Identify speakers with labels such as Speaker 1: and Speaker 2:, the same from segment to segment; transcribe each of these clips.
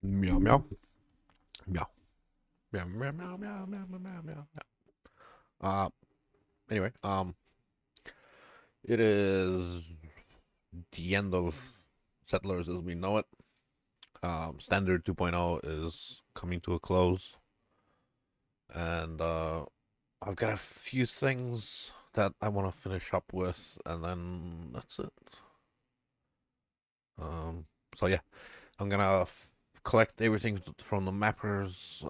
Speaker 1: Meow meow meow meow meow meow meow meow meow meow meow. Uh, anyway, it is the end of Settlers as we know it. Standard 2.0 is coming to a close, and I've got a few things that I want to finish up with, and then that's it. So yeah, I'm gonna collect everything from the mappers.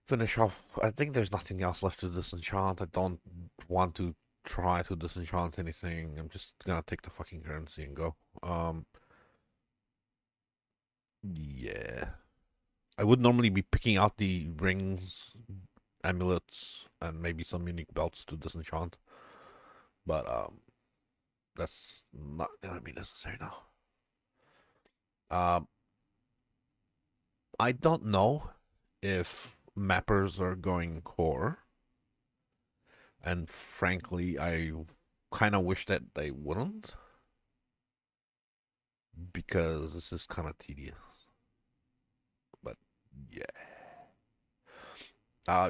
Speaker 1: Finish off. I think there's nothing else left to disenchant. I don't want to try to disenchant anything. I'm just gonna take the fucking currency and go. Yeah. I would normally be picking out the rings, amulets, and maybe some unique belts to disenchant, but that's not gonna be necessary now. Um, I don't know if mappers are going core, and frankly, I kind of wish that they wouldn't because this is kind of tedious. But yeah,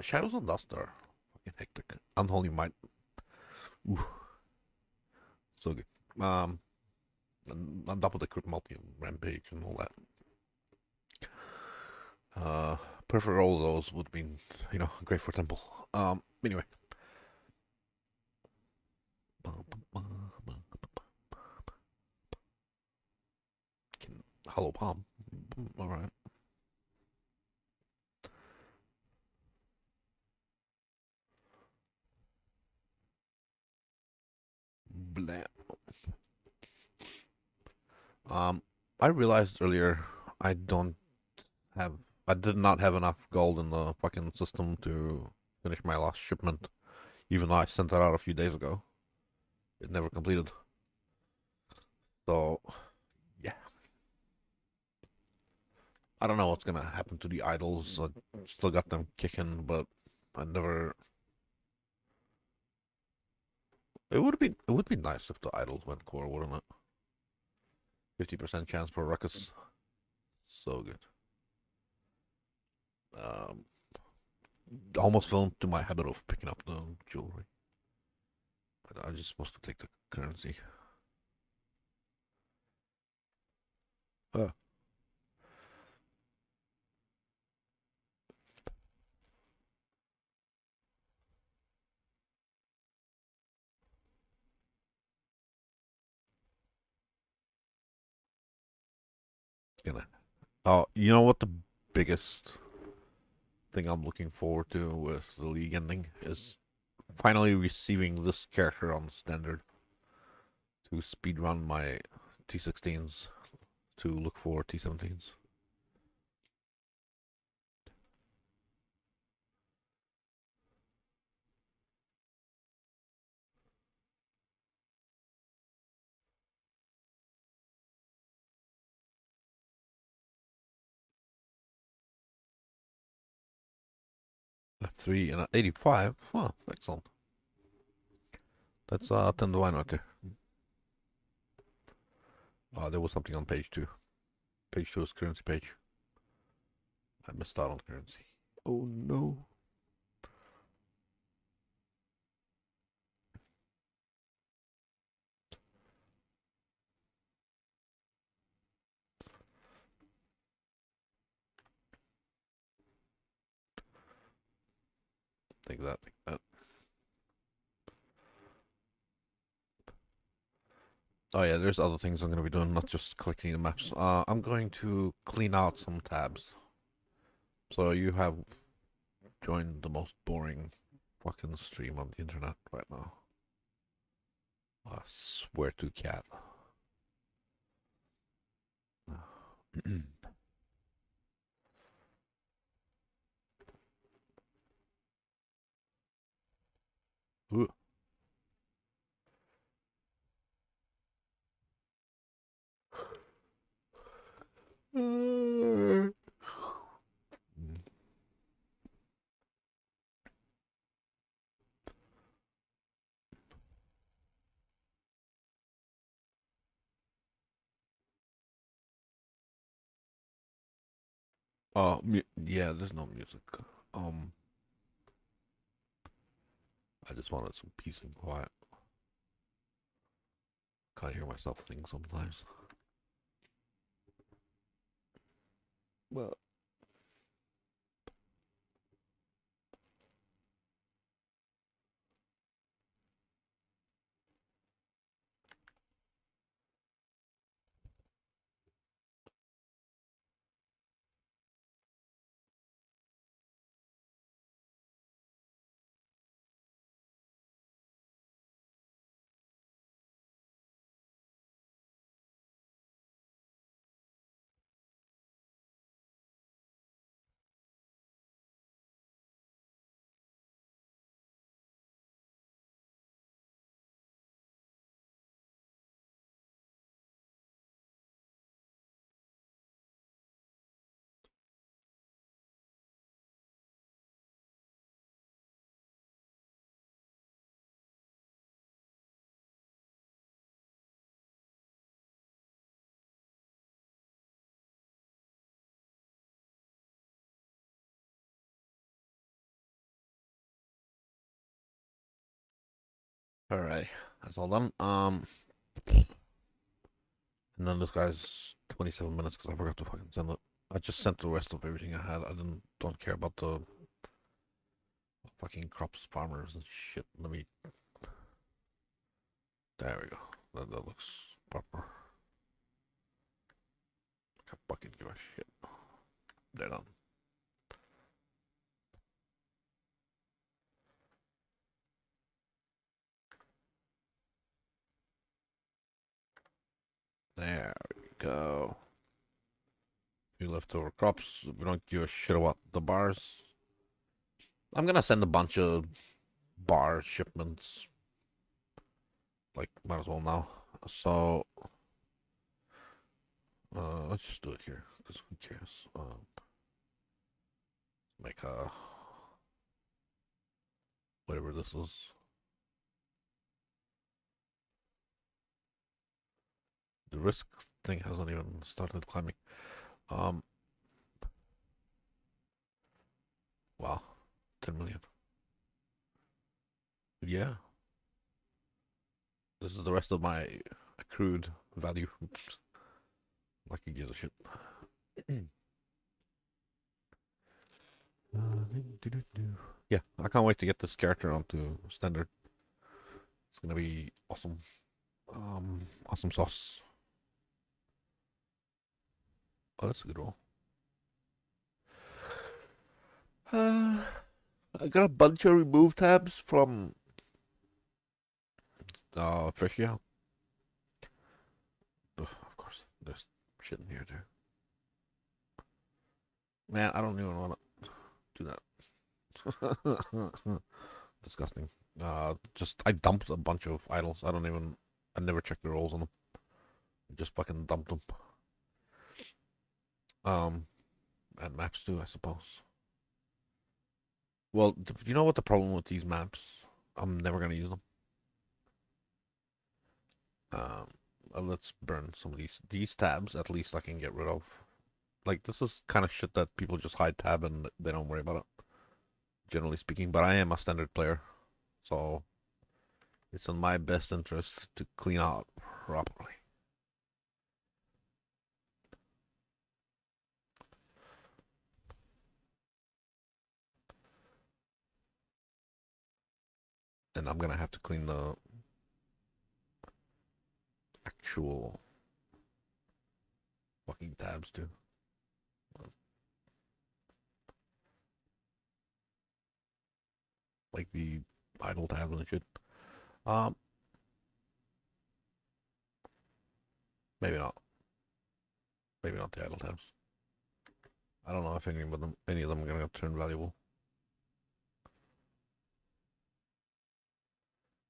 Speaker 1: Shadows and Dust are fucking hectic. Unholy Might, ooh, so good. Um, on top of the crit multi rampage and all that. Uh, Perfect all of those would be, great for Temple. Anyway. Hollow Palm. All right. Blam. Um, I realized earlier I don't have, I did not have enough gold in the fucking system to finish my last shipment, even though I sent that out a few days ago. It never completed. So, yeah. I don't know what's gonna happen to the idols. I still got them kicking, but I never. It would be nice if the idols went core, wouldn't it? 50% chance for Ruckus. So good. Um, almost fell into my habit of picking up the jewelry, but I'm just supposed to take the currency. Uh, gonna. Oh, you know what the biggest thing I'm looking forward to with the league ending is finally receiving this character on standard to speedrun my T16s to look for T17s. A 3 and an 85. Huh, excellent. That's 10 to 1 right there. There was something on page 2. Page 2 is currency page. I missed out on currency. Oh no. Take that, take that. Oh yeah, there's other things I'm going to be doing, not just collecting the maps. I'm going to clean out some tabs. So you have joined the most boring fucking stream on the internet right now. I swear to cat. Yeah, there's no music. Um, I just wanted some peace and quiet. Can't hear myself think sometimes. Well, all right, that's all done. And then this guy's 27 minutes because I forgot to fucking send it. I just sent the rest of everything I had. I don't care about the fucking crops, farmers and shit. Let me. There we go. That looks proper. I fucking give a shit. They're done. There we go. Few leftover crops. We don't give a shit about the bars. I'm gonna send a bunch of bar shipments. Like, might as well now. So, let's just do it here because who cares? Make a whatever this is. The risk thing hasn't even started climbing. Um, wow, 10 million. Yeah, this is the rest of my accrued value. Like he gives a shit. Yeah, I can't wait to get this character onto standard. It's gonna be awesome. Awesome sauce. Oh, that's a good roll. Uh, I got a bunch of remove tabs from Freshia. Of course, there's shit in here too. Man, I don't even want to do that. Disgusting. Just I dumped a bunch of idols. I never checked the rolls on them. I just fucking dumped them. Um, and maps too, I suppose. Well, you know what the problem with these maps? I'm never gonna use them. Um, let's burn some of these tabs. At least I can get rid of. Like this is kind of shit that people just hide tab and they don't worry about it. Generally speaking, but I am a standard player, so it's in my best interest to clean out properly. And I'm gonna have to clean the actual fucking tabs too. Like the idle tabs and shit. Um, maybe not. Maybe not the idle tabs. I don't know if any of them are gonna turn valuable.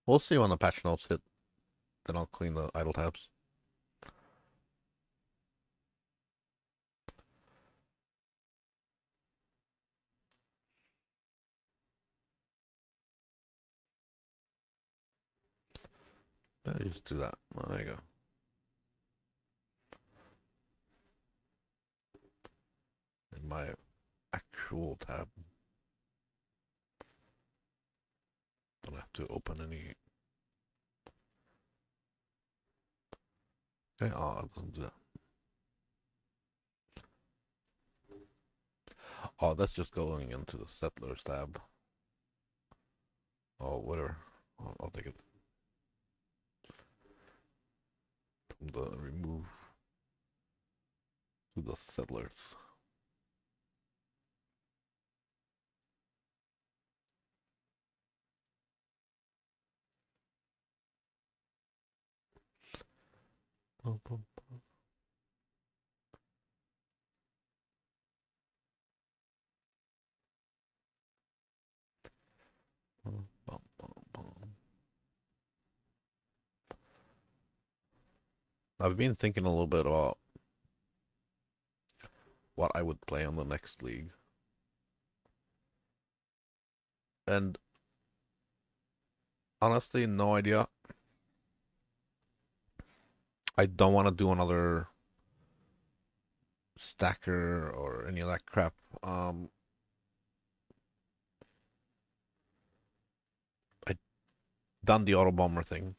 Speaker 1: We'll see when the patch notes hit. Then I'll clean the idle tabs. I just do that. Well, there you go. And my actual tab. Don't have to open any. Okay, oh, it doesn't do that. Oh, that's just going into the settlers tab. Oh, whatever. I'll take it. From the remove to the settlers. Boom, boom. Boom, boom, boom. I've been thinking a little bit about what I would play on the next league. And honestly, no idea. I don't want to do another stacker or any of that crap. I done the auto bomber thing,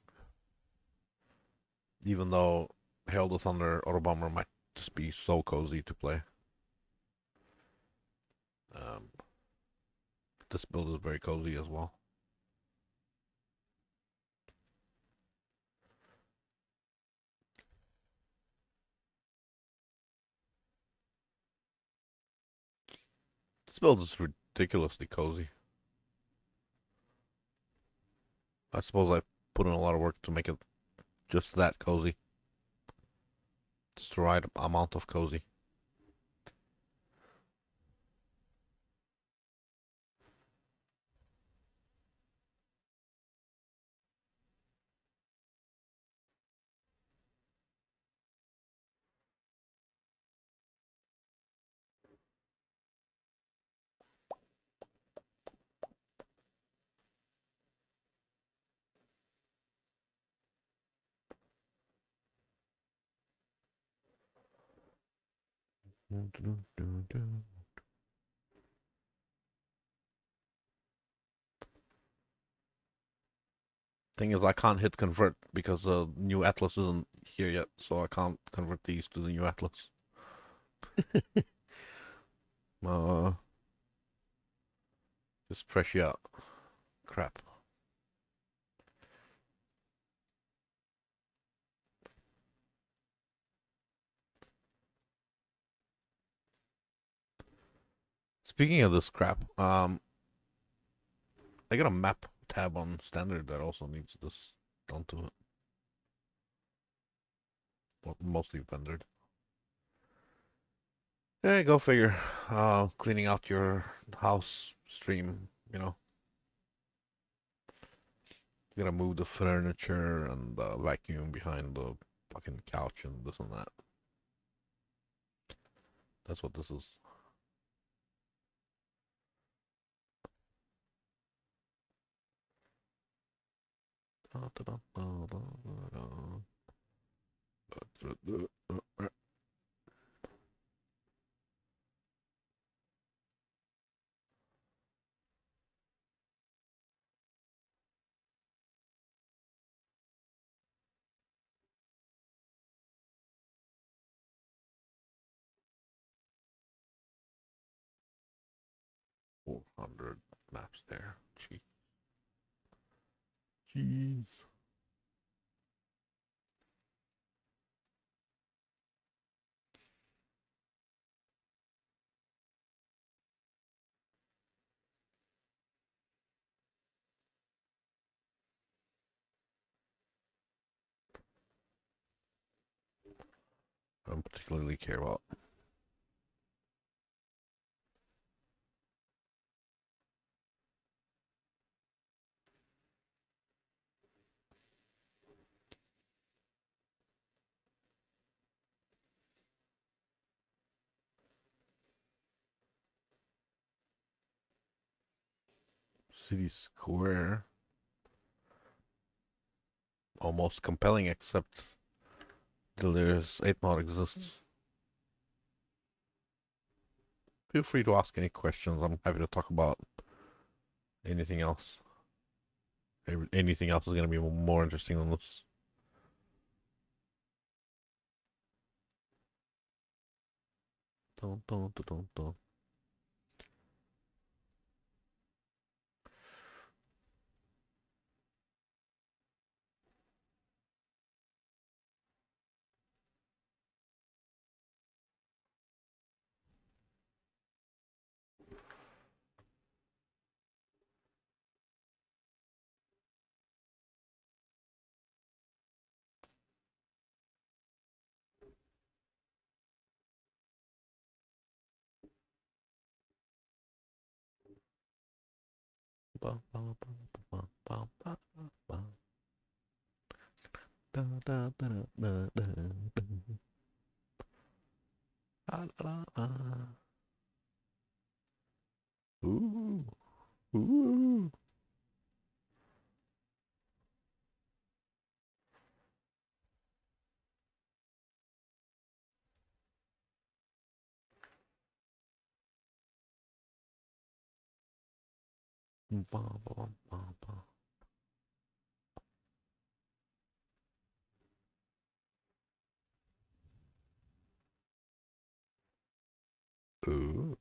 Speaker 1: even though Herald of Thunder auto bomber might just be so cozy to play. Um, this build is very cozy as well. This build is ridiculously cozy. I suppose I put in a lot of work to make it just that cozy. It's the right amount of cozy. Thing is, I can't hit convert because the new Atlas isn't here yet, so I can't convert these to the new Atlas. uh, just fresh out. Crap. Speaking of this crap, I got a map tab on standard that also needs this done to it. Well, mostly rendered. Hey, go figure. Cleaning out your house stream, you know. You gotta move the furniture and vacuum behind the fucking couch and this and that. That's what this is. $400 maps there. Jeez. I don't particularly care about. City Square. Almost compelling, except Delirious 8 mod exists. feel free to ask any questions. I'm happy to talk about anything else. Anything else is going to be more interesting than this. Dun, dun, dun, dun, dun. Bum, bum, bum, bum, bum, bum, bum, bum. Da, da, da, da, da, da. La, la, la. Ooh, ooh. Bum, bum, bum, bum. Ooh.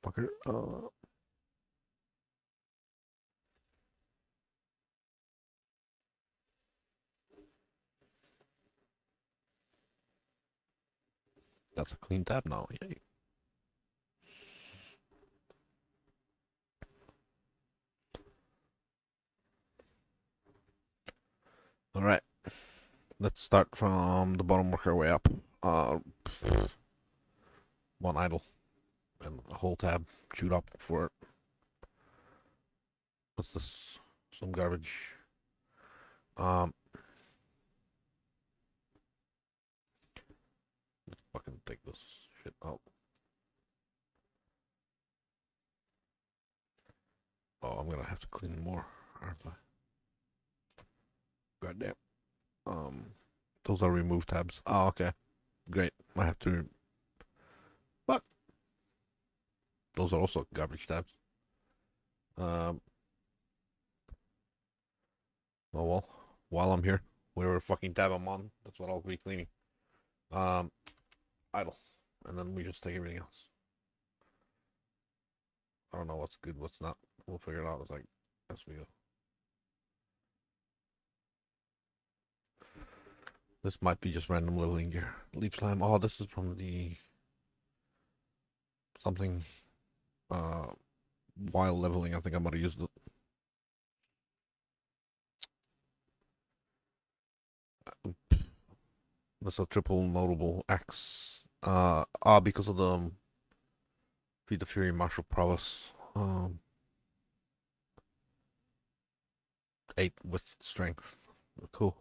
Speaker 1: Fucker. That's a clean tab now. Yay. All right. Let's start from the bottom, work our way up. Uh, One idle and a whole tab. Shoot up for it. What's this? Some garbage. Um, let's fucking take this shit out. Oh, I'm gonna have to clean more, aren't I? Goddamn. Um, those are remove tabs. Oh, okay. Great. I have to. But those are also garbage tabs. Um, oh well. While I'm here, whatever fucking tab I'm on, that's what I'll be cleaning. Um, idle, and then we just take everything else. I don't know what's good, what's not. We'll figure it out as we go. This might be just random leveling gear. Leap slam. Oh, this is from the something. Uh, while leveling, I think I'm gonna use the. That's a triple notable axe. Because of the feed the fury martial prowess. 8 with strength. Cool.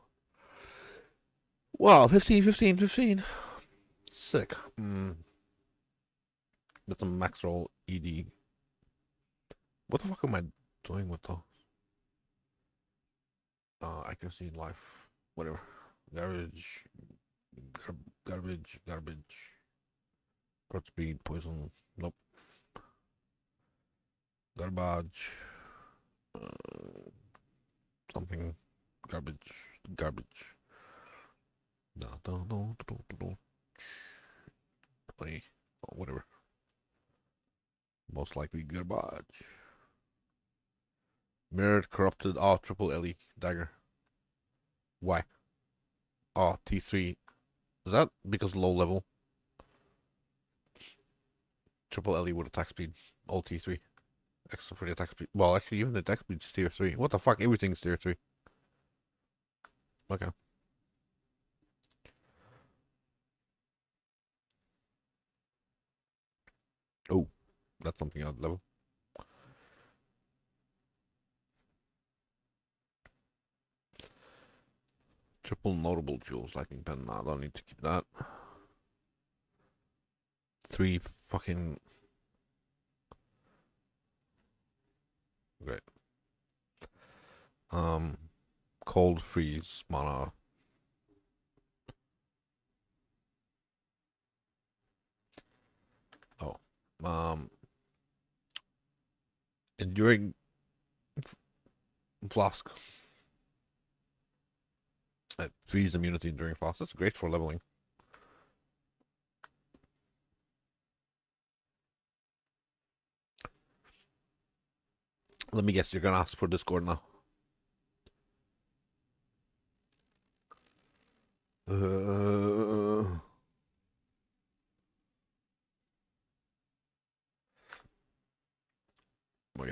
Speaker 1: Wow, 15, 15, 15. Sick. That's a max roll ED. What the fuck am I doing with those? Accuracy, life, whatever. Garbage, garbage. Crowd speed, poison. Nope. Garbage. Something. Garbage. No. 20. Oh, whatever. Most likely garbage. Mirrored, corrupted. Oh, triple LE. Dagger. Why? Oh, T3. Is that because low level? Triple LE with attack speed. All T3. Extra for the attack speed. Well, actually, even the attack speed's tier 3. What the fuck? Everything's tier 3. Okay. Oh, that's something out level. Triple notable jewels, lightning pen. Nah, I don't need to keep that. 3 fucking. Great. Cold freeze mana. Oh, enduring flask. Freeze immunity during flask. That's great for leveling. Let me guess, you're gonna ask for Discord now. Okay.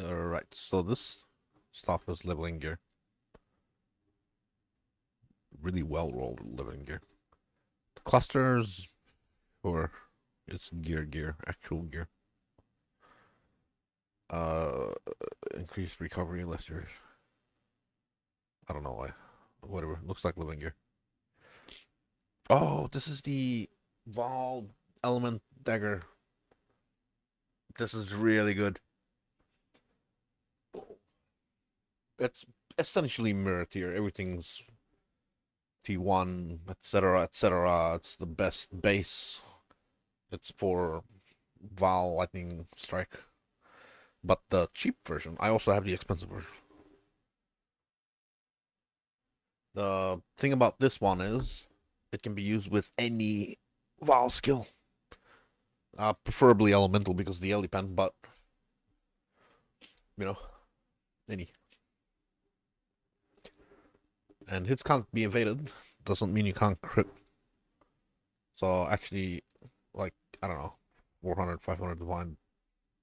Speaker 1: Alright, so this stuff is leveling gear. Really well rolled leveling gear. The clusters, or it's gear, actual gear. Increased recovery unless you're. I don't know why. Whatever. Looks like living gear. Oh, this is the Vol Element Dagger. This is really good. It's essentially mirror tier. Everything's T1, etc., etc. It's the best base. It's for Val Lightning Strike. But the cheap version, I also have the expensive version. The thing about this one is it can be used with any Val skill. Preferably elemental because of the Elipan, but you know, any. And hits can't be evaded. Doesn't mean you can't crit. So actually, like, I don't know, 400, 500 divine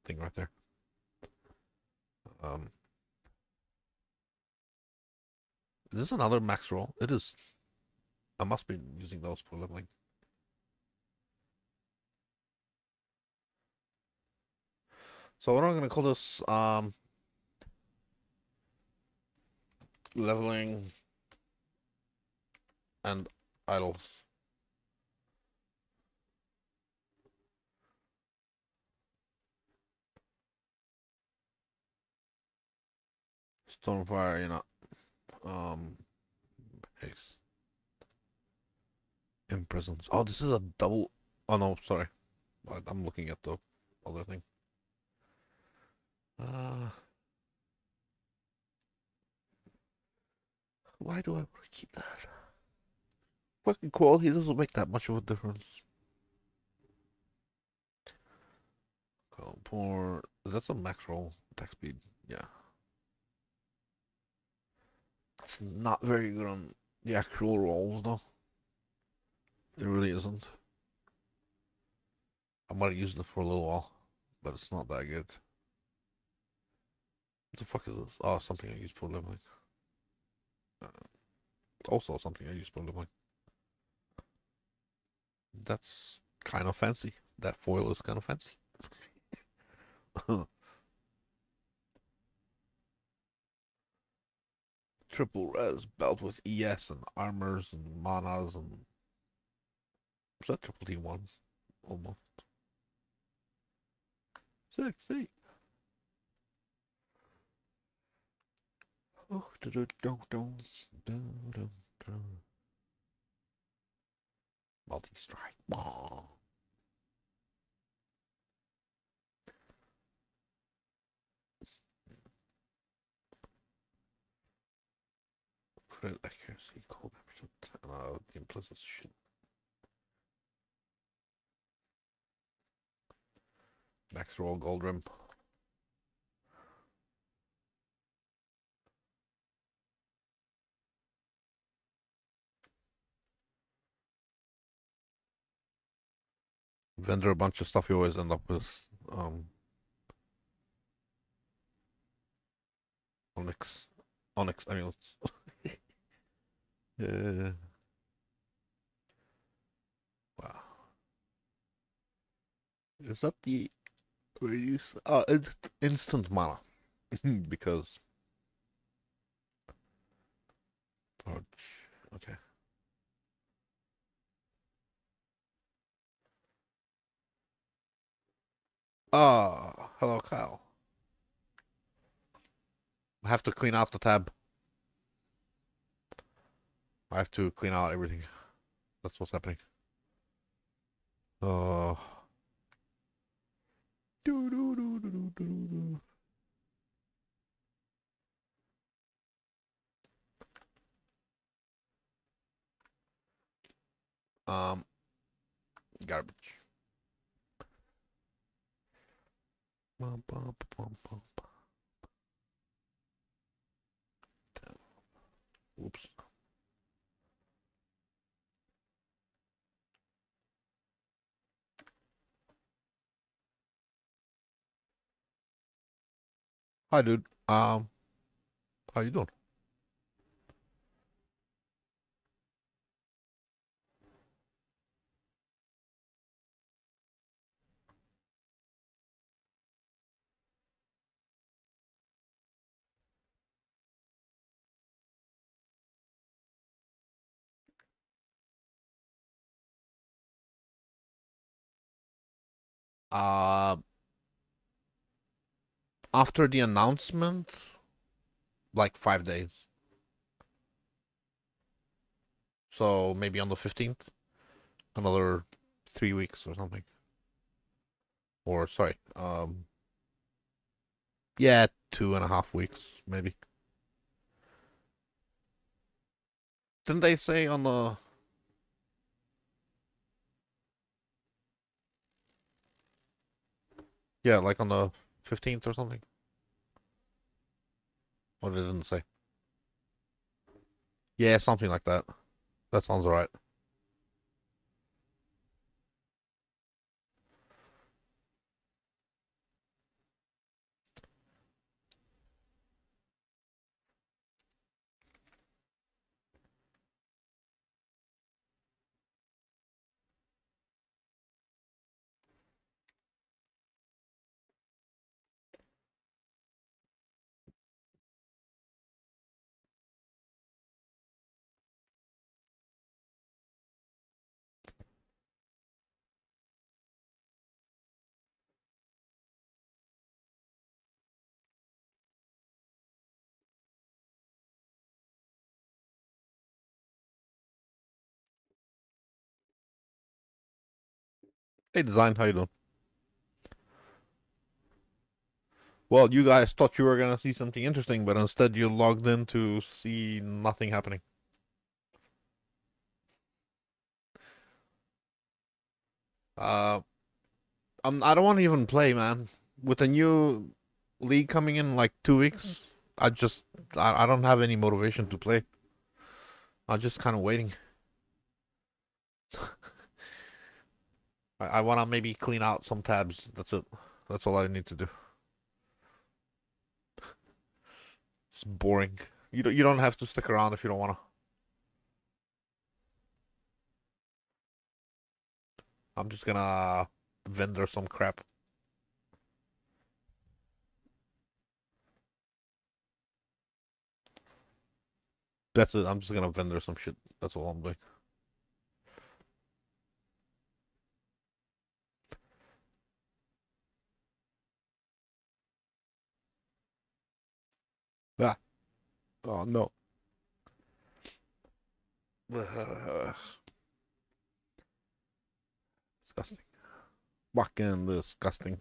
Speaker 1: thing right there. Is this another max roll? It is. I must be using those for leveling. So what am I gonna call this? Leveling and idols. Stormfire, you know. Haste. Imprisons. Oh, this is a double. Oh no, sorry. I'm looking at the other thing. Why do I want to keep that? Fucking quality doesn't make that much of a difference. Poor. Is that some max roll attack speed? Yeah. It's not very good on the actual rolls, though. It really isn't. I might have used it for a little while, but it's not that good. What the fuck is this? Oh, something I used for leveling. Also something I used for leveling. That's kind of fancy. That foil is kind of fancy. triple res belt with ES and armors and manas and is that triple T ones? Almost. Sexy. Oh, multi-strike. Crit accuracy, cold temperature, the implicit shit. Max roll gold rim. Vendor a bunch of stuff, you always end up with onyx. Onyx amulets. uh, wow. Is that the release? It's instant mana. Because purge. Okay. Hello, Kyle. I have to clean out the tab. I have to clean out everything. That's what's happening. Uh. Do, do, do, do, do, do, do. Um, Garbage. Bum, bum, bum, bum, bum. Oops. Hi, dude. How you doing? Uh, After the announcement, like 5 days. So maybe on the 15th, another 3 weeks or something. Or sorry, yeah, 2.5 weeks maybe. Didn't they say on the yeah, like on the 15th or something? Or they didn't say? Yeah, something like that. That sounds alright. Hey, Design, how you doing? Well, you guys thought you were gonna see something interesting, but instead you logged in to see nothing happening. Uh, I don't want to even play, man. With the new league coming in like 2 weeks, I don't have any motivation to play. I'm just kind of waiting. I want to maybe clean out some tabs. That's it. That's all I need to do. It's boring. You don't have to stick around if you don't want to. I'm just gonna vendor some crap. That's it. I'm just gonna vendor some shit. That's all I'm doing. Ah. Oh no. Disgusting. Fucking disgusting.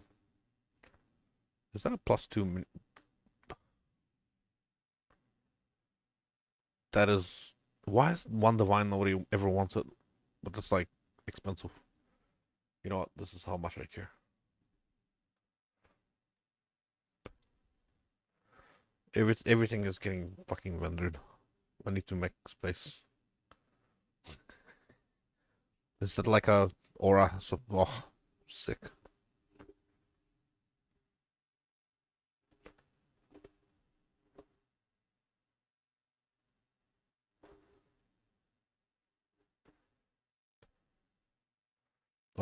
Speaker 1: Is that a +2? That is. Why is one divine nobody ever wants it? But it's like expensive. You know what? This is how much I care. Everything is getting fucking rendered. I need to make space. Is that like a aura? So, oh, sick.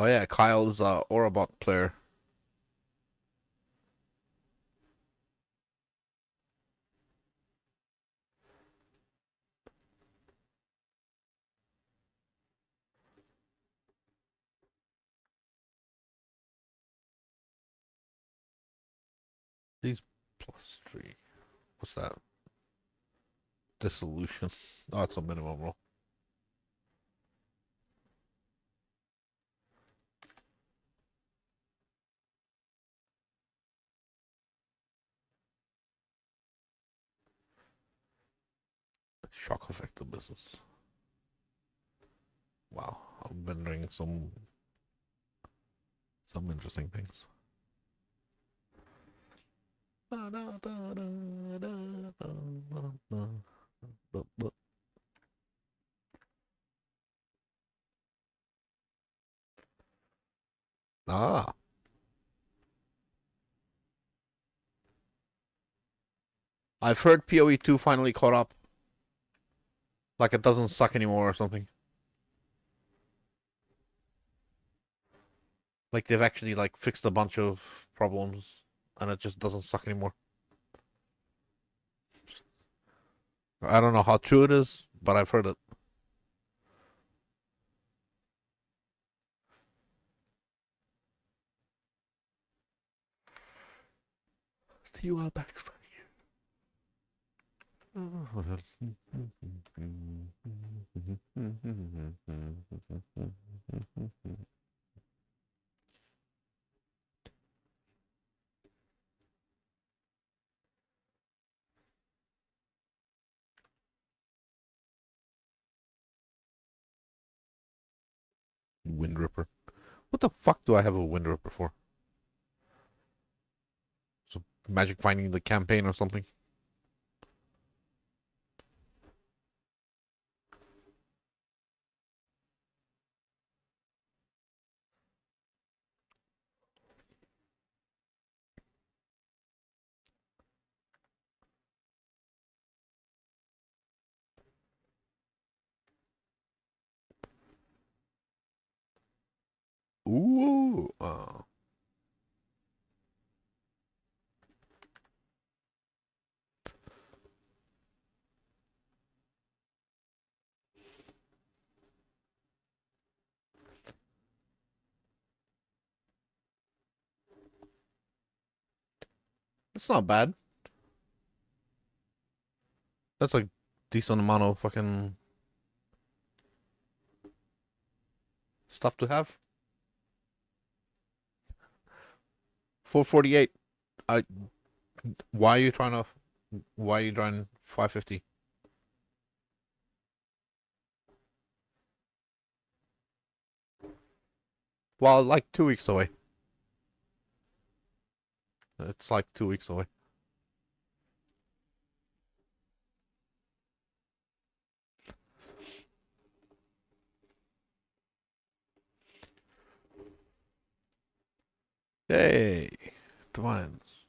Speaker 1: Oh yeah, Kyle's aura bot player. These +3. What's that? Dissolution. Oh, it's a minimum roll. Shock effect of business. Wow, I've been doing some interesting things. Ah, I've heard PoE2 finally caught up. Like it doesn't suck anymore or something. Like they've actually like fixed a bunch of problems and it just doesn't suck anymore. I don't know how true it is, but I've heard it. You are back for Wind Ripper. What the fuck do I have a Wind Ripper for? So magic finding the campaign or something? Ooh. It's not bad. That's a decent amount of fucking stuff to have. 448. I. Why are you trying to? Why are you trying 550? Well, like 2 weeks away. It's like 2 weeks away. Hey, divines.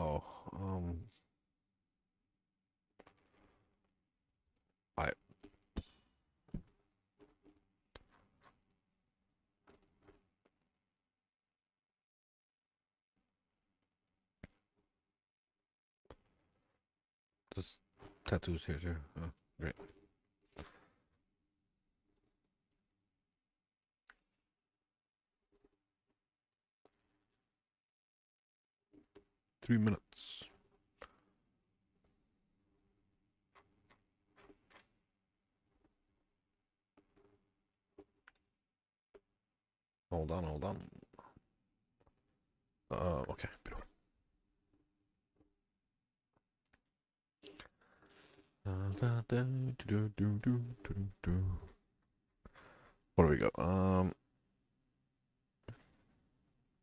Speaker 1: Oh, I just tattoos here too. Oh, great. $3 minutes. Hold on, hold on. Okay. What do we go?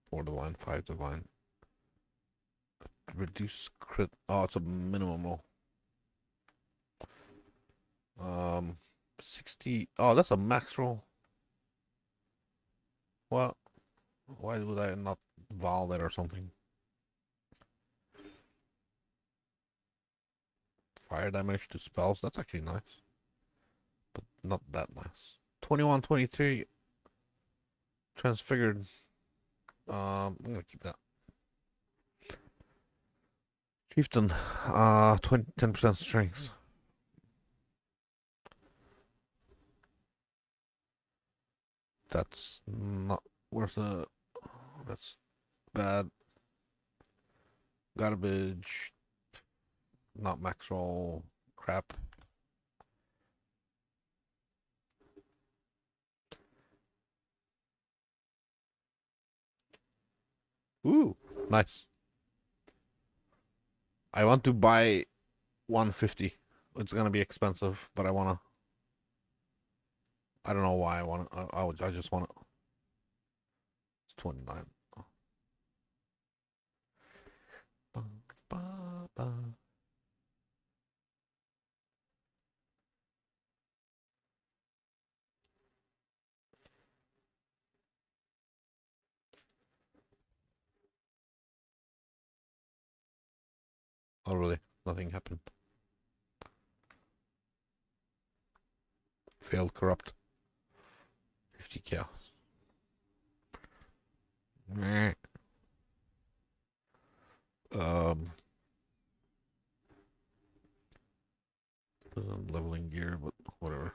Speaker 1: Four divine, five divine. Reduce crit. Oh, it's a minimum roll. 60. Oh, that's a max roll. Well, why would I not vol that or something? Fire damage to spells. That's actually nice, but not that nice. 21, 23. Transfigured. I'm gonna keep that. Chieftain. 10% strength. That's not worth a. That's bad. Garbage. Not max roll. Crap. Ooh, nice. I want to buy 150. It's gonna be expensive, but I wanna. I don't know why I want it. I just want it. It's 29. Ba, ba, ba. Oh, really? Nothing happened. Failed corrupt. 50 chaos. Meh. Um, leveling gear, but whatever.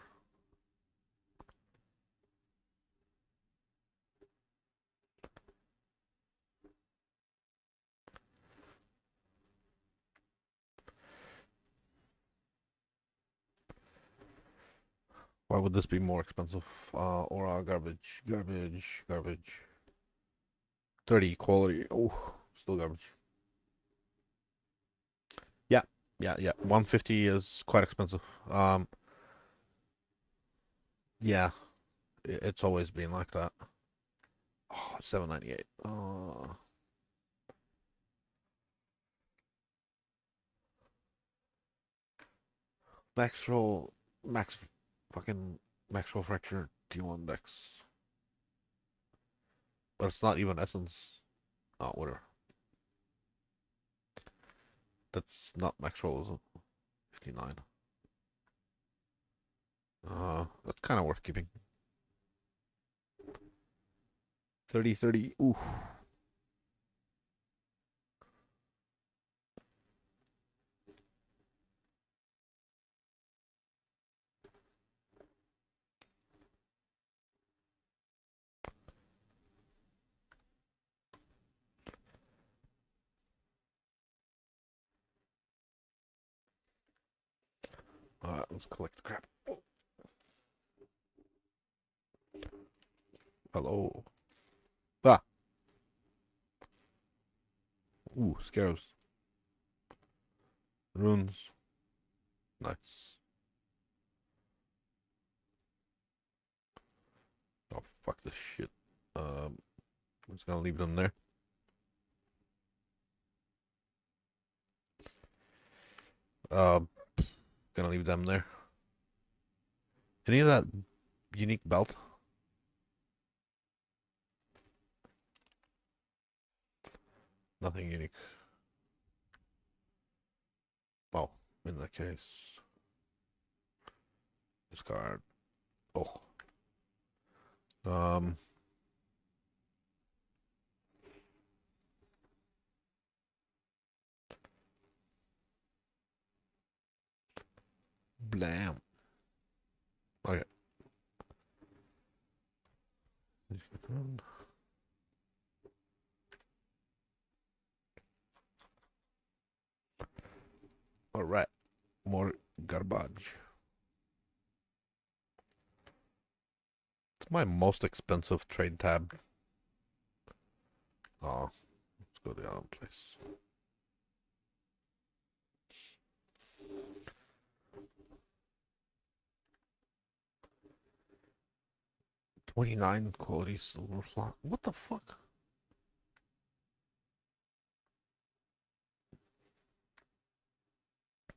Speaker 1: Why would this be more expensive? Aura, garbage, garbage, garbage. 30 quality. Oh, still garbage. Yeah, yeah. 150 is quite expensive. Yeah, it's always been like that. Oh, 798. Max roll, max fucking max roll fracture T1 dex. But it's not even essence. Oh, whatever. That's not max roll, is it? 59. That's kind of worth keeping. 30, 30. Ooh. Let's collect the crap. Oh, hello. Ah. Ooh, scarabs. Runes. Nice. Oh, fuck this shit. I'm just gonna leave them there. Um, gonna leave them there. Any of that unique belt? Nothing unique. In that case, discard. Oh. Um. Blam. Okay. All right. More garbage. It's my most expensive trade tab. Oh, let's go to the other place. $29 quality silver slot. What the fuck?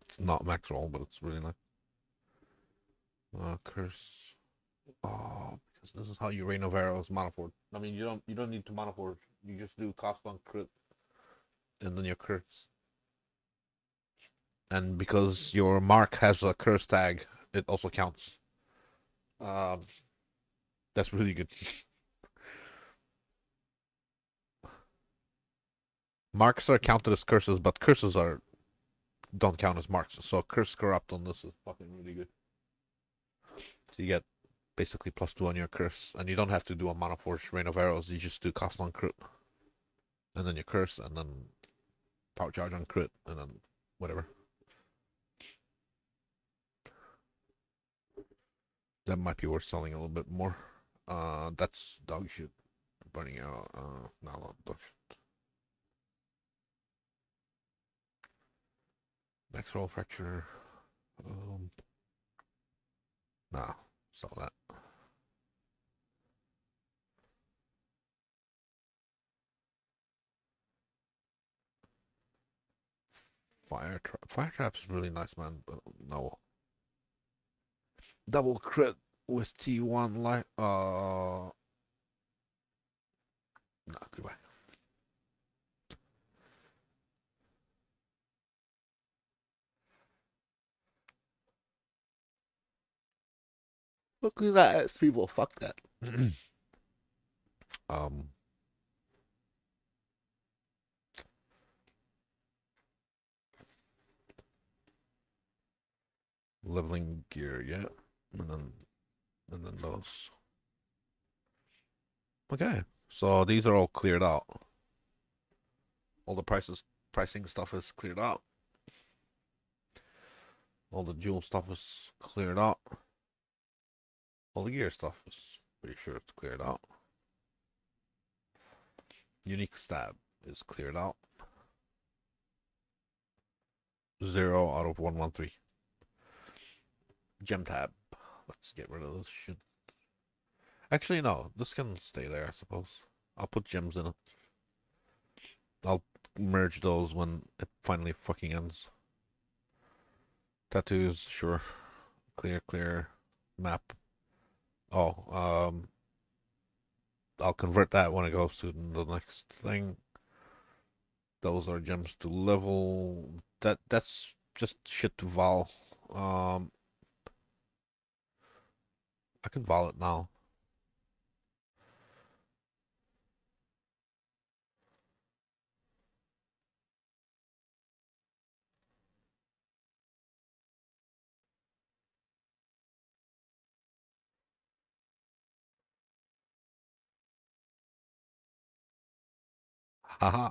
Speaker 1: It's not max roll, but it's really nice. Curse. Oh, because this is how you Rain of Arrows mana forge. I mean, you don't need to mana forge. You just do cost on crit, and then your crits. And because your mark has a curse tag, it also counts. Um, that's really good. Marks are counted as curses, but curses don't count as marks. So curse corrupt on this is fucking really good. So you get basically +2 on your curse, and you don't have to do a mana forge Rain of Arrows. You just do cost on crit, and then your curse, and then power charge on crit, and then whatever. That might be worth selling a little bit more. That's dog shit. Burning out. No, not dog shit. Max roll fracture. Nah, sell that. Fire trap is really nice, man. But no. Double crit with T1 life. Nah, goodbye. Look at that, people. Fuck that. um, leveling gear, yeah, and then those. Okay, so these are all cleared out. All the pricing stuff is cleared out. All the jewel stuff is cleared out. All the gear stuff is pretty sure it's cleared out. Unique stab is cleared out. 0 out of 113. Gem tab. Let's get rid of this shit. Actually, no. This can stay there, I suppose. I'll put gems in it. I'll merge those when it finally fucking ends. Tattoos, sure. Clear. Map. Oh, I'll convert that when it goes to the next thing. Those are gems to level. That's just shit to vol. I can vol it now. Haha.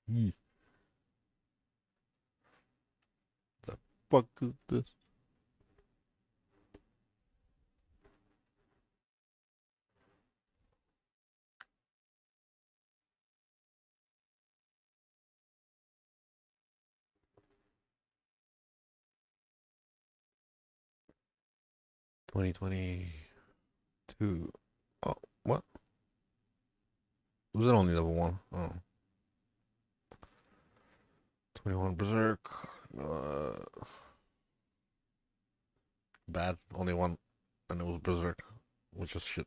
Speaker 1: The fuck is this? $2022. Oh, what? Was it only level 1? Oh. 21 Berserk. Bad. Only one. And it was Berserk. Which is shit.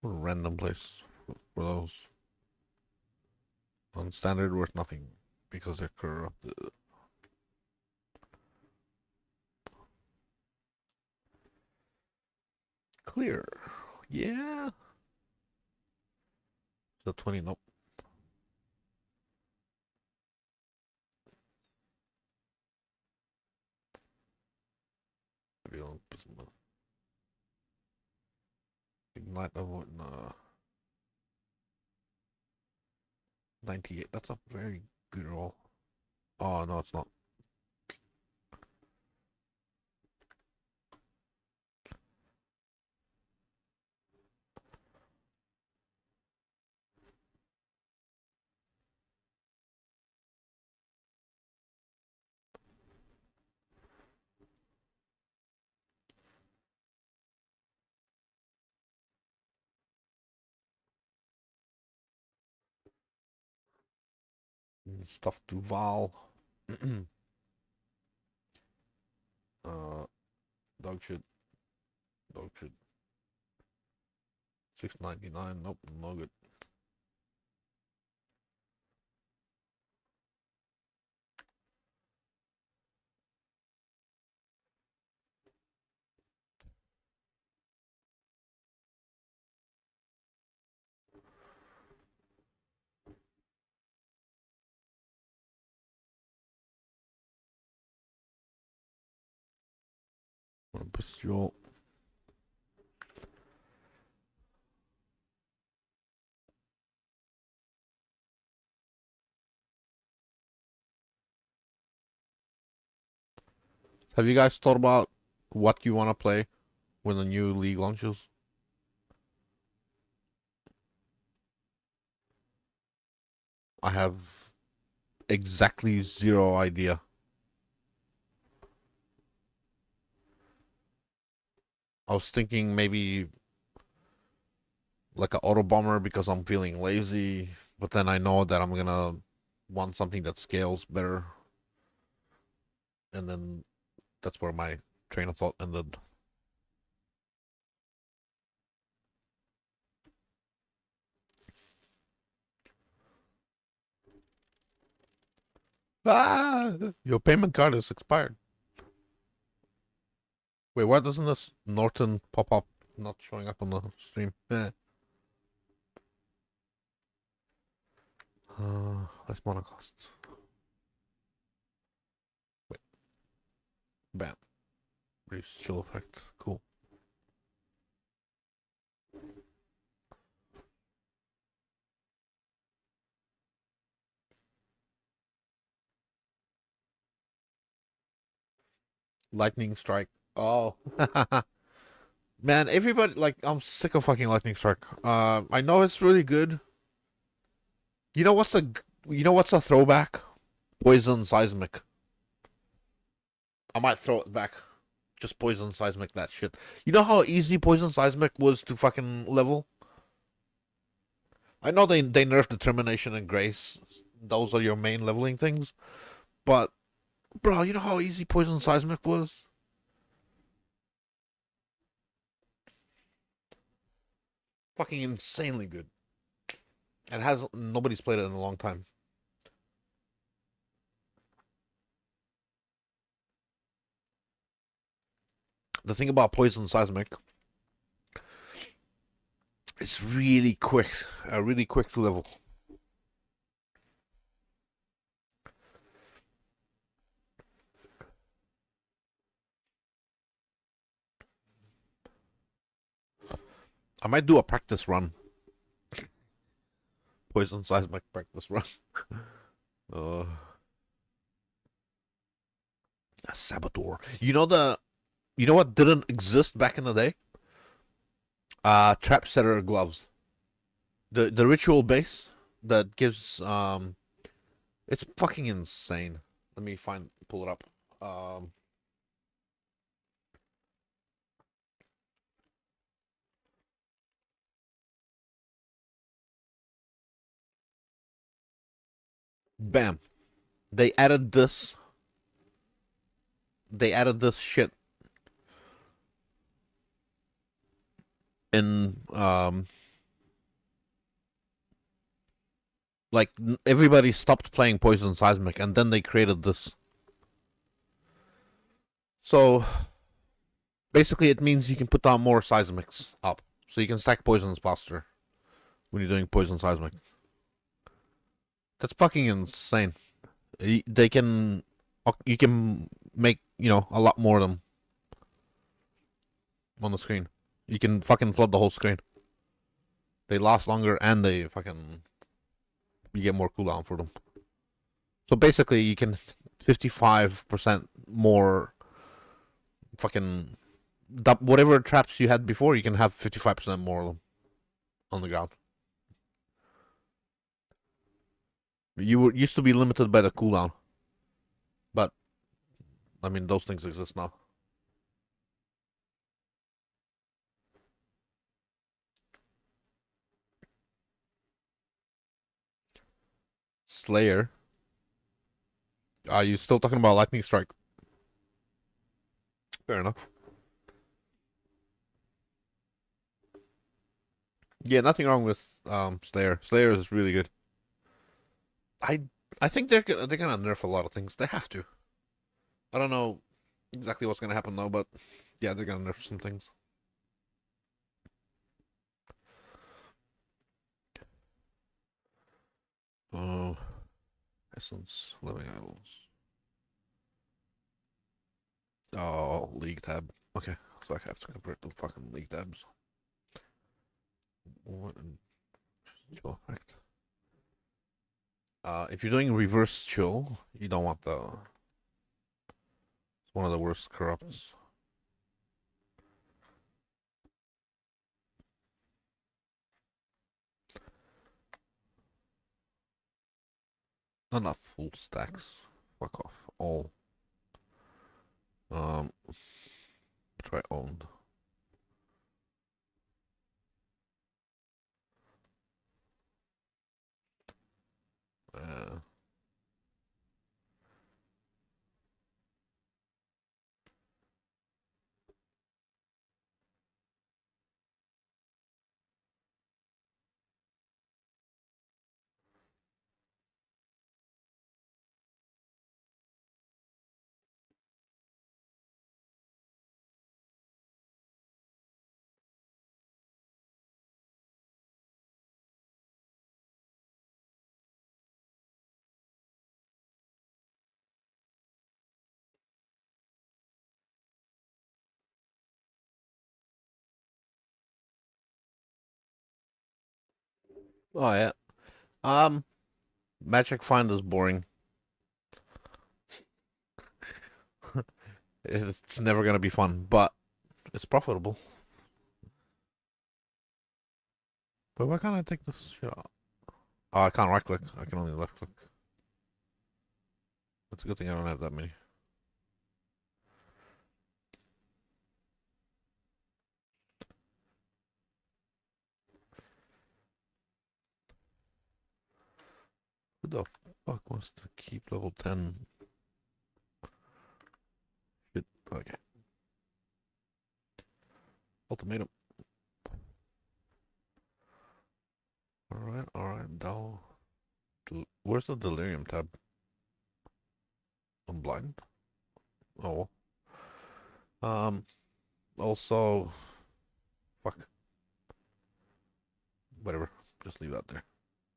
Speaker 1: What a random place for those. On standard, worth nothing because they're corrupted. Clear. Yeah. The 20, nope. Ignite level, 98. That's a very good roll. Oh, no, it's not. Stuff Duval. uh, dog shit. Dog shit. 699. Nope, no good. Pistol. Have you guys thought about what you want to play when the new league launches? I have exactly zero idea. I was thinking maybe like an auto bomber because I'm feeling lazy, but then I know that I'm gonna want something that scales better, and then that's where my train of thought ended. Ah, your payment card is expired. Wait, why doesn't this Norton pop up? Not showing up on the stream. Less mana costs. Wait, bam. Reduce chill effect. Cool. Lightning strike. Oh. Man, everybody like I'm sick of fucking lightning strike. I know it's really good. You know what's a throwback? Poison seismic. I might throw it back. Just poison seismic that shit. You know how easy poison seismic was to fucking level? I know they nerfed determination and grace. Those are your main leveling things. But bro, you know how easy poison seismic was? Fucking insanely good. And has nobody's played it in a long time. The thing about poison seismic, it's really quick, really quick to level. I might do a practice run. Poison seismic practice run. uh, a saboteur. You know what didn't exist back in the day? Trap setter gloves. The ritual base that gives it's fucking insane. Let me pull it up. Bam. They added this. They added this shit in Like everybody stopped playing Poison Seismic, and then they created this. So basically, it means you can put down more seismics up, so you can stack poisons faster when you're doing Poison Seismic. That's fucking insane. They can, you can make a lot more of them on the screen. You can fucking flood the whole screen. They last longer, and they fucking you get more cooldown for them. So basically, you can 55% more fucking whatever traps you had before. You can have 55% more of them on the ground. You were used to be limited by the cooldown, but I mean those things exist now. Slayer. Are you still talking about Lightning Strike? Fair enough. Yeah, nothing wrong with Slayer. Slayer is really good. I I think they're gonna nerf a lot of things. They have to. I don't know exactly what's gonna happen though, but yeah, they're gonna nerf some things. Oh, Essence, Living Idols. Oh, League tab. Okay, so I have to convert to fucking League tabs. What in chill effect? If you're doing reverse chill, you don't want the. It's one of the worst corrupts. Not full stacks. Fuck off. All. Um, try owned. Uh, oh yeah. Um, Magic Find is boring. It's never gonna be fun, but it's profitable. But why can't I take this shit out? Oh, I can't right click. I can only left click. That's a good thing I don't have that many. Who the fuck wants to keep level 10? Shit. Okay. Ultimatum. Alright, alright. Now, where's the delirium tab? I'm blind. Oh. Um. Also, fuck. Whatever. Just leave that there.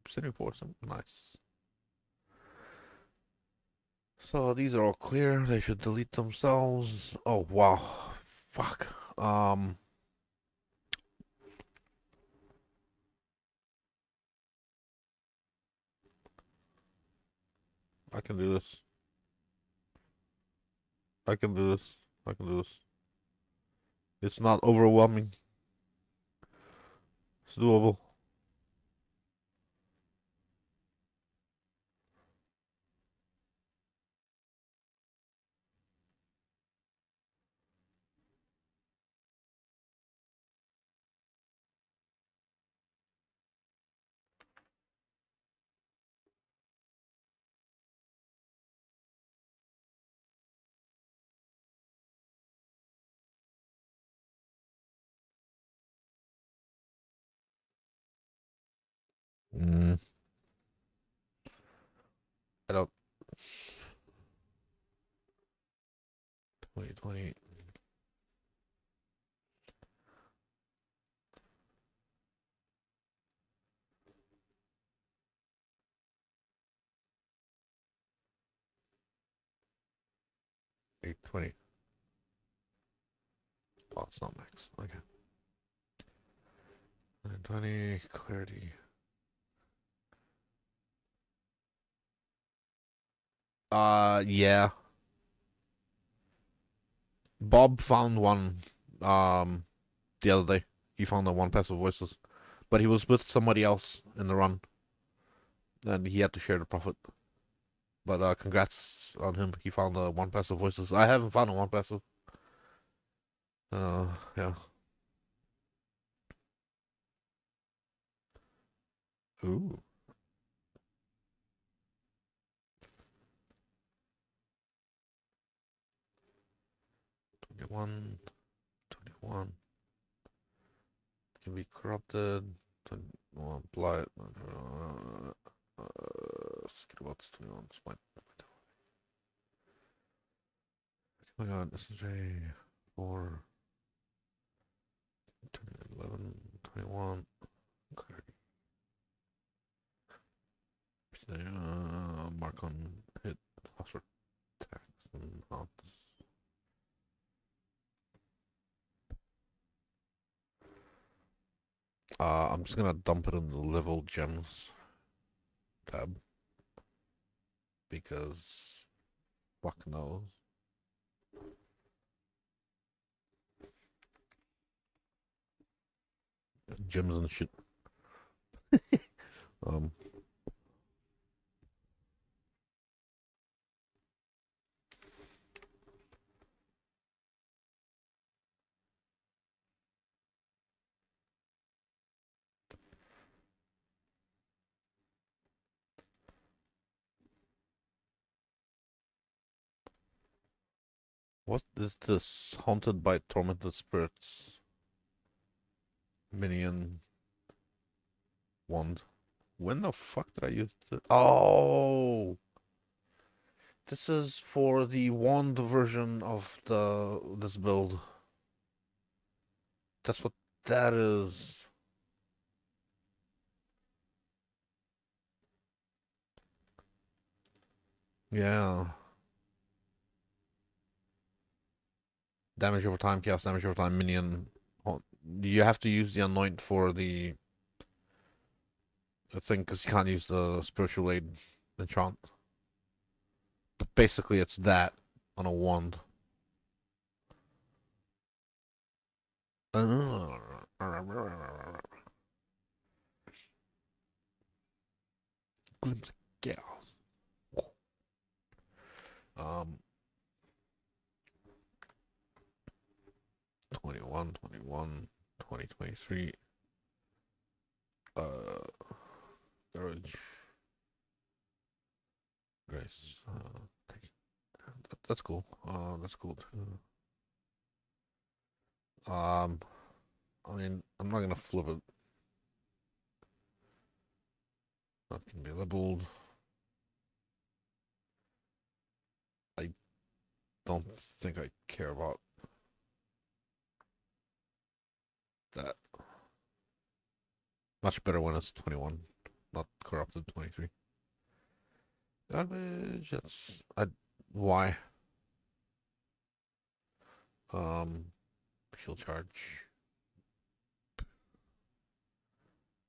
Speaker 1: City Force. Nice. So these are all clear. They should delete themselves. Oh wow. Fuck. I can do this. I can do this. I can do this. It's not overwhelming. It's doable. Mm. I don't. 2020. 820. Oh, it's not max. Okay. 920 clarity. Yeah. Bob found one the other day. He found the one passive voices, but he was with somebody else in the run, and he had to share the profit. But congrats on him. He found the one passive voices. I haven't found a one passive. Yeah. Ooh. 21. 21. Can be corrupted. 21. Blight. Skitterbots. 21. Spine. Oh my god. SJ. 4. 11. 21. Clarity. Mark on hit. Phosphor tax. And hops. I'm just gonna dump it in the level gems tab because fuck knows. Gems and shit. Um, what is this? Haunted by tormented spirits. Minion wand. When the fuck did I use it? Oh, this is for the wand version of the this build. That's what that is. Yeah. Damage over time, chaos damage over time, minion. You have to use the anoint for the thing because you can't use the spiritual aid enchant. But basically, it's that on a wand. Glimpse of chaos. Um, 21, 21, 2023. Courage, grace. That's cool. That's cool too. Um, I mean, I'm not gonna flip it. That can be labeled. I don't think I care about that. Much better when it's 21, not corrupted 23. Garbage. That's why. Um, shield charge.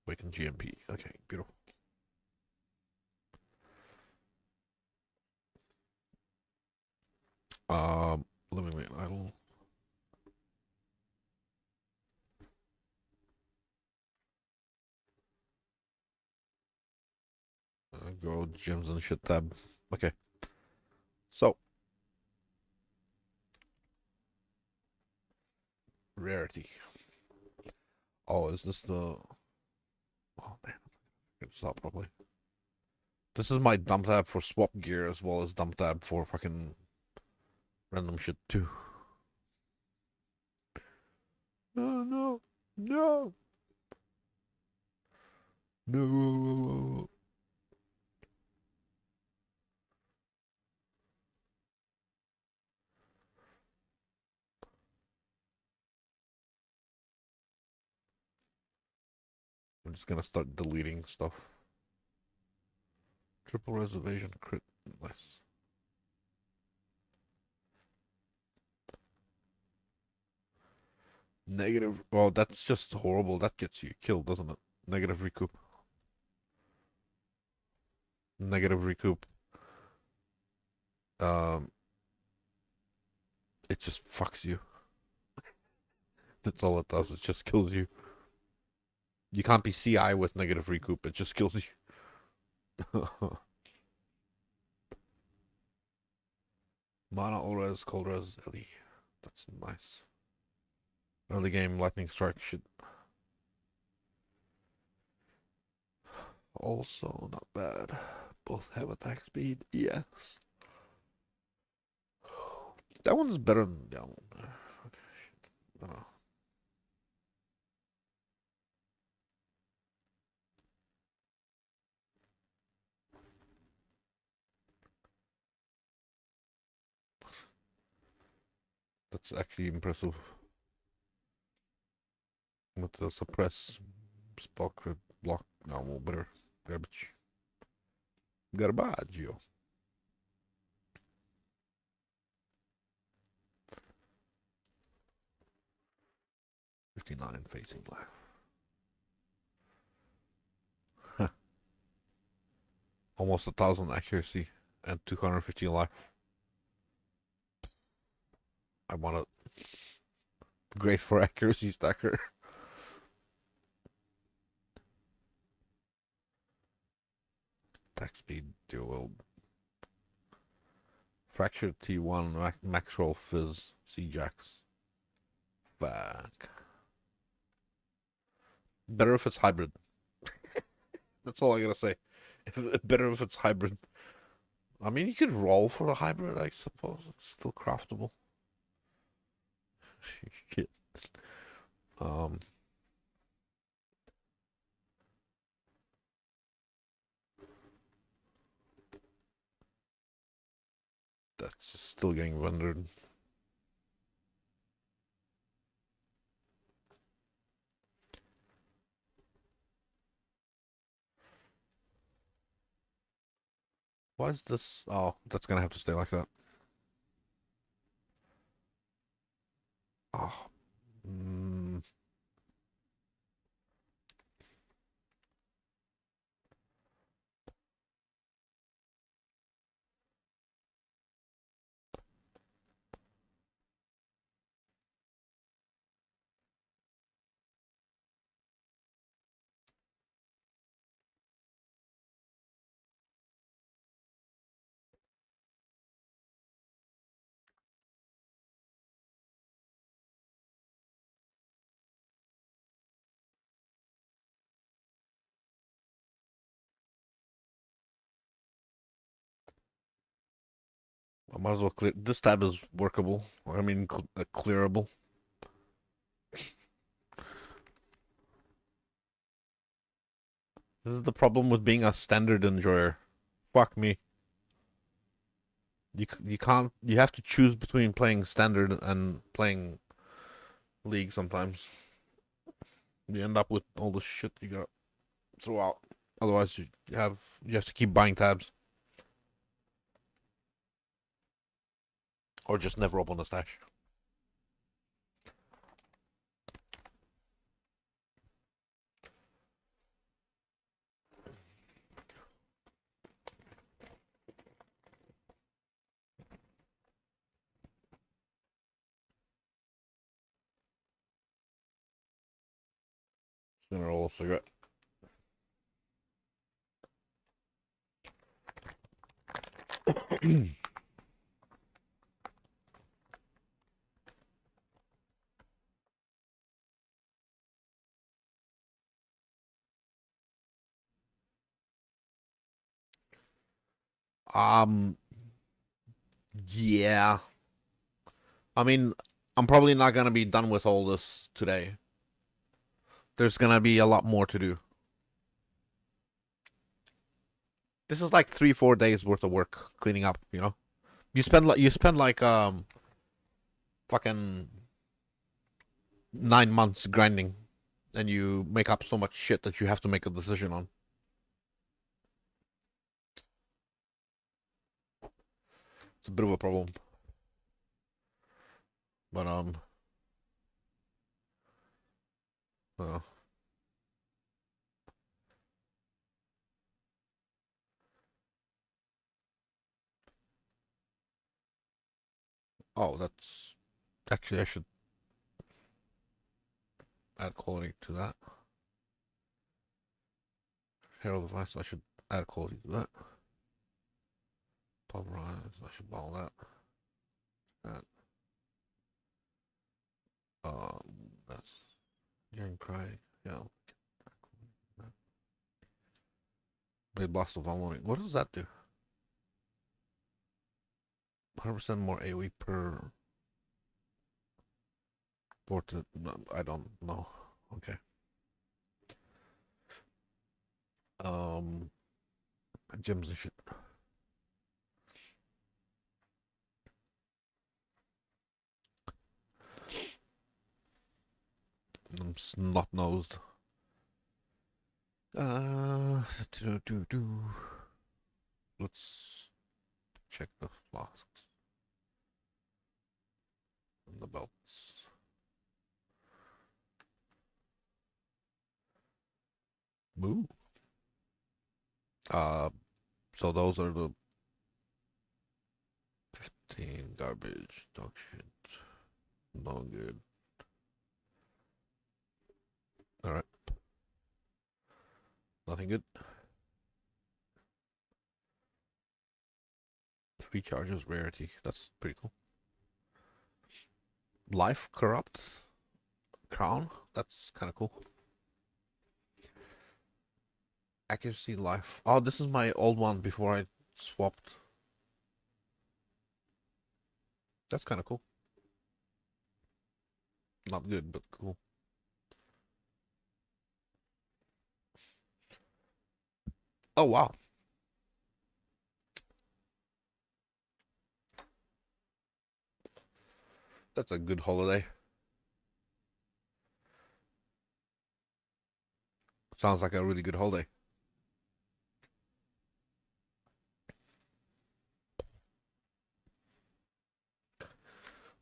Speaker 1: Awaken GMP. Okay, beautiful. Living Lane Idol. Go gems and shit tab. Okay. So, rarity. Oh, is this the... Oh, man. It's not probably. This is my dump tab for swap gear as well as dump tab for fucking random shit too. No, no, no, no. just gonna start deleting stuff. Triple reservation crit. Nice. Negative. Well, that's just horrible. That gets you killed, doesn't it? Negative recoup. Negative recoup. Um, it just fucks you. That's all it does. It just kills you. You can't be CI with negative recoup. It just kills you. Mana, Ores, Cold Res, Ellie. That's nice. Early game Lightning Strike should also not bad. Both have attack speed. Yes. That one's better than that one. Okay. That's actually impressive. With the suppress spell crit block. No, well, better. Garbage. Garbaggio. 59 facing life. Almost 1,000 accuracy and 250 life. I want it. Great for accuracy stacker. Attack speed dual. Fractured T1 max roll fizz C-Jax. Fuck. Better if it's hybrid. That's all I gotta say. Better if it's hybrid. I mean, you could roll for a hybrid, I suppose. It's still craftable. Shit. That's still getting rendered. Why is this? Oh, that's gonna have to stay like that. Oh. I might as well clear. This tab is workable. I mean, clearable. This is the problem with being a standard enjoyer. Fuck me. You can't. You have to choose between playing standard and playing league sometimes. You end up with all the shit you got throughout. Otherwise, you have to keep buying tabs. Or just never open a stash. Just gonna roll a cigarette. Um, yeah. I mean, I'm probably not gonna be done with all this today. There's gonna be a lot more to do. This is like 3-4 days worth of work cleaning up, you know? You spend like fucking 9 months grinding and you make up so much shit that you have to make a decision on. It's a bit of a problem. But uh, oh, that's actually I should add quality to that. Herald device, I should add quality to that. Pulverize, I should bottle that. That. That's hearing cry. Yeah. Blade blast of unloading. What does that do? 100% more AoE per ported. No, I don't know. Okay. Um, gems and shit. I'm snot nosed. Let's check the flasks and the belts. Moo. Uh, so those are the 15 garbage, dog shit, no good. All right, nothing good. 3 charges rarity. That's pretty cool. Life corrupt crown. That's kind of cool. Accuracy life. Oh, this is my old one before I swapped. That's kind of cool. Not good, but cool. Oh wow. That's a good holiday. Sounds like a really good holiday.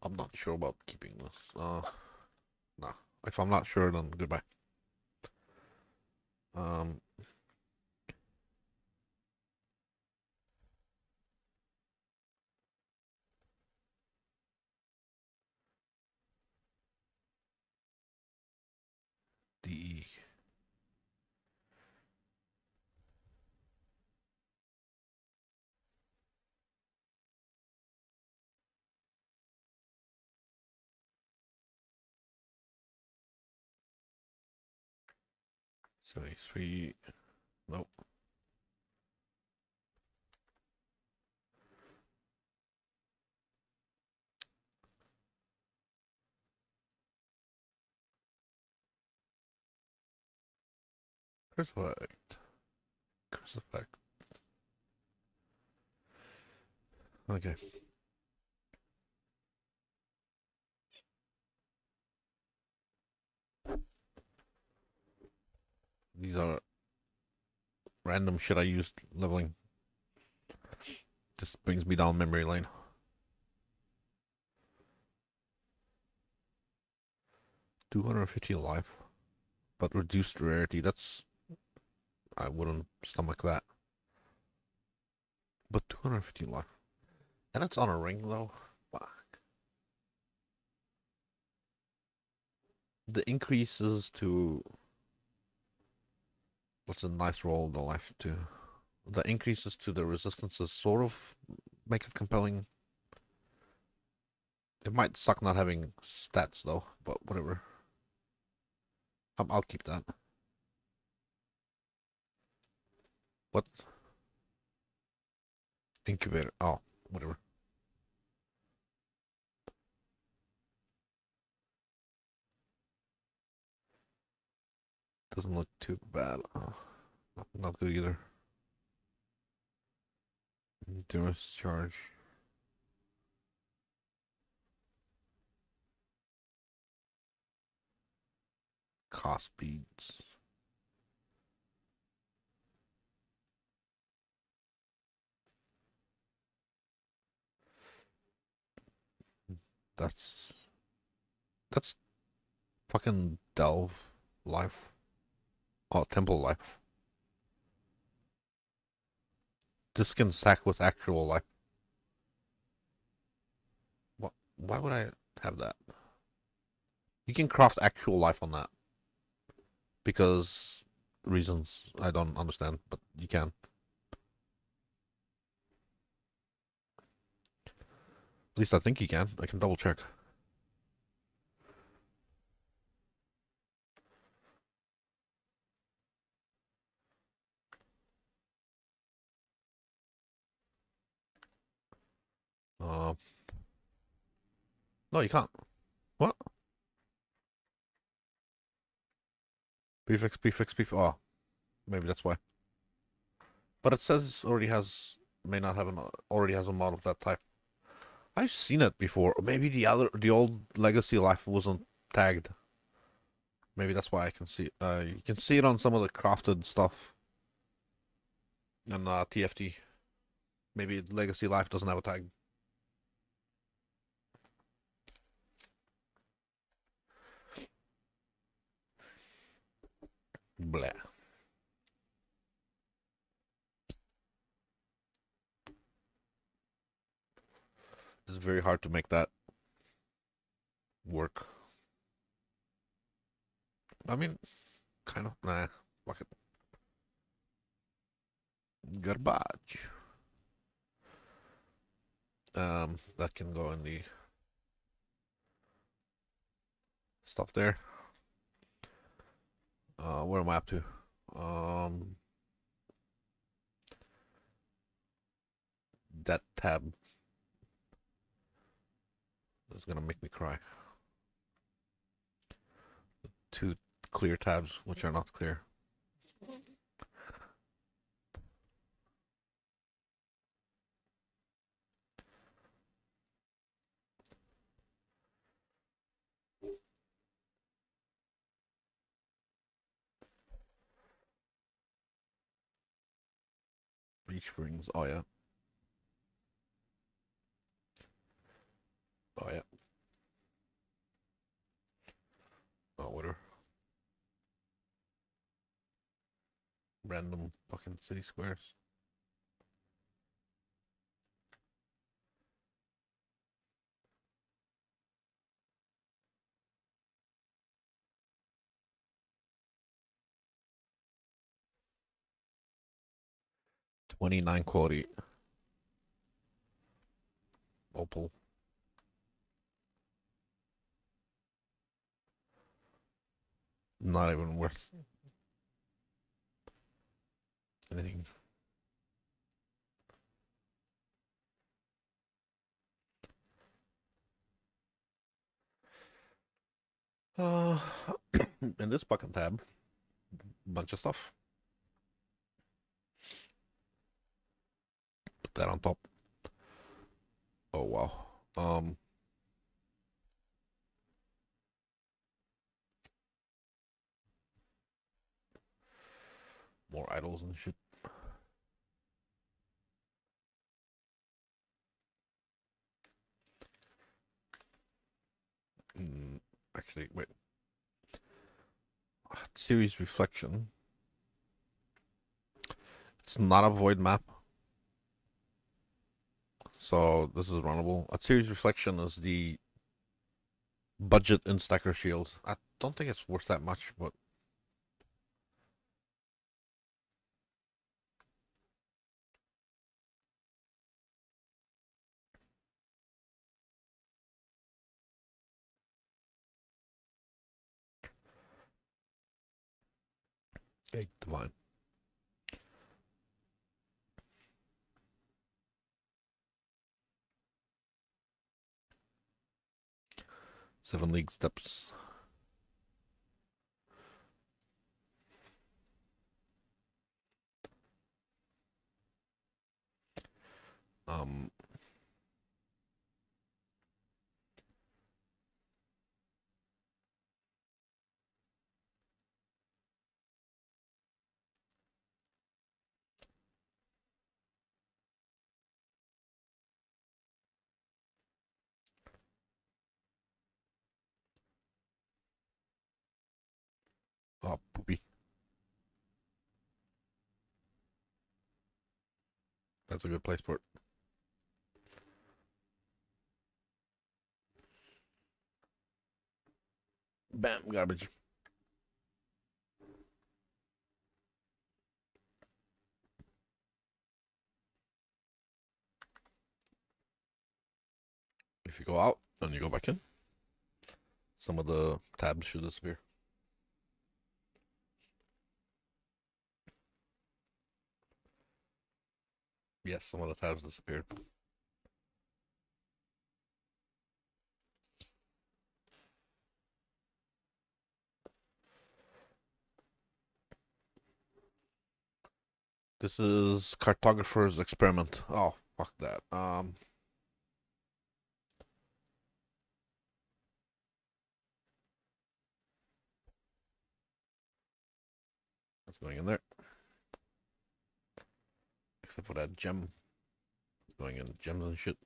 Speaker 1: I'm not sure about keeping this. Nah. If I'm not sure, then goodbye. Um, DE. So 73. Nope. Crucifix. Crucifix. Okay. These are random shit I used leveling. This brings me down memory lane. 250 life, but reduced rarity. That's I wouldn't stomach that. But 250 life, and it's on a ring though. Fuck. The increases to what's a nice roll of the life to the increases to the resistances sort of make it compelling. It might suck not having stats though, but whatever. I'll keep that. What? Incubator. Oh, whatever. Doesn't look too bad. Not good either. Endurance charge. Cost beads. That's that's fucking delve life. Oh, temple life. This can stack with actual life. What? Why would I have that? You can craft actual life on that because reasons I don't understand, but you can. At least I think you can. I can double check. Uh, no, you can't. What? Prefix. Oh, maybe that's why. But it says already has may not have an already has a mod of that type. I've seen it before. Maybe the old legacy life wasn't tagged. Maybe that's why I can see. You can see it on some of the crafted stuff in TFT. Maybe legacy life doesn't have a tag. Blah. It's very hard to make that work. I mean, kind of. Nah, fuck it. Garbage. That can go in the stuff there. Where am I up to? That tab is gonna make me cry. Two clear tabs, which are not clear. Beach springs. Oh yeah. Oh yeah. Oh whatever. Random fucking city squares. $29 quality. Opal. Not even worth anything. Uh, in this bucket tab, bunch of stuff. Put that on top. Oh wow. Um, More idols and shit. Actually, wait. Series reflection. It's not a void map, so this is runnable. A series reflection is the budget in stacker shield. I don't think it's worth that much, but hey, divine. 7 league steps. Um, That's a good place for it. Bam, garbage. If you go out and you go back in, some of the tabs should disappear. Yes, some of the tabs disappeared. This is cartographer's experiment. Oh, fuck that. That's going in there. Except for that gem. It's going in gems and shit.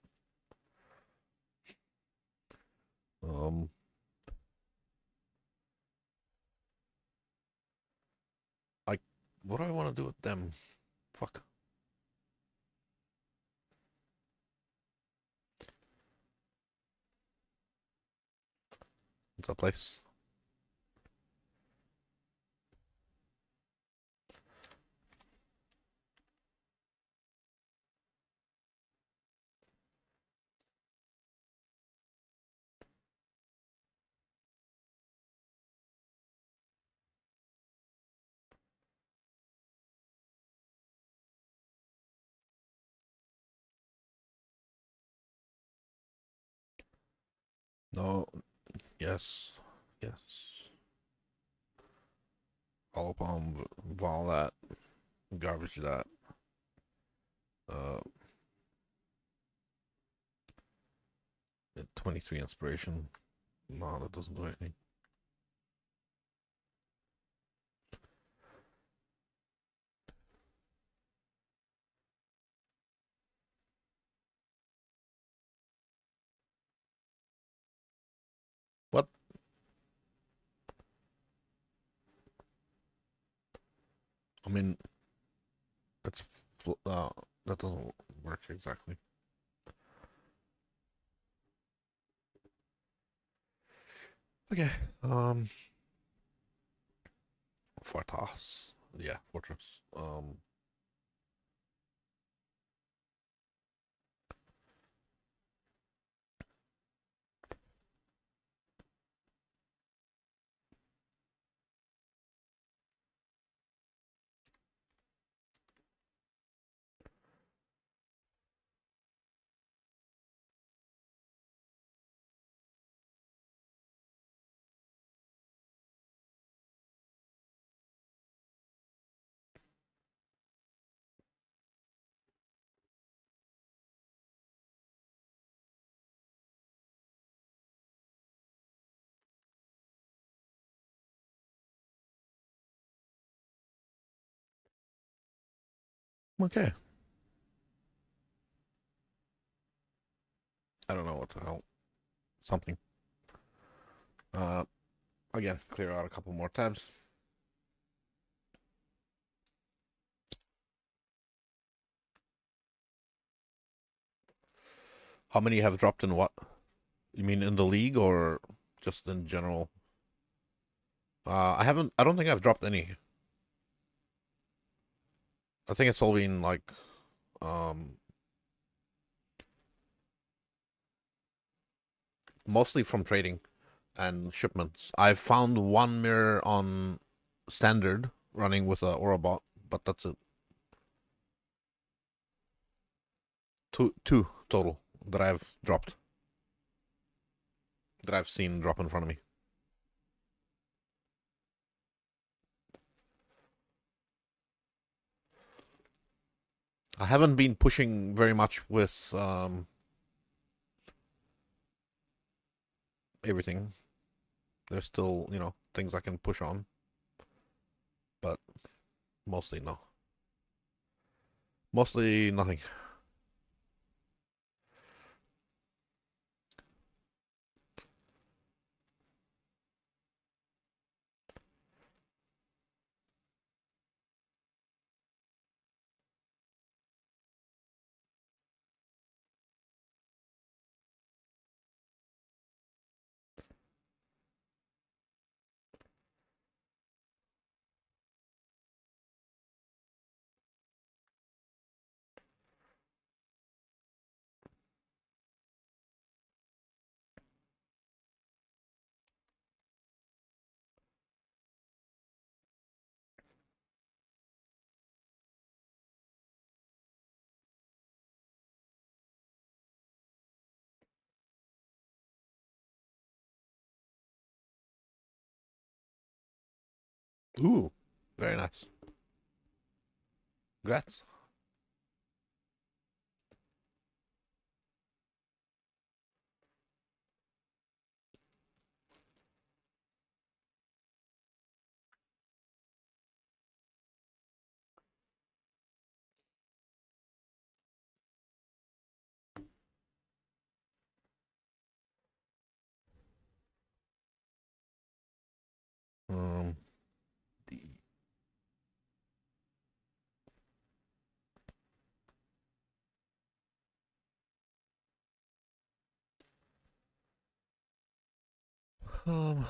Speaker 1: Um, I, what do I want to do with them? Fuck. It's a place. No, yes, yes. All upon all that garbage that. Uh, 23 inspiration. No, that doesn't do anything. What? I mean, it's that doesn't work exactly. Okay. Fortas. Yeah, fortress. Okay. I don't know what the hell. Something. Uh, again, clear out a couple more tabs. How many have dropped in what? You mean in the league or just in general? I haven't. I don't think I've dropped any. I think it's all been like, um, mostly from trading and shipments. I've found one mirror on standard running with a Orabot, but that's it. Two total that I've dropped. That I've seen drop in front of me. I haven't been pushing very much with everything. There's still, things I can push on, but mostly no. Mostly nothing. Ooh, very nice. Congrats. Um, the um,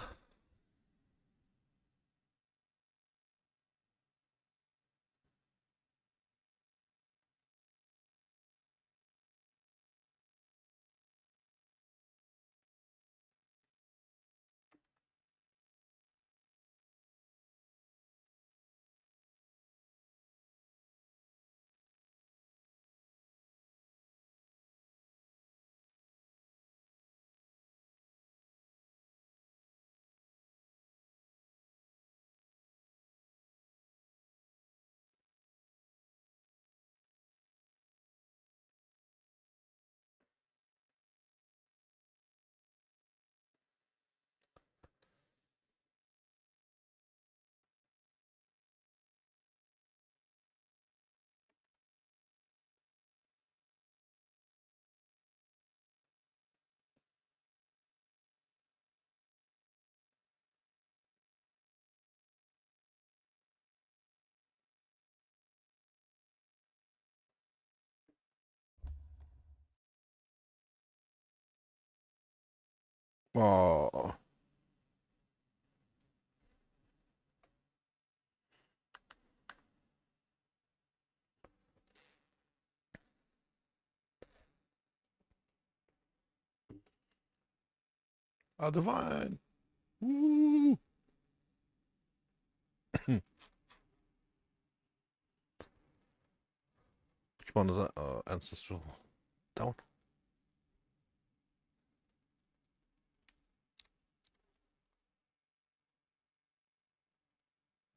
Speaker 1: oh, a divine. Woo! Which one is that? Ancestral. That one.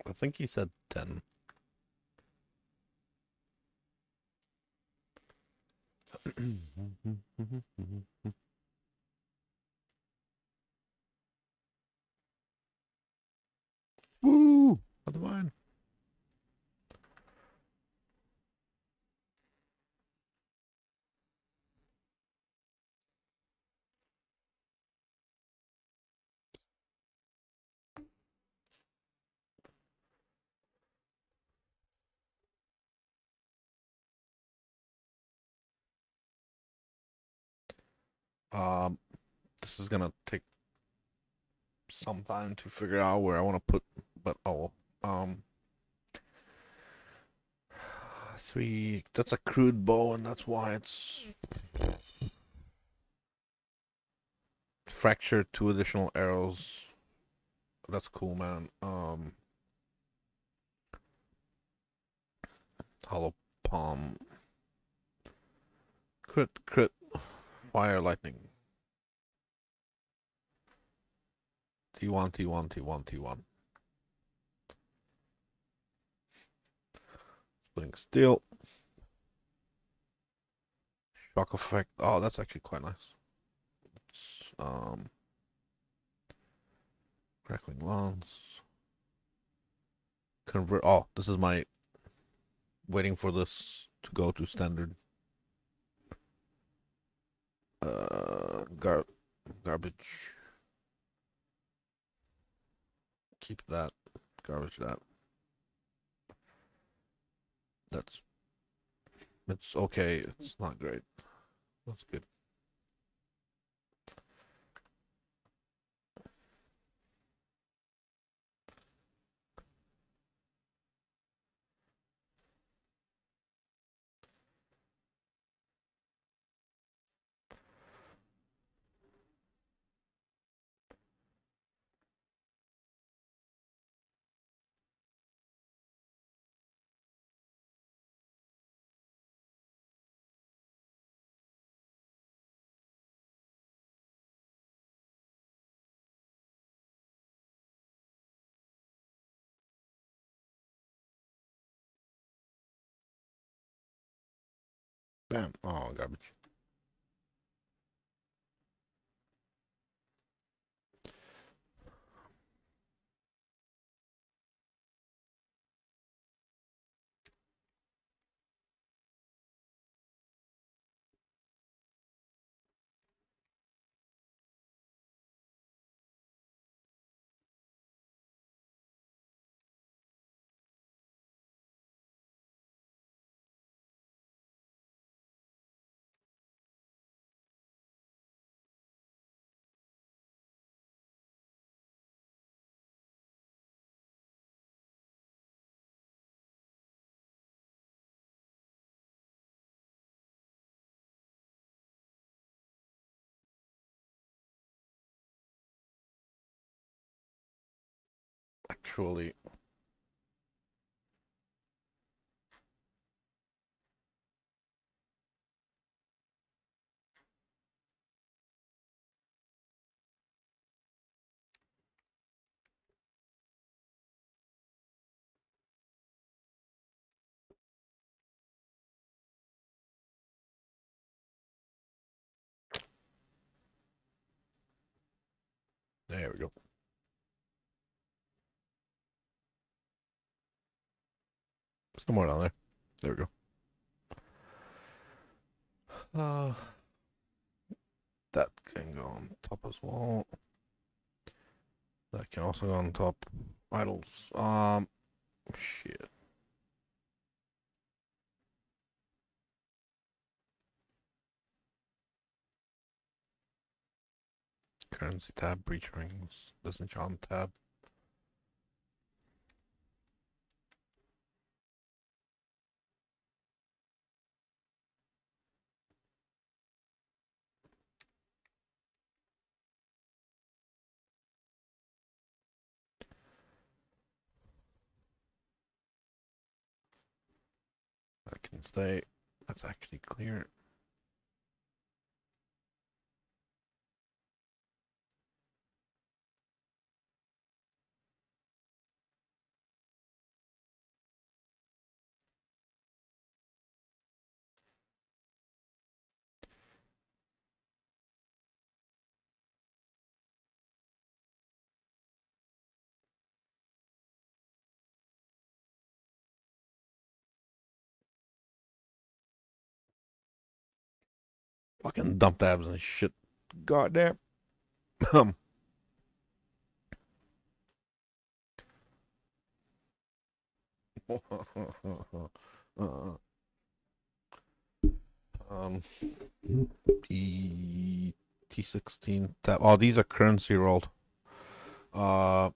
Speaker 1: I think he said 10. Woo! A divine. Um, this is gonna take some time to figure out where I want to put, but oh, um, three. That's a crude bow, and that's why it's fractured. Two additional arrows. That's cool, man. Hollow palm. Crit, crit, fire, lightning. T1, T1, T1, T1. Splitting steel. Shock effect. Oh, that's actually quite nice. It's, crackling lance. Convert. Oh, this is my waiting for this to go to standard. Garbage. Keep that. Garbage that. That's. It's okay. It's not great. That's good. Bam. Oh, garbage. Actually, there we go. There's no more down there. There we go. That can go on top as well. That can also go on top. Idols. Shit. Currency tab, breach rings, disenchant tab. That can stay. That's actually clear. Fucking dump tabs and shit. Goddamn. um, T16 tab. Oh, these are currency rolled. Uh,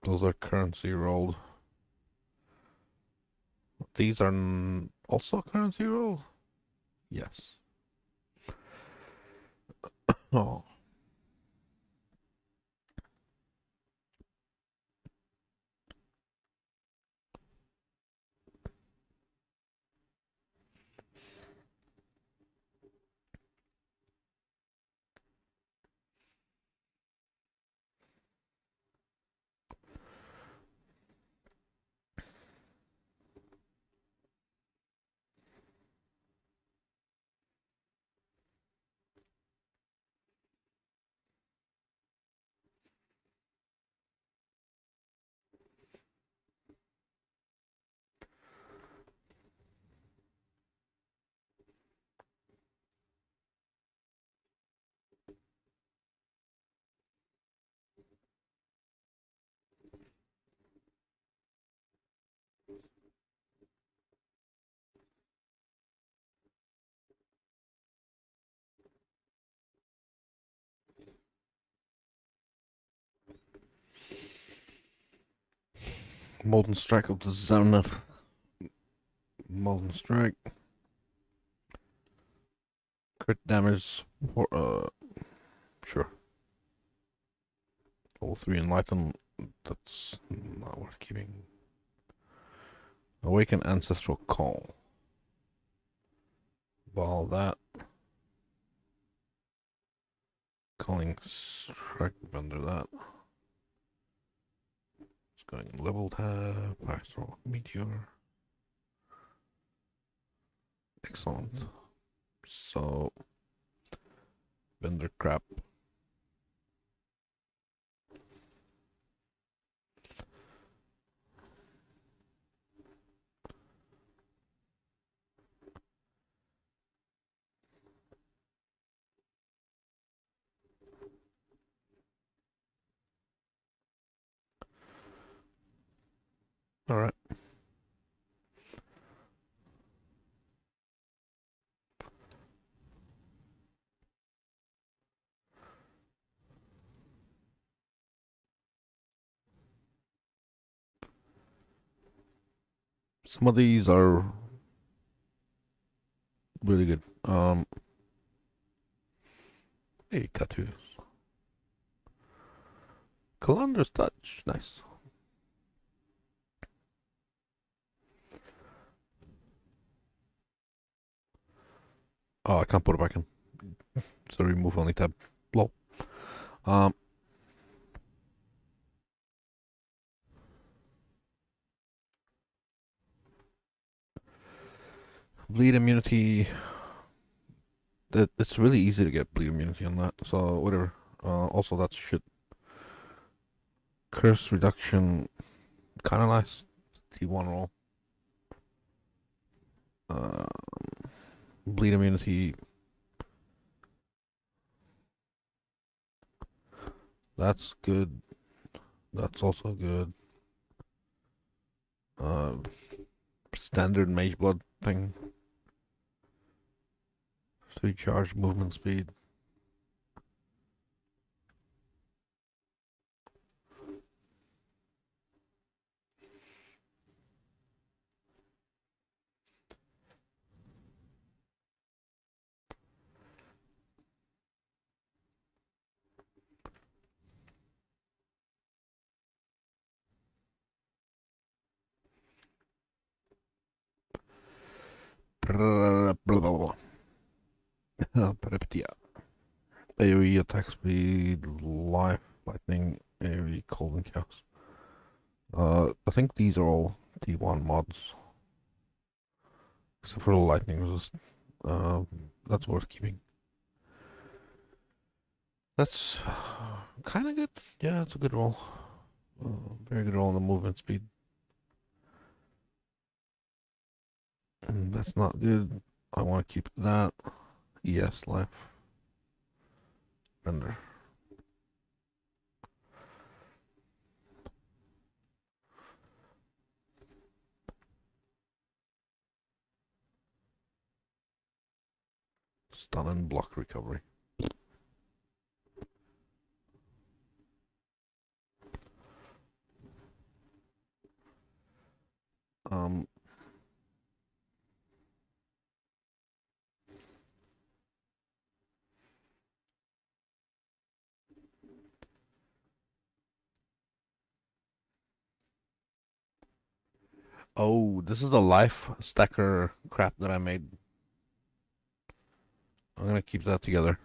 Speaker 1: those are currency rolled. These are also currency rolled. Yes. Oh. Molten Strike of the Zenith. Molten Strike. Crit damage for sure. All 3 enlighten. That's not worth keeping. Awaken Ancestral Call. Ball that. Calling Strike under that. going level tab, Astral Meteor. Excellent. So, vendor crap. Alright. Some of these are really good. Hey, tattoos. Calendar's touch, nice. Oh, I can't put it back in. So remove only tab. Lol. Um, bleed immunity. It's really easy to get bleed immunity on that. So whatever. Also that's shit. Curse reduction, kind of nice. T1 roll. Uh, bleed immunity. That's good. That's also good. Uh, standard mage blood thing. 3 charge movement speed. Blah, blah, blah, blah. AoE attack speed, life, lightning, AoE, cold and chaos. I think these are all T1 mods, except for the lightning resist. That's worth keeping. That's kind of good. Yeah, it's a good roll. Very good roll on the movement speed. That's not good. I want to keep that. ES life. Render. Stun and block recovery. Um, oh, this is a life stacker crap that I made. I'm gonna keep that together.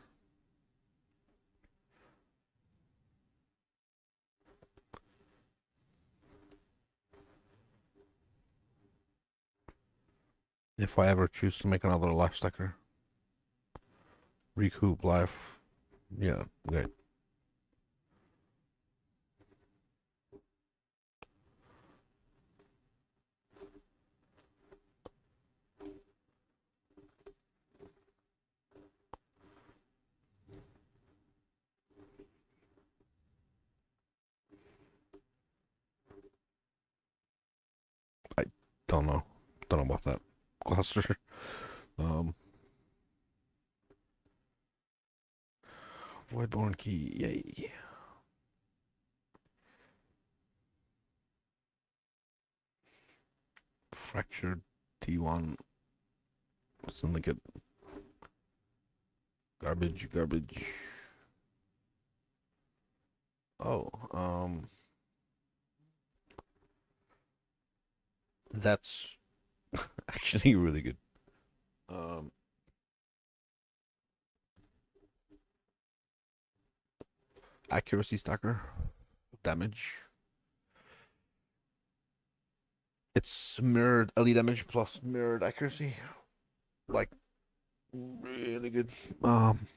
Speaker 1: If I ever choose to make another life stacker. Recoup life. Yeah, great. I don't know. Don't know about that. Cluster. Um, Voidborn key. Yay. Fractured T1. Syndicate. Garbage, garbage. Oh, that's actually really good. Um, Accuracy stacker. Damage. It's mirrored LE damage plus mirrored accuracy. Like really good. Um,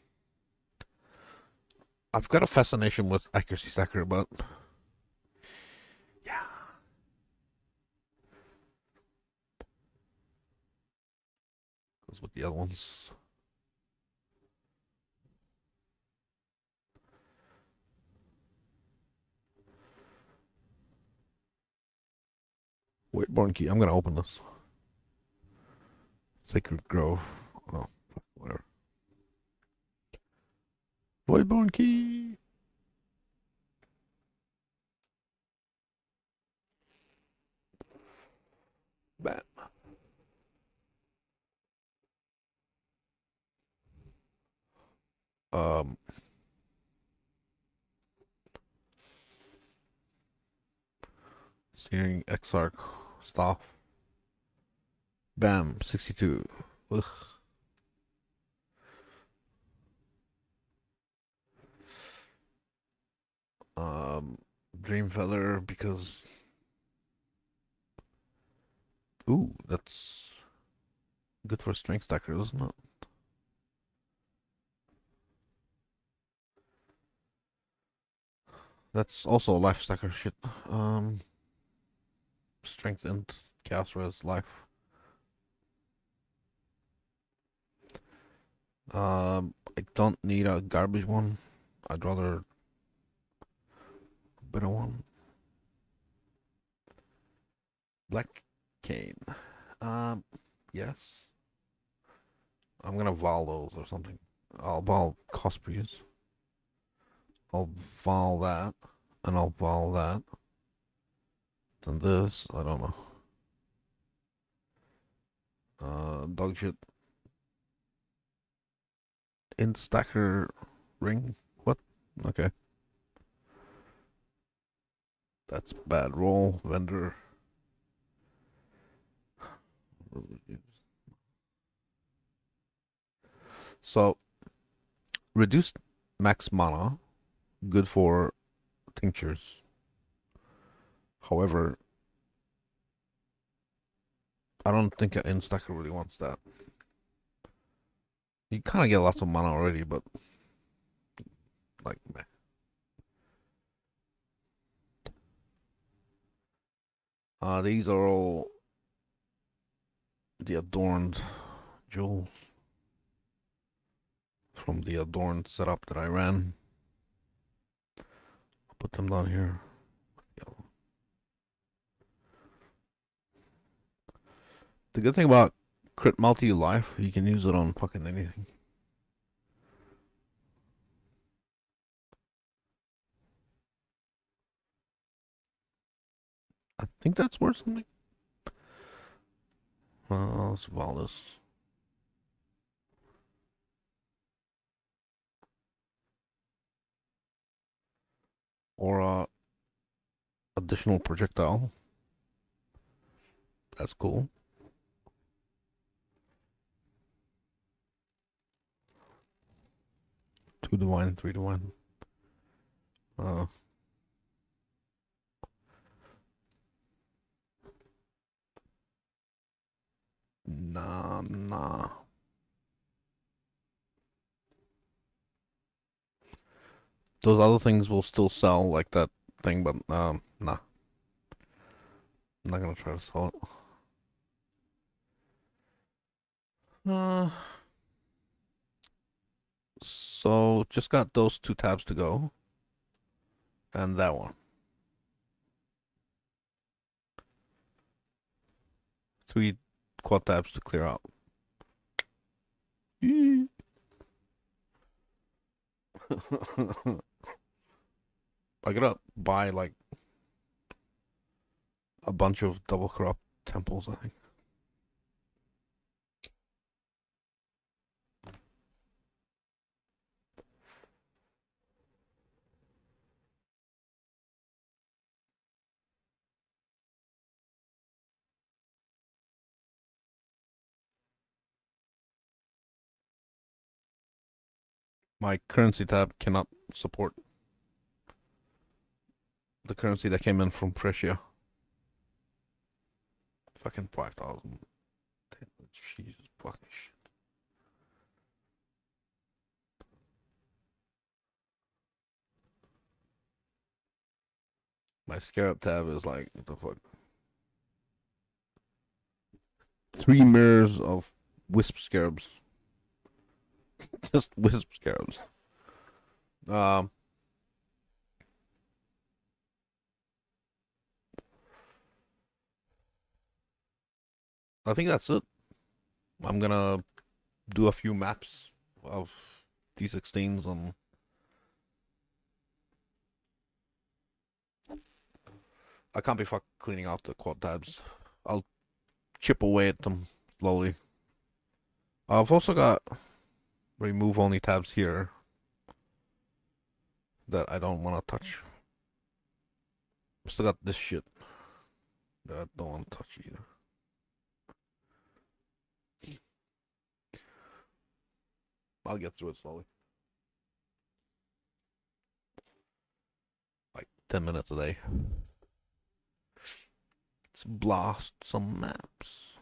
Speaker 1: I've got a fascination with accuracy stacker, but yeah, goes with the other ones. Waitborn key. I'm gonna open this. Sacred Grove. Oh, whatever. Voidborn key. Bam. Um, Searing Exarch staff. Bam. 62. Ugh. Um, Dream Feather because. Ooh, that's good for strength stacker, isn't it? That's also a life stacker shit. Strength and chaos res life. I don't need a garbage one. I'd rather a better one. Black cane. Um, yes. I'm gonna vol those or something. I'll vol Cospries. I'll vol that, and I'll vol that. Then this, I don't know. Dog shit. In stacker ring. What? Okay, that's bad roll. Vendor. So reduced max mana, good for tinctures. However, I don't think an in stacker really wants that. You kind of get lots of mana already, but like, meh. These are all the adorned jewels from the adorned setup that I ran. I'll put them down here. Yellow. The good thing about crit multi life, you can use it on fucking anything. I think that's worth something. Let's vol this. Or additional projectile. That's cool. Two divine, three divine. Uh, nah. Those other things will still sell like that thing, but nah. I'm not gonna try to sell it. Uh, so just got those two tabs to go, and that one. Three quad tabs to clear out. I gotta buy like a bunch of double corrupt temples, I think. My currency tab cannot support the currency that came in from Freshia. Fucking 5,000. Jesus fucking shit. My Scarab tab is like, what the fuck? 3 mirrors of wisp scarabs. Just wisp scarabs. Um, I think that's it. I'm gonna do a few maps of D16s and I can't be fuck cleaning out the quad tabs. I'll chip away at them slowly. I've also got remove only tabs here that I don't want to touch. Still got this shit that I don't want to touch either. I'll get through it slowly. Like 10 minutes a day. Let's blast some maps.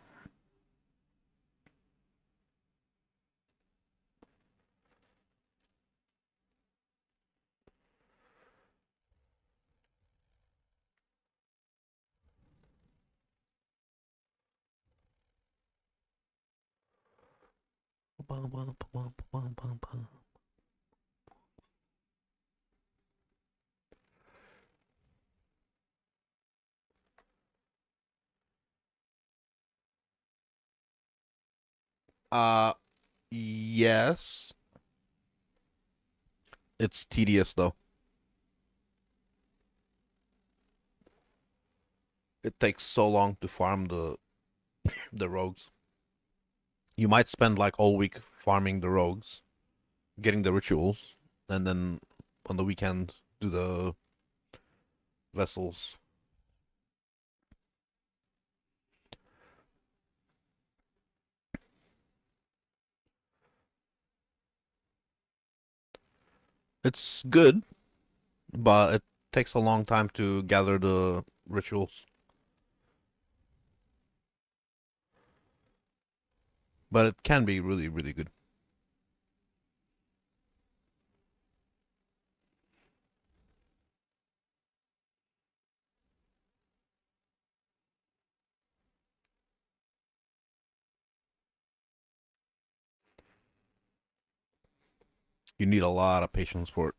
Speaker 1: Uh, yes. It's tedious though. It takes so long to farm the rogues. You might spend like all week farming the rogues, getting the rituals, and then on the weekend do the vessels. It's good, but it takes a long time to gather the rituals. But it can be really, really good. You need a lot of patience for it.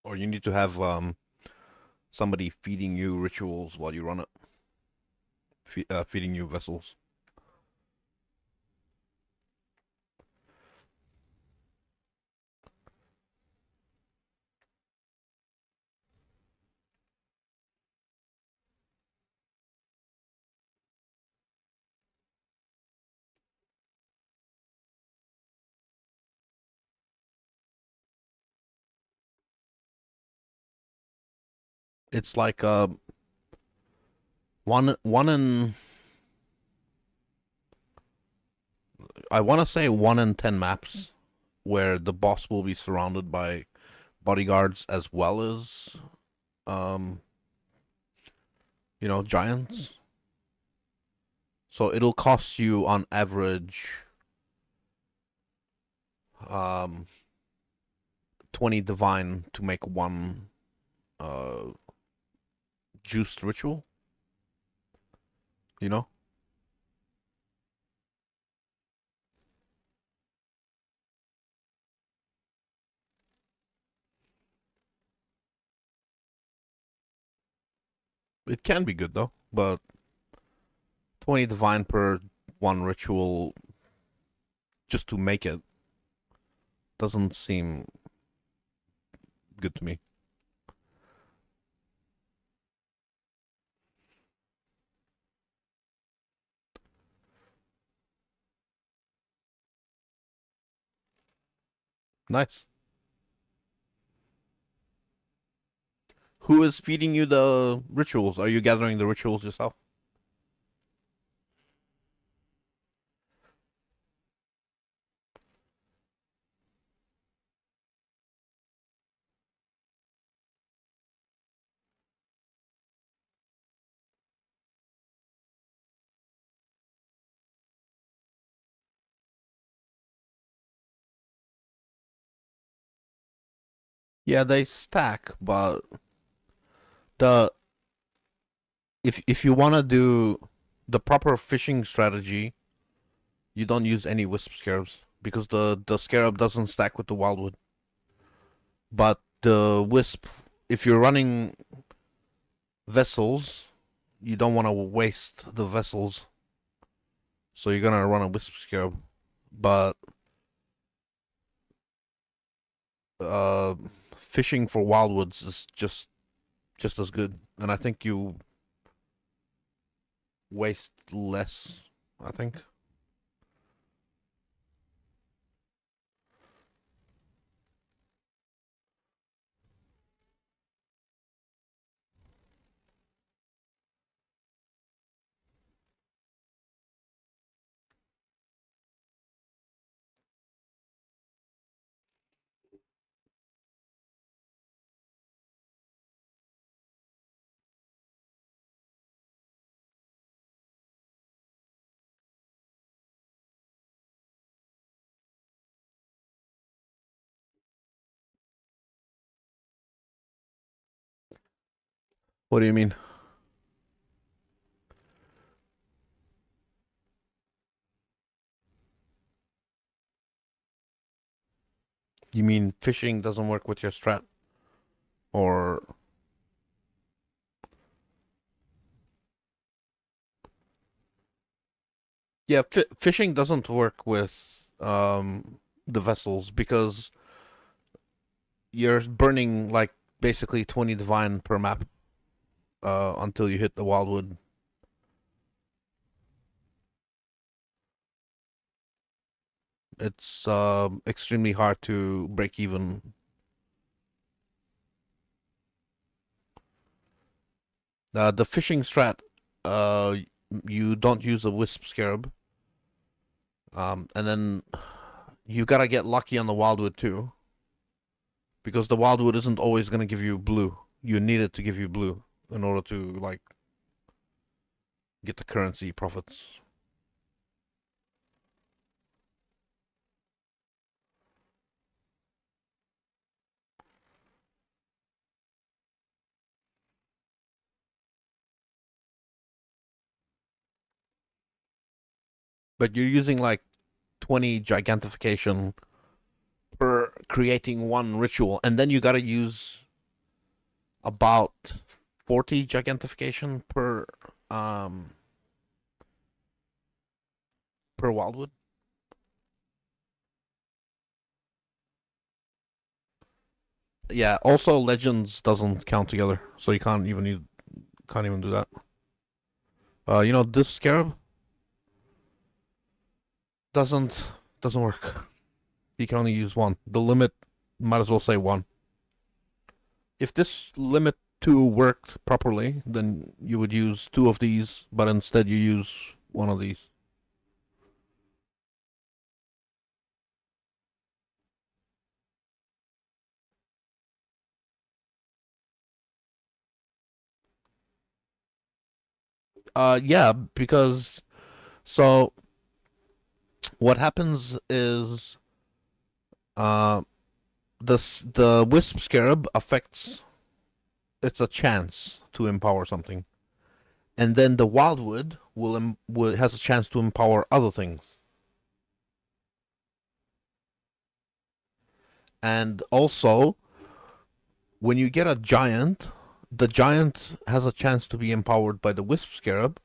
Speaker 1: Or you need to have somebody feeding you rituals while you run it. Feeding you vessels. It's like one in I want to say 1 in 10 maps where the boss will be surrounded by bodyguards as well as um giants. So it'll cost you on average um 20 divine to make one uh juiced ritual, you know? It can be good though, but 20 divine per one ritual just to make it doesn't seem good to me. Nice. Who is feeding you the rituals? Are you gathering the rituals yourself? Yeah, they stack, but the if you want to do the proper fishing strategy, you don't use any wisp scarabs because the scarab doesn't stack with the wildwood. But the wisp, if you're running vessels, you don't want to waste the vessels, so you're gonna run a wisp scarab. But uh, fishing for wildwoods is just as good, and I think you waste less. I think. What do you mean? You mean fishing doesn't work with your strat, or yeah, fishing doesn't work with the vessels because you're burning like basically 20 divine per map until you hit the wildwood. It's extremely hard to break even. The fishing strat, uh, you don't use a wisp scarab, and then you gotta get lucky on the wildwood too, because the wildwood isn't always gonna give you blue. You need it to give you blue in order to like get the currency profits. But you're using like 20 gigantification per creating one ritual, and then you gotta use about 40 gigantification um per wildwood. Yeah. Also, legends doesn't count together, so you can't even do that. This scarab doesn't doesn't work. You can only use one. The limit might as well say one. If this limit two worked properly, then you would use two of these, but instead you use one of these. Yeah, because so what happens is uh the wisp scarab affects, it's a chance to empower something, and then the wildwood will has a chance to empower other things. And also, when you get a giant, the giant has a chance to be empowered by the wisp scarab.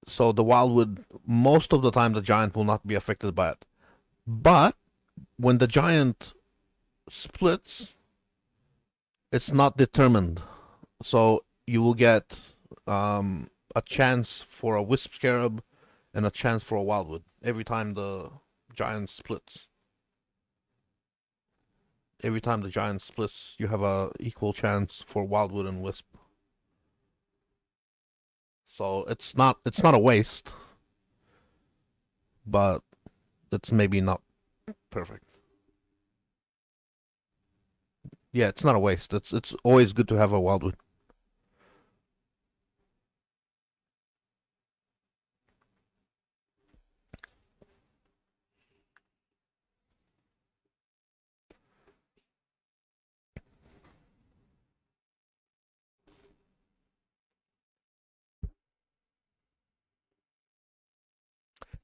Speaker 1: So the wildwood, most of the time, the giant will not be affected by it. But when the giant splits, it's not determined. So you will get a chance for a wisp scarab and a chance for a wildwood every time the giant splits. Every time the giant splits, you have a equal chance for wildwood and wisp. So it's not a waste, but it's maybe not perfect. Yeah, it's not a waste. It's always good to have a wildwood.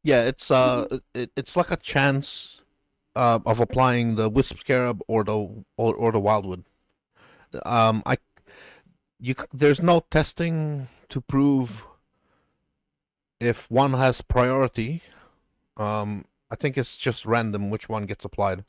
Speaker 1: Yeah, it's like a chance of applying the Wisp Scarab or the Wildwood. I there's no testing to prove if one has priority. I think it's just random which one gets applied.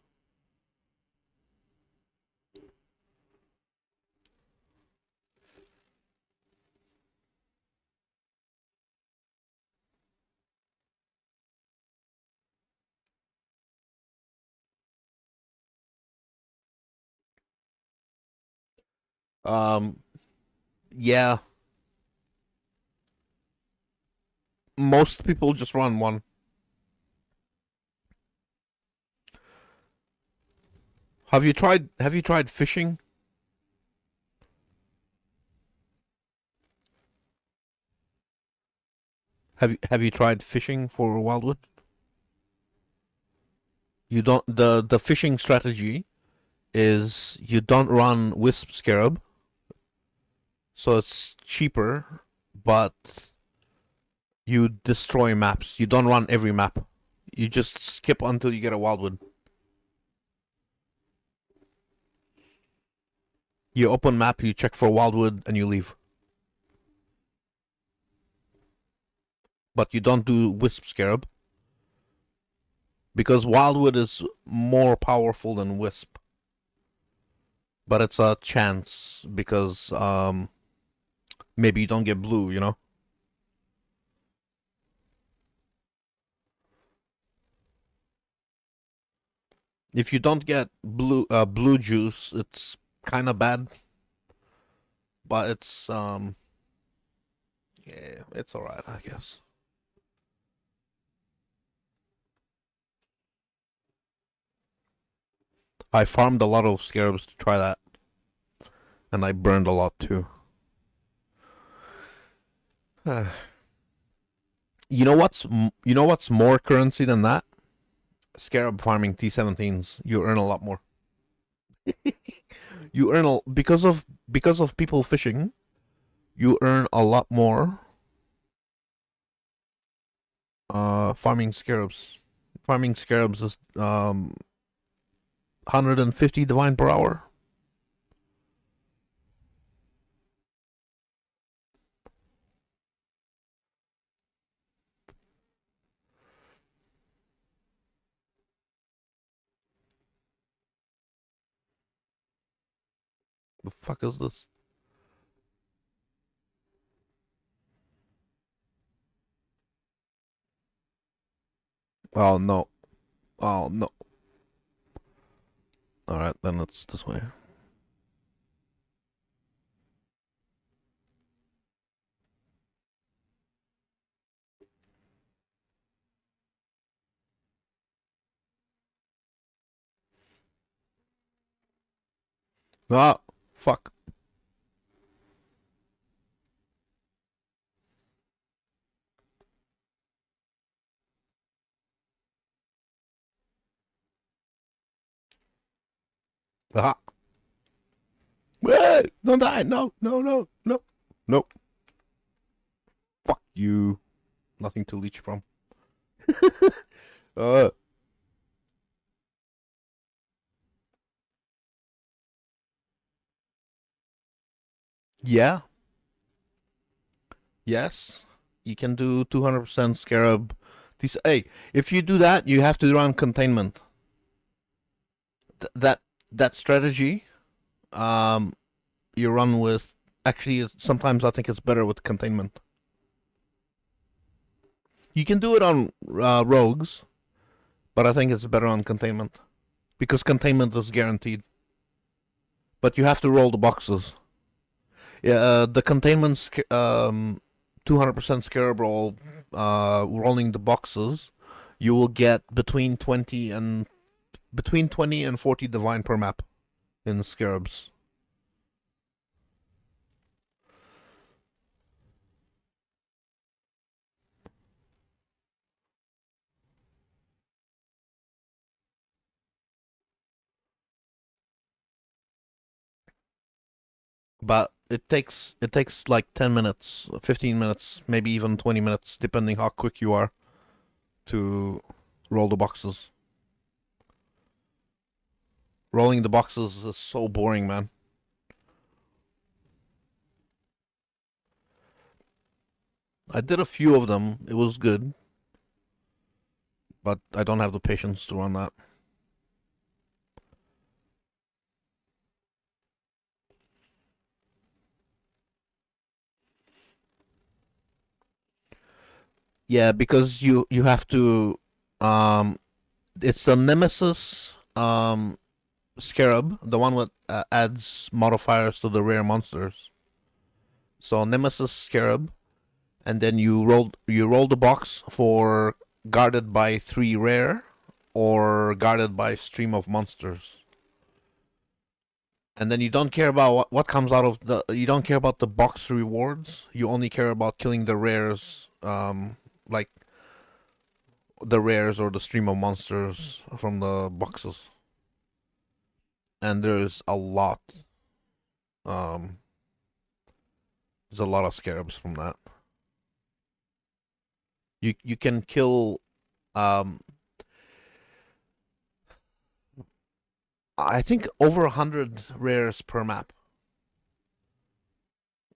Speaker 1: Um, yeah, most people just run one. Have you tried fishing? Have you tried fishing for wildwood? You don't the fishing strategy is you don't run Wisp Scarab, so it's cheaper, but you destroy maps. You don't run every map. You just skip until you get a wildwood. You open map, you check for wildwood, and you leave. But you don't do Wisp Scarab because wildwood is more powerful than Wisp. But it's a chance because maybe you don't get blue, you know. If you don't get blue juice, it's kind of bad, but it's yeah, it's all right, I guess. I farmed a lot of scarabs to try that, and I burned a lot too. You know what's more currency than that? Scarab farming T17s. You earn a lot more. You earn because of people fishing. You earn a lot more. Farming scarabs. Farming scarabs is 150 divine per hour. The fuck is this? Oh no. Oh no. Alright, then it's this way. Ah, fuck. Ah. Wait, don't die. No, no, no, no. Nope. Fuck you. Nothing to leech from. uh, yeah. Yes. You can do 200% scarab. Hey, if you do that, you have to run containment. That strategy, um, you run with. Actually, sometimes I think it's better with containment. You can do it on rogues, but I think it's better on containment because containment is guaranteed. But you have to roll the boxes. Yeah, the containment 200% scarab roll, rolling the boxes, you will get between 20 and 40 divine per map in scarabs. But it takes like 10 minutes, 15 minutes, maybe even 20 minutes, depending how quick you are. to roll the boxes. Rolling the boxes is so boring, man. I did a few of them. It was good. But I don't have the patience to run that. Yeah, because you have to it's the Nemesis Scarab, the one with adds modifiers to the rare monsters. So Nemesis Scarab, and then you roll the box for guarded by 3 rare or guarded by stream of monsters. And then you don't care about what comes out of the you don't care about the box rewards. You only care about killing the rares, like the rares or the stream of monsters from the boxes. And there's a lot. Um, there's a lot of scarabs from that. You can kill. I think over 100 rares per map,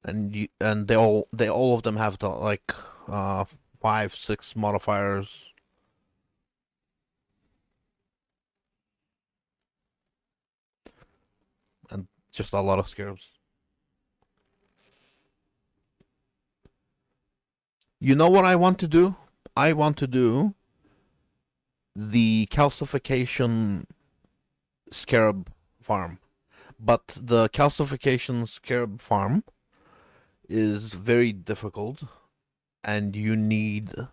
Speaker 1: and they all of them have the like 5-6 modifiers. And just a lot of scarabs. You know what I want to do? I want to do the calcification scarab farm. But the calcification scarab farm is very difficult, and you need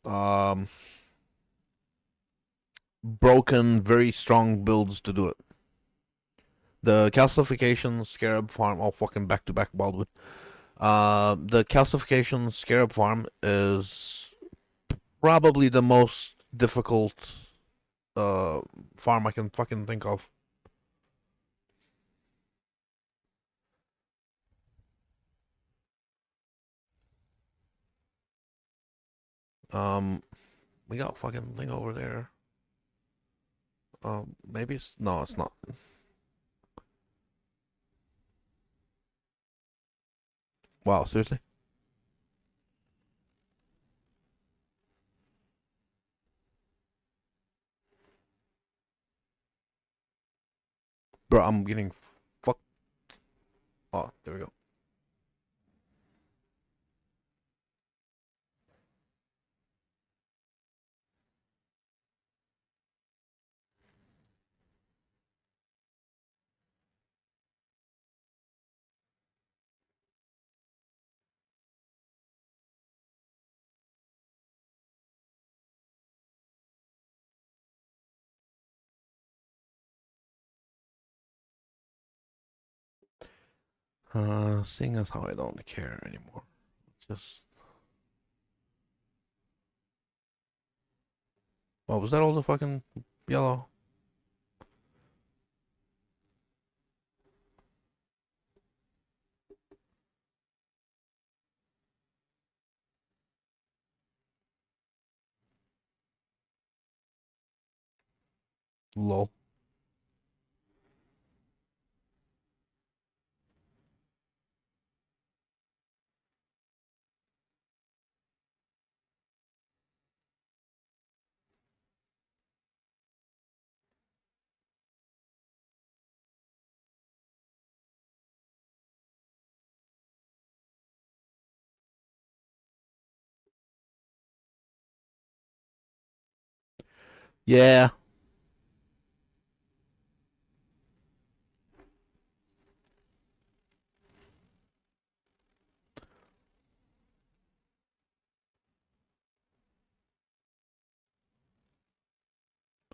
Speaker 1: um broken, very strong builds to do it. The calcification scarab farm, oh fucking back to back Wildwood. The calcification scarab farm is probably the most difficult farm I can fucking think of. Um, we got a fucking thing over there. Maybe it's no, it's not. Wow, seriously, bro, I'm getting fucked. Oh, there we go. Seeing as how I don't care anymore. Just oh, was that all the fucking yellow? Lol. Yeah.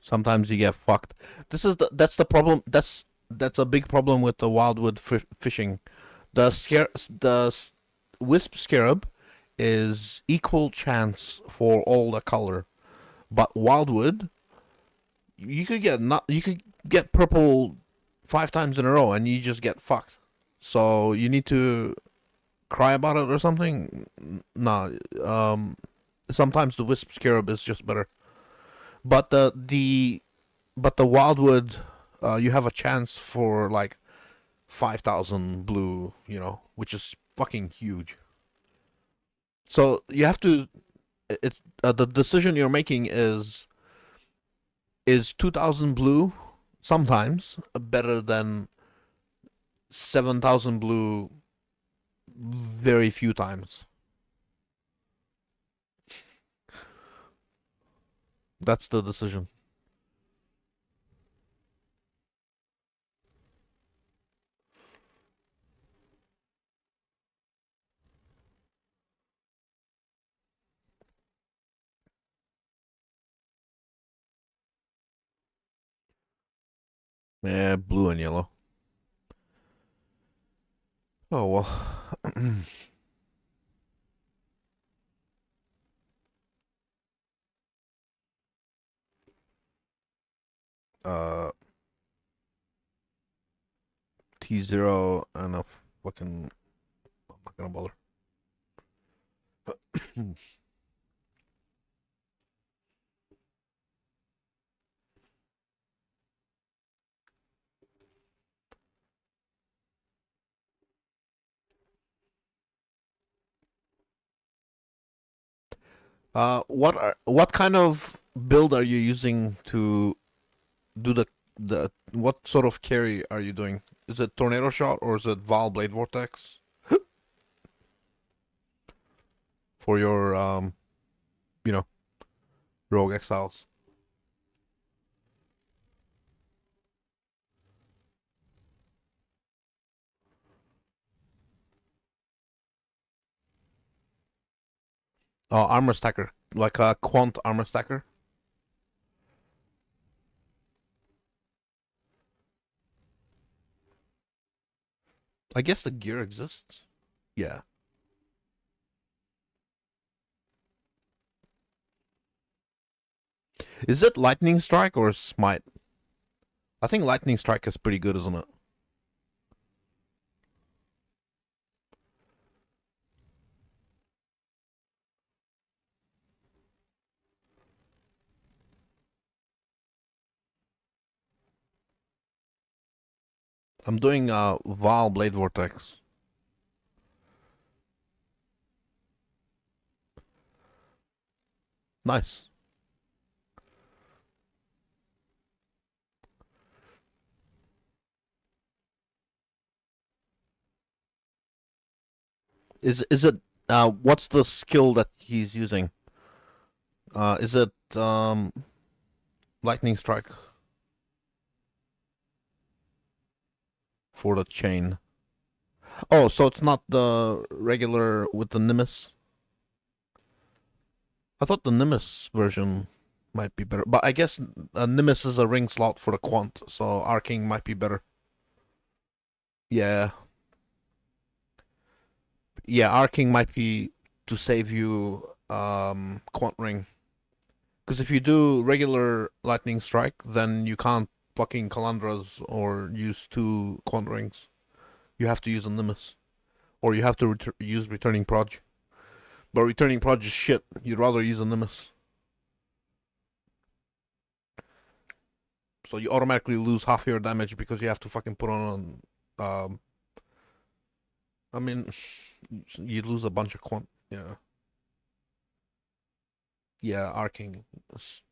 Speaker 1: Sometimes you get fucked. That's the problem. That's a big problem with the wildwood fishing. The wisp scarab is equal chance for all the color, but wildwood you could get purple 5 times in a row and you just get fucked. So you need to cry about it or something. Nah, sometimes the wisp scarab is just better. But the wildwood, you have a chance for like 5,000 blue, which is fucking huge. So you have to. It's the decision you're making is 2,000 blue sometimes better than 7,000 blue very few times. That's the decision. Yeah, blue and yellow. Oh well. uh, T0 and a fucking. I'm not gonna bother. What kind of build are you using to do the what sort of carry are you doing? Is it tornado shot or is it Val Blade Vortex for your you know rogue exiles? Oh, armor stacker, like a quant armor stacker. I guess the gear exists. Yeah. Is it lightning strike or smite? I think lightning strike is pretty good, isn't it? I'm doing Val Blade Vortex. Nice. Is it what's the skill that he's using? Is it lightning strike for the chain? Oh, so it's not the regular with the Nimbus? I thought the Nimbus version might be better, but I guess Nimbus is a ring slot for the quant, so arcing might be better. Yeah, yeah, arcing might be to save you quant ring. Because if you do regular lightning strike, then you can't fucking Calandras or use two quant rings. You have to use a Nimbus, or you have to use returning proj. But returning proj is shit. You'd rather use a Nimbus. So you automatically lose half your damage because you have to fucking put on. I mean, you lose a bunch of quant. Yeah, yeah. Arcing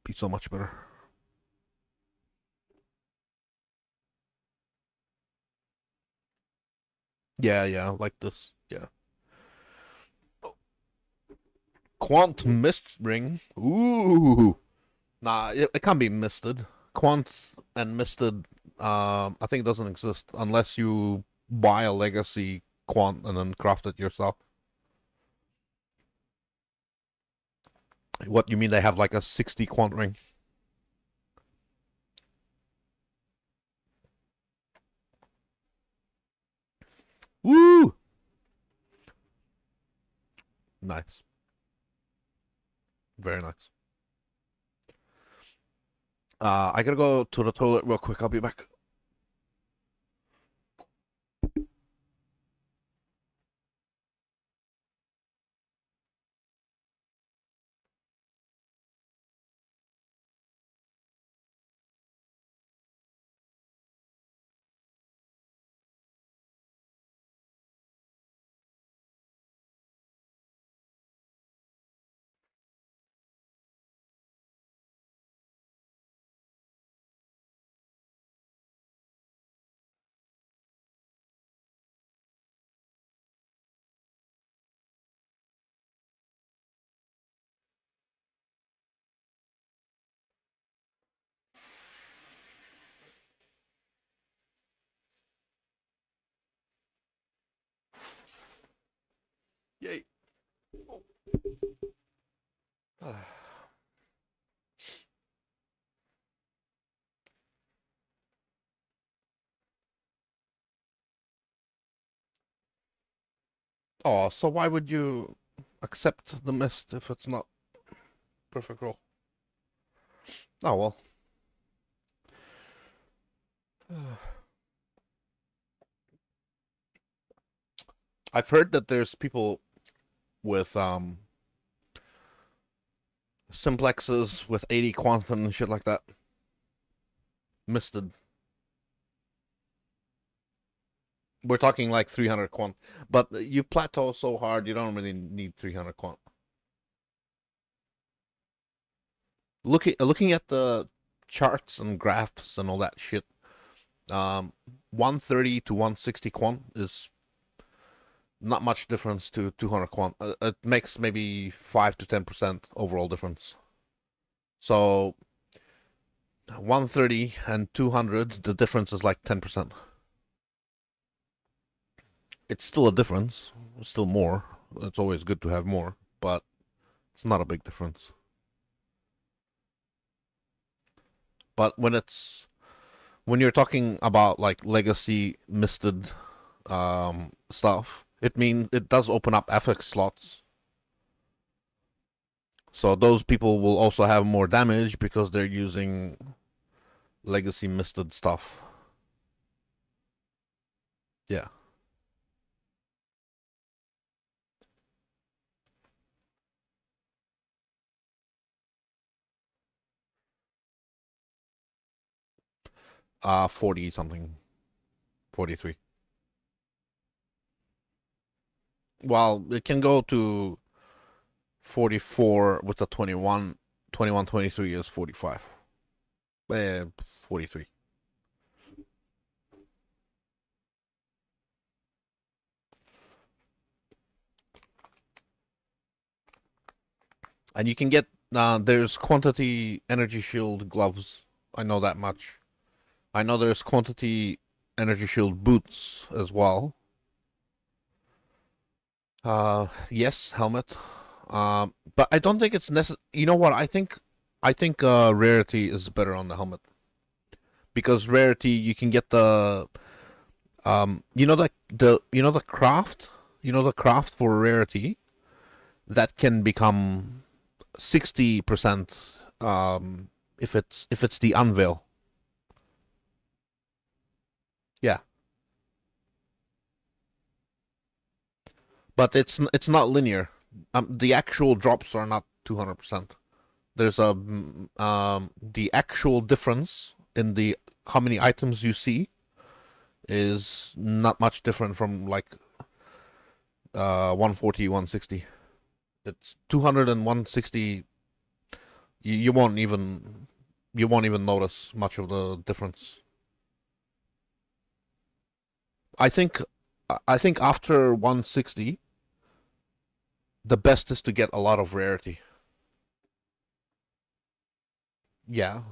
Speaker 1: be so much better. Yeah, yeah. Like this. Yeah. Quant mist ring. Ooh. Nah, it can't be misted. Quant and misted. I think it doesn't exist unless you buy a legacy quant and then craft it yourself. What you mean they have like a 60 quant ring? Woo! Nice. Very nice. I gotta go to the toilet real quick. I'll be back. Yay. Oh, so why would you accept the mist if it's not perfect roll? Oh well. I've heard that there's people with simplexes with 80 quantum and shit like that. Misted. We're talking like 300 quant, but you plateau so hard you don't really need 300 quant. Looking at the charts and graphs and all that shit, 130 to 160 quant is not much difference to 200 quant. It makes maybe 5 to 10% overall difference. So 130 and 200, the difference is like 10%. It's still a difference. It's still more. It's always good to have more, but it's not a big difference. But when you're talking about like legacy misted stuff, it does open up FX slots. So those people will also have more damage because they're using legacy misted stuff. Yeah. 40 something. 43. Well, it can go to 44 with the 21. 21, 23 is 45. 43. And you can get there's quantity energy shield gloves. I know that much. I know there's quantity energy shield boots as well. Yes, helmet. But I don't think it's necessary. You know what? I think rarity is better on the helmet because rarity you can get the craft for rarity that can become 60% if it's the unveil. Yeah, but it's not linear. The actual drops are not 200%. There's the actual difference in the how many items you see is not much different from like 140, 160. It's 200 and 160. You won't even notice much of the difference. I think I think after 160, the best is to get a lot of rarity. Yeah.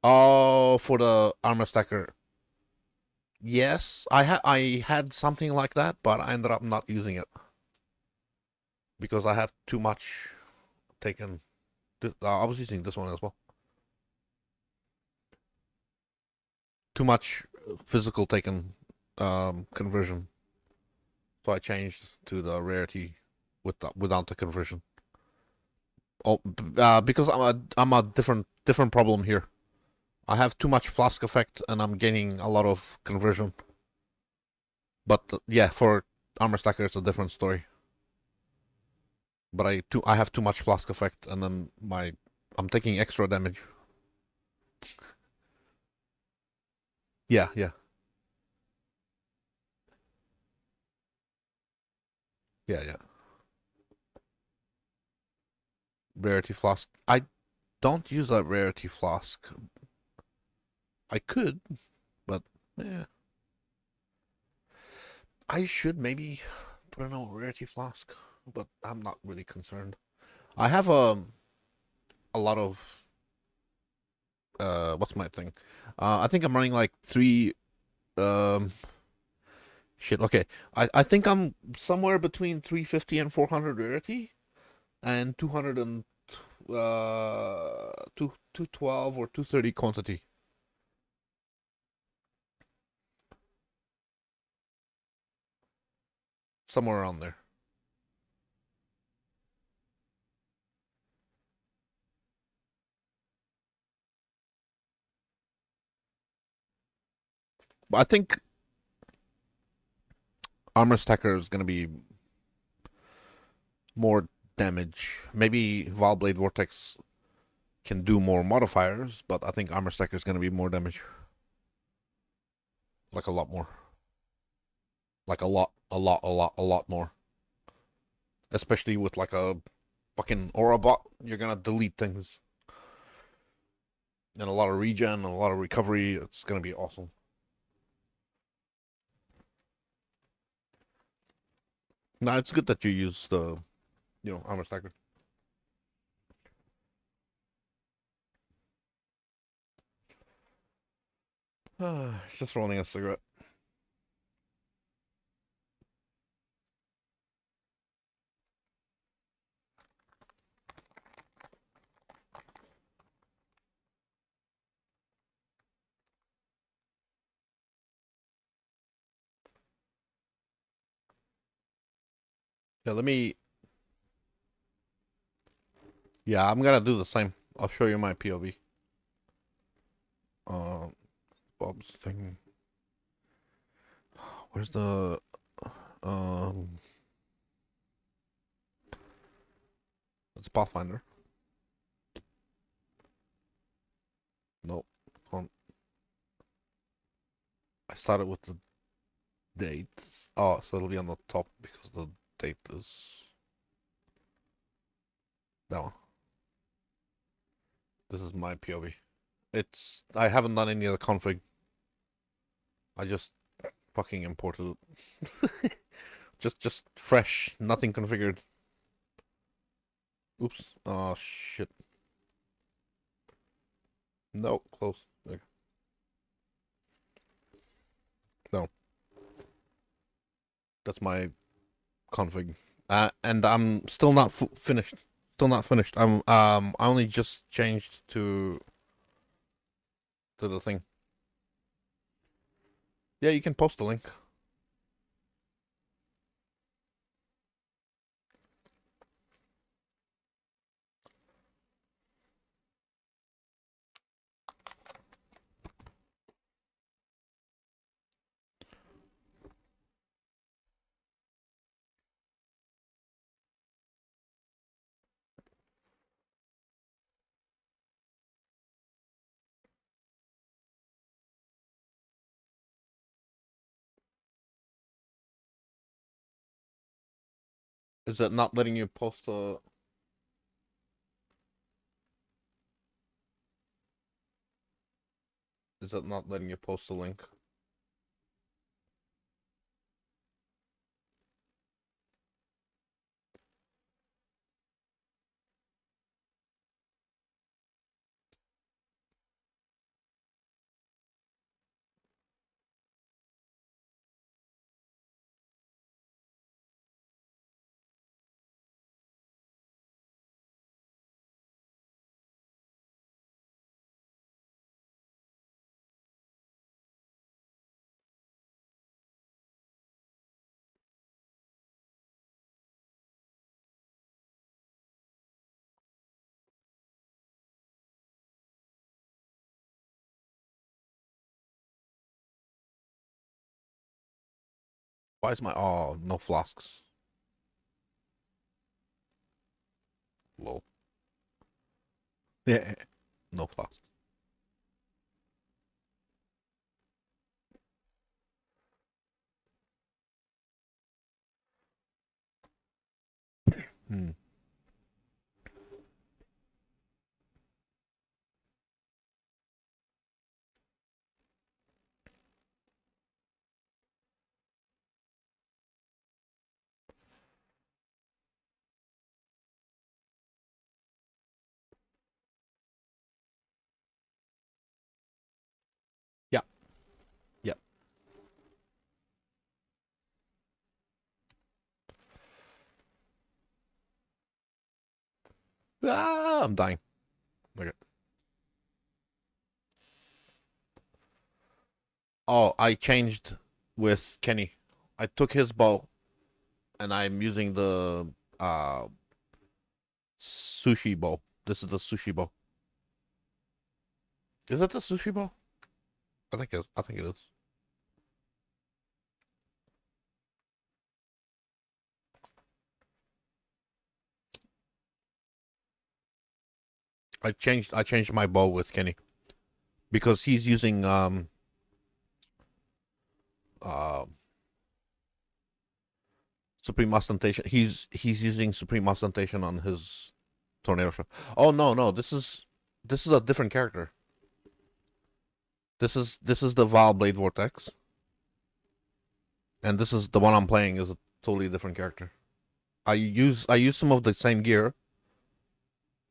Speaker 1: Oh, for the armor stacker. Yes, I had something like that, but I ended up not using it because I have too much taken. I was using this one as well. Too much physical taken conversion, so I changed to the rarity without the conversion. Oh, because I'm a different problem here. I have too much flask effect, and I'm gaining a lot of conversion. But yeah, for armor stacker, it's a different story. But I have too much flask effect, and then I'm taking extra damage. Yeah, yeah, yeah, yeah. Rarity flask. I don't use a rarity flask. I could, but yeah, I should maybe put in a rarity flask, but I'm not really concerned. I have a lot of what's my thing? I think I'm running like three um Shit. Okay. I think I'm somewhere between 350 and 400 rarity, and 200 and 212 or 230 quantity, somewhere around there. But I think armor stacker is gonna be more damage. Maybe Blade Vortex can do more modifiers, but I think armor stacker is gonna be more damage. Like a lot more. Like a lot more. Especially with like a fucking aura bot, you're gonna delete things. And a lot of regen, a lot of recovery. It's gonna be awesome. Nah, it's good that you use the, armor stacker. Just rolling a cigarette. Yeah, let me. Yeah, I'm gonna do the same. I'll show you my POV. Uh, Bob's thing. Where's the um? It's Pathfinder. Nope. On. I started with the date. Oh, so it'll be on the top because the date is that one. This is my POV. I haven't done any of the config. I just fucking imported it. just fresh, nothing configured. Oops. Oh shit. No, close. There. No, that's my config. And I'm still not finished. Still not finished. I only just changed to the thing. Yeah, you can post the link. Is it not letting you post a? Is it not letting you post a link? Why is my no flasks? Lol. Yeah, no flasks. Hmm. Yeah, yeah. Ah, I'm dying. Okay. Oh, I changed with Kenny. I took his bow and I'm using the uh sushi bow. This is the sushi bow. Is that the sushi bow? I think it is. I changed my bow with Kenny because he's using uh Supreme Ostentation. He's using Supreme Ostentation on his tornado shot. Oh no, no, this is a different character. This is the Vile Blade Vortex, and this is the one I'm playing is a totally different character. I use some of the same gear.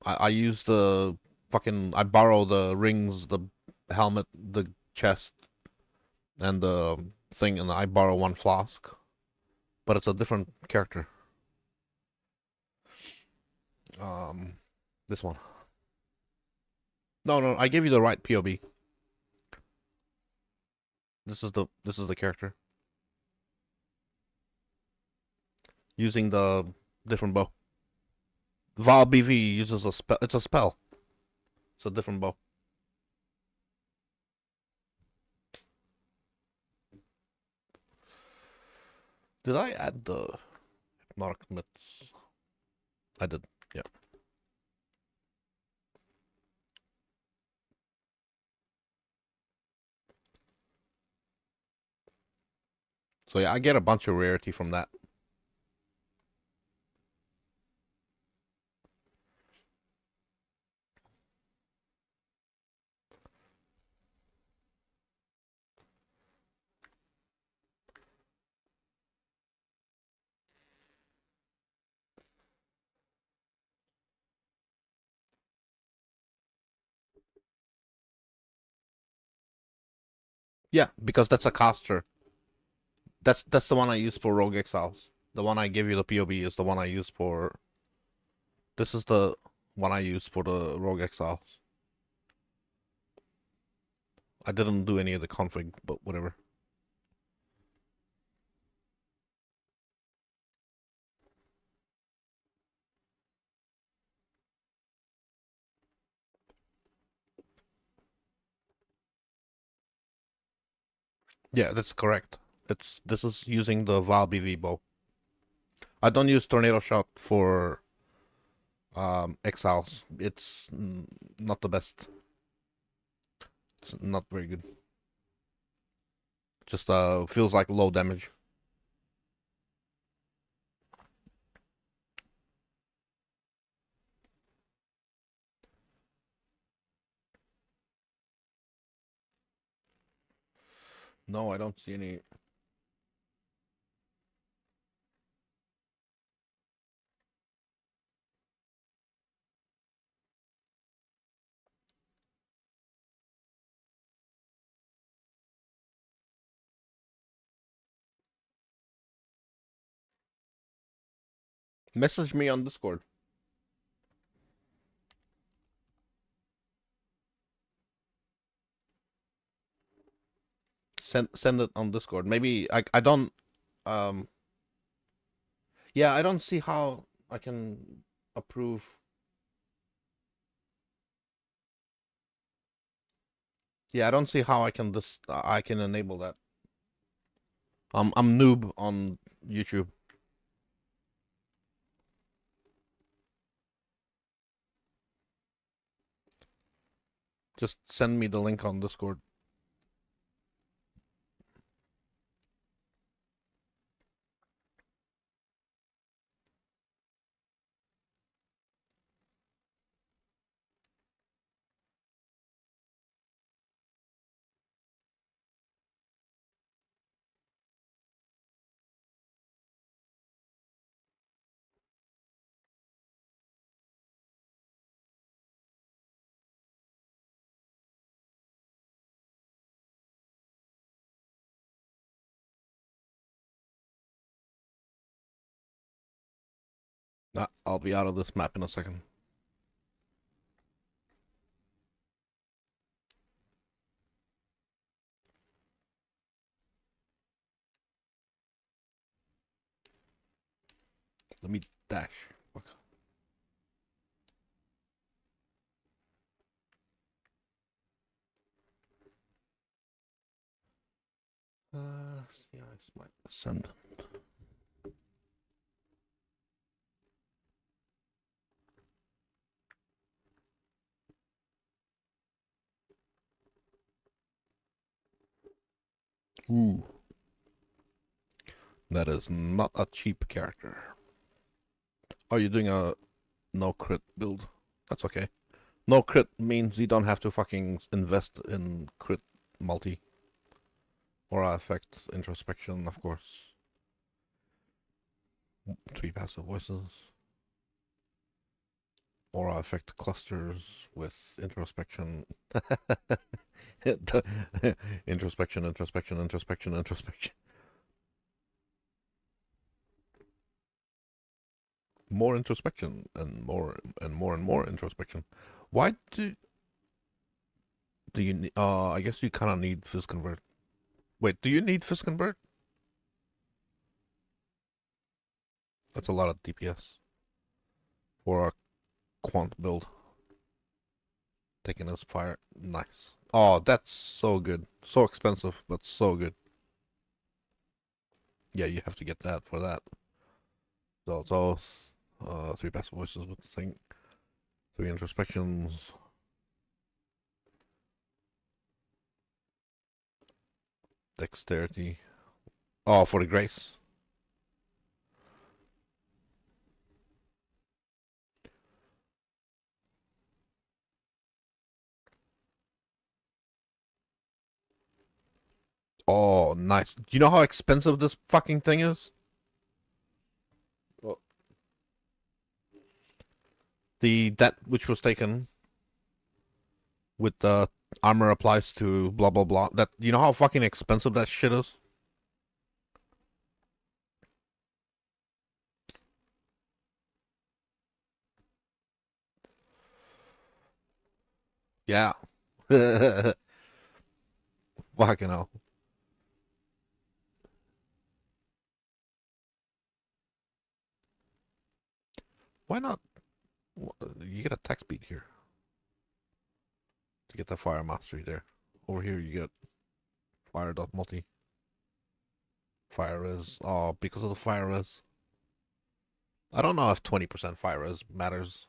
Speaker 1: I use the fucking I borrow the rings, the helmet, the chest, and the thing, and I borrow one flask, but it's a different character. Um, this one. No, no, I gave you the right POB. This is the character using the different bow. Val BV uses a spell. It's a spell. It's a different bow. Did I add the hypnotic myths? I did. Yeah. So yeah, I get a bunch of rarity from that. Yeah, because that's a caster. That's the one I use for Rogue Exiles. The one I give you the POB is the one I use for. This is the one I use for the Rogue Exiles. I didn't do any of the config, but whatever. Yeah, that's correct. This is using the Val BV bow. I don't use Tornado Shot for Exiles. It's not the best. It's not very good. Just feels like low damage. No, I don't see any. Message me on Discord. Send it on Discord. Maybe I don't um yeah, I don't see how I can approve. Yeah, I don't see how I can this I can enable that. I'm noob on YouTube. Just send me the link on Discord. I'll be out of this map in a second. Let me dash. Fuck. Yeah, it's my ascendant. Ooh. That is not a cheap character. Oh, you're doing a no crit build. That's okay. No crit means you don't have to fucking invest in crit multi. Aura effect, introspection, of course. 3 passive voices. Aura effect clusters with introspection. Introspection, introspection, introspection, introspection. More introspection and more and more and more introspection. Why do you I guess you kind of need Fizz Convert. Wait, do you need Fizz Convert? That's a lot of DPS for a quant build. Taking this fire, nice. Oh, that's so good. So expensive, but so good. Yeah, you have to get that for that. So 3 passive voices with the thing. 3 introspections. Dexterity. Oh, for the grace. Oh, nice. Do you know how expensive this fucking thing is? Well, that which was taken with the armor applies to blah blah blah. That you know how fucking expensive that shit is? Yeah. Fucking hell. Why not? You get attack speed here to get the fire mastery there. Over here you get fire dot multi. Fire res. Oh, because of the fire res. I don't know if 20% fire res matters.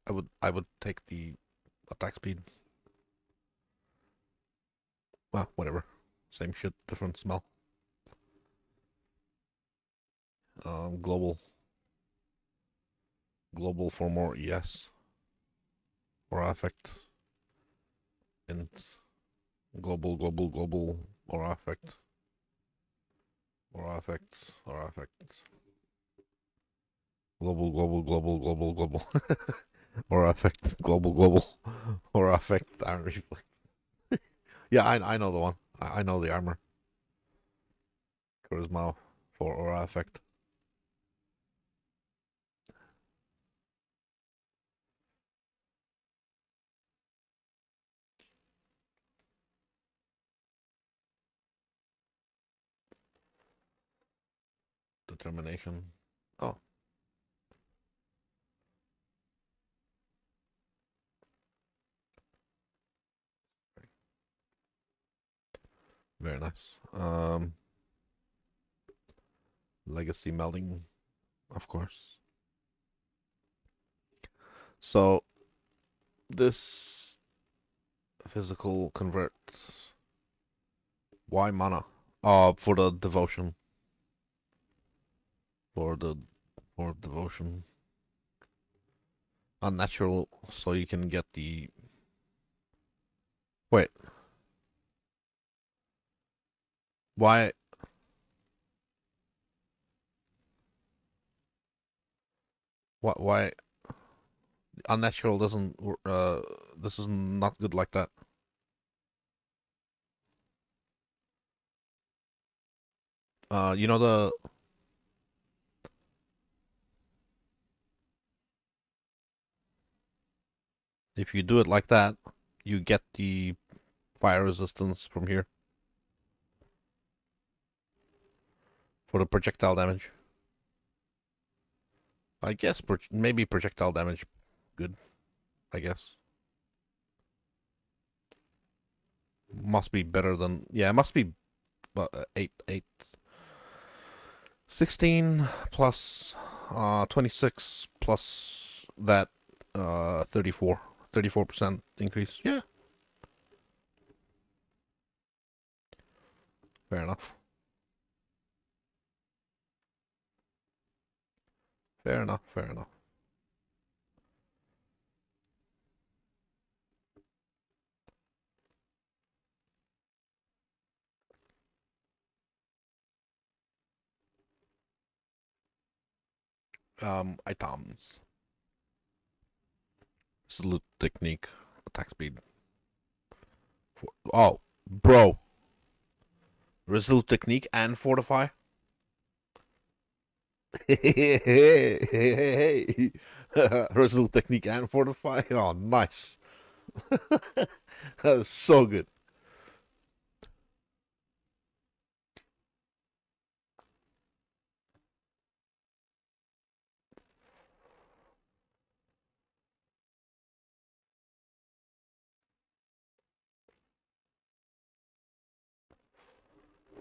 Speaker 1: I would take the attack speed. Well, whatever. Same shit, different smell. Global. Global for more ES. Aura effect. And global, global, global. Aura effect. Aura effect. Aura effect. Global, global, global, global, global. Aura effect. Global, global. Aura effect. Iron reflex. Yeah, I know the one. I know the armor. Charisma for aura effect. Determination. Oh, very nice. Legacy melding, of course. So this physical convert. Why mana? For the devotion. For the for devotion. Unnatural, so you can get the. Wait. Why? What? Why? Unnatural doesn't. This is not good like that. You know the. If you do it like that, you get the fire resistance from here for the projectile damage. I guess maybe projectile damage, good. I guess must be better than it must be 8. 16 plus 26 plus that 34% increase. Yeah, fair enough. Fair enough. Fair enough. Items. Salute technique. Attack speed. Oh, bro. Resolute technique and fortify. Hey. Resolute technique and fortify. Oh, nice. That's so good.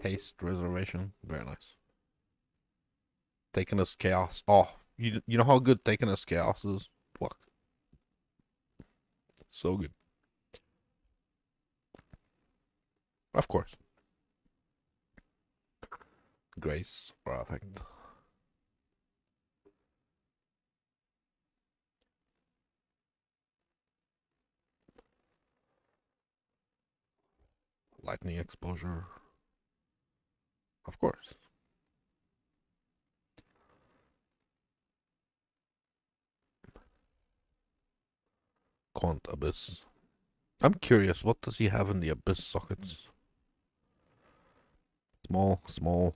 Speaker 1: Haste reservation. Very nice. Taking us chaos. Oh, you know how good taking us chaos is? Fuck. So good. Of course. Grace or affect. Lightning exposure. Of course. Quant Abyss. I'm curious, what does he have in the Abyss sockets? Small, small.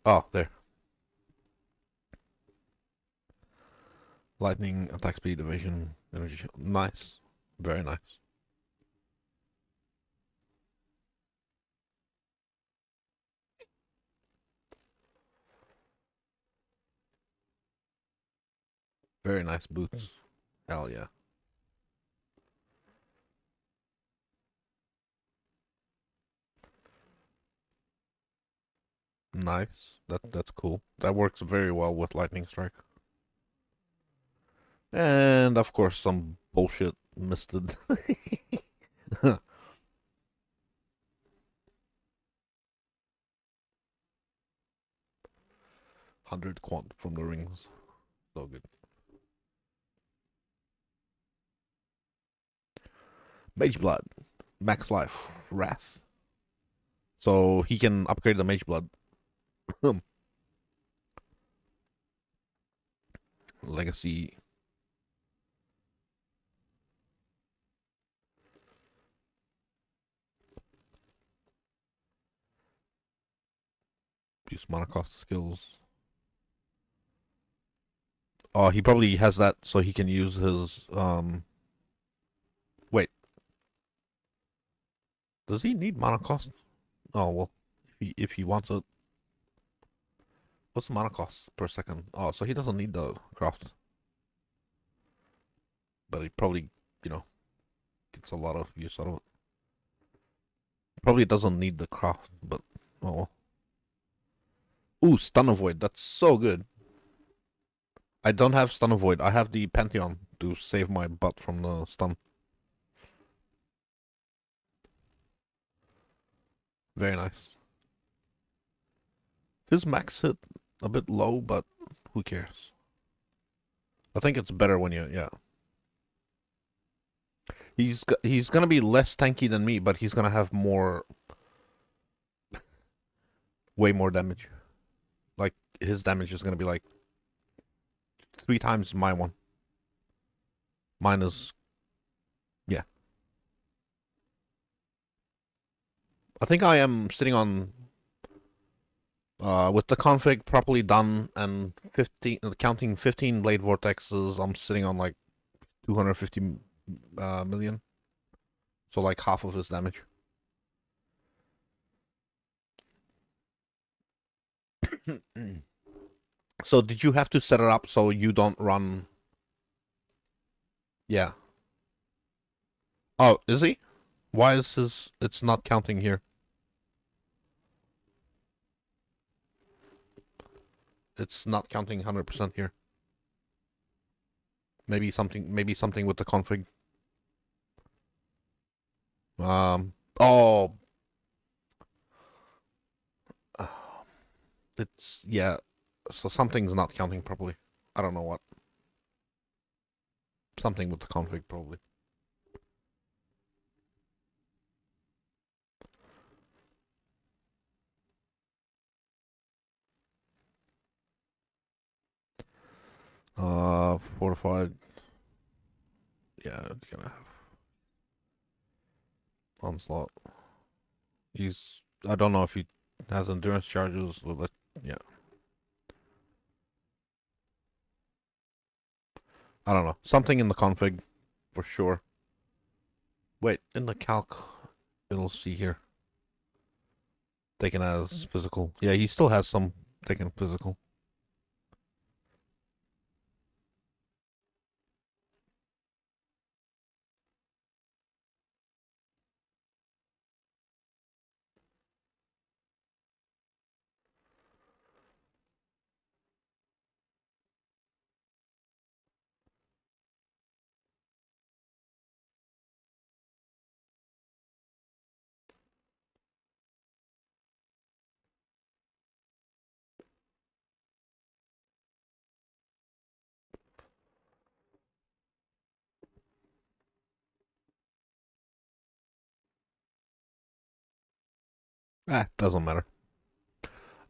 Speaker 1: Oh, there. Lightning, attack speed, evasion, energy shield. Nice. Very nice. Very nice boots. Hell yeah. Nice. That's cool. That works very well with lightning strike. And of course some bullshit misted. 100 quant from the rings. So good. Mage Blood. Max life. Wrath. So he can upgrade the Mage Blood. Legacy. Use mana cost skills. Oh, he probably has that so he can use his wait. Does he need mana cost? Oh well. If he wants it. What's the mana cost per second? Oh, so he doesn't need the craft. But he probably, you know, gets a lot of use out of it. Probably doesn't need the craft, but oh well. Ooh, stun avoid. That's so good. I don't have stun avoid. I have the Pantheon to save my butt from the stun. Very nice. His max hit a bit low, but who cares? I think it's better when yeah. He's gonna be less tanky than me, but he's gonna have way more damage. Like his damage is gonna be like 3 times my one. Mine is yeah. I think I am sitting on with the config properly done and 15 counting 15 blade vortexes. I'm sitting on like 250 million. So like half of his damage. So did you have to set it up so you don't run? Yeah. Oh, is he? Why is his? It's not counting here. It's not counting 100% here. Maybe something. Maybe something with the config. Oh. It's yeah. So something's not counting properly. I don't know what. Something with the config probably. Fortified. Yeah, it's gonna have onslaught. He's. I don't know if he has endurance charges, but yeah. I don't know. Something in the config for sure. Wait, in the calc, it'll see here. Taken as physical. Yeah, he still has some taken physical. Doesn't matter.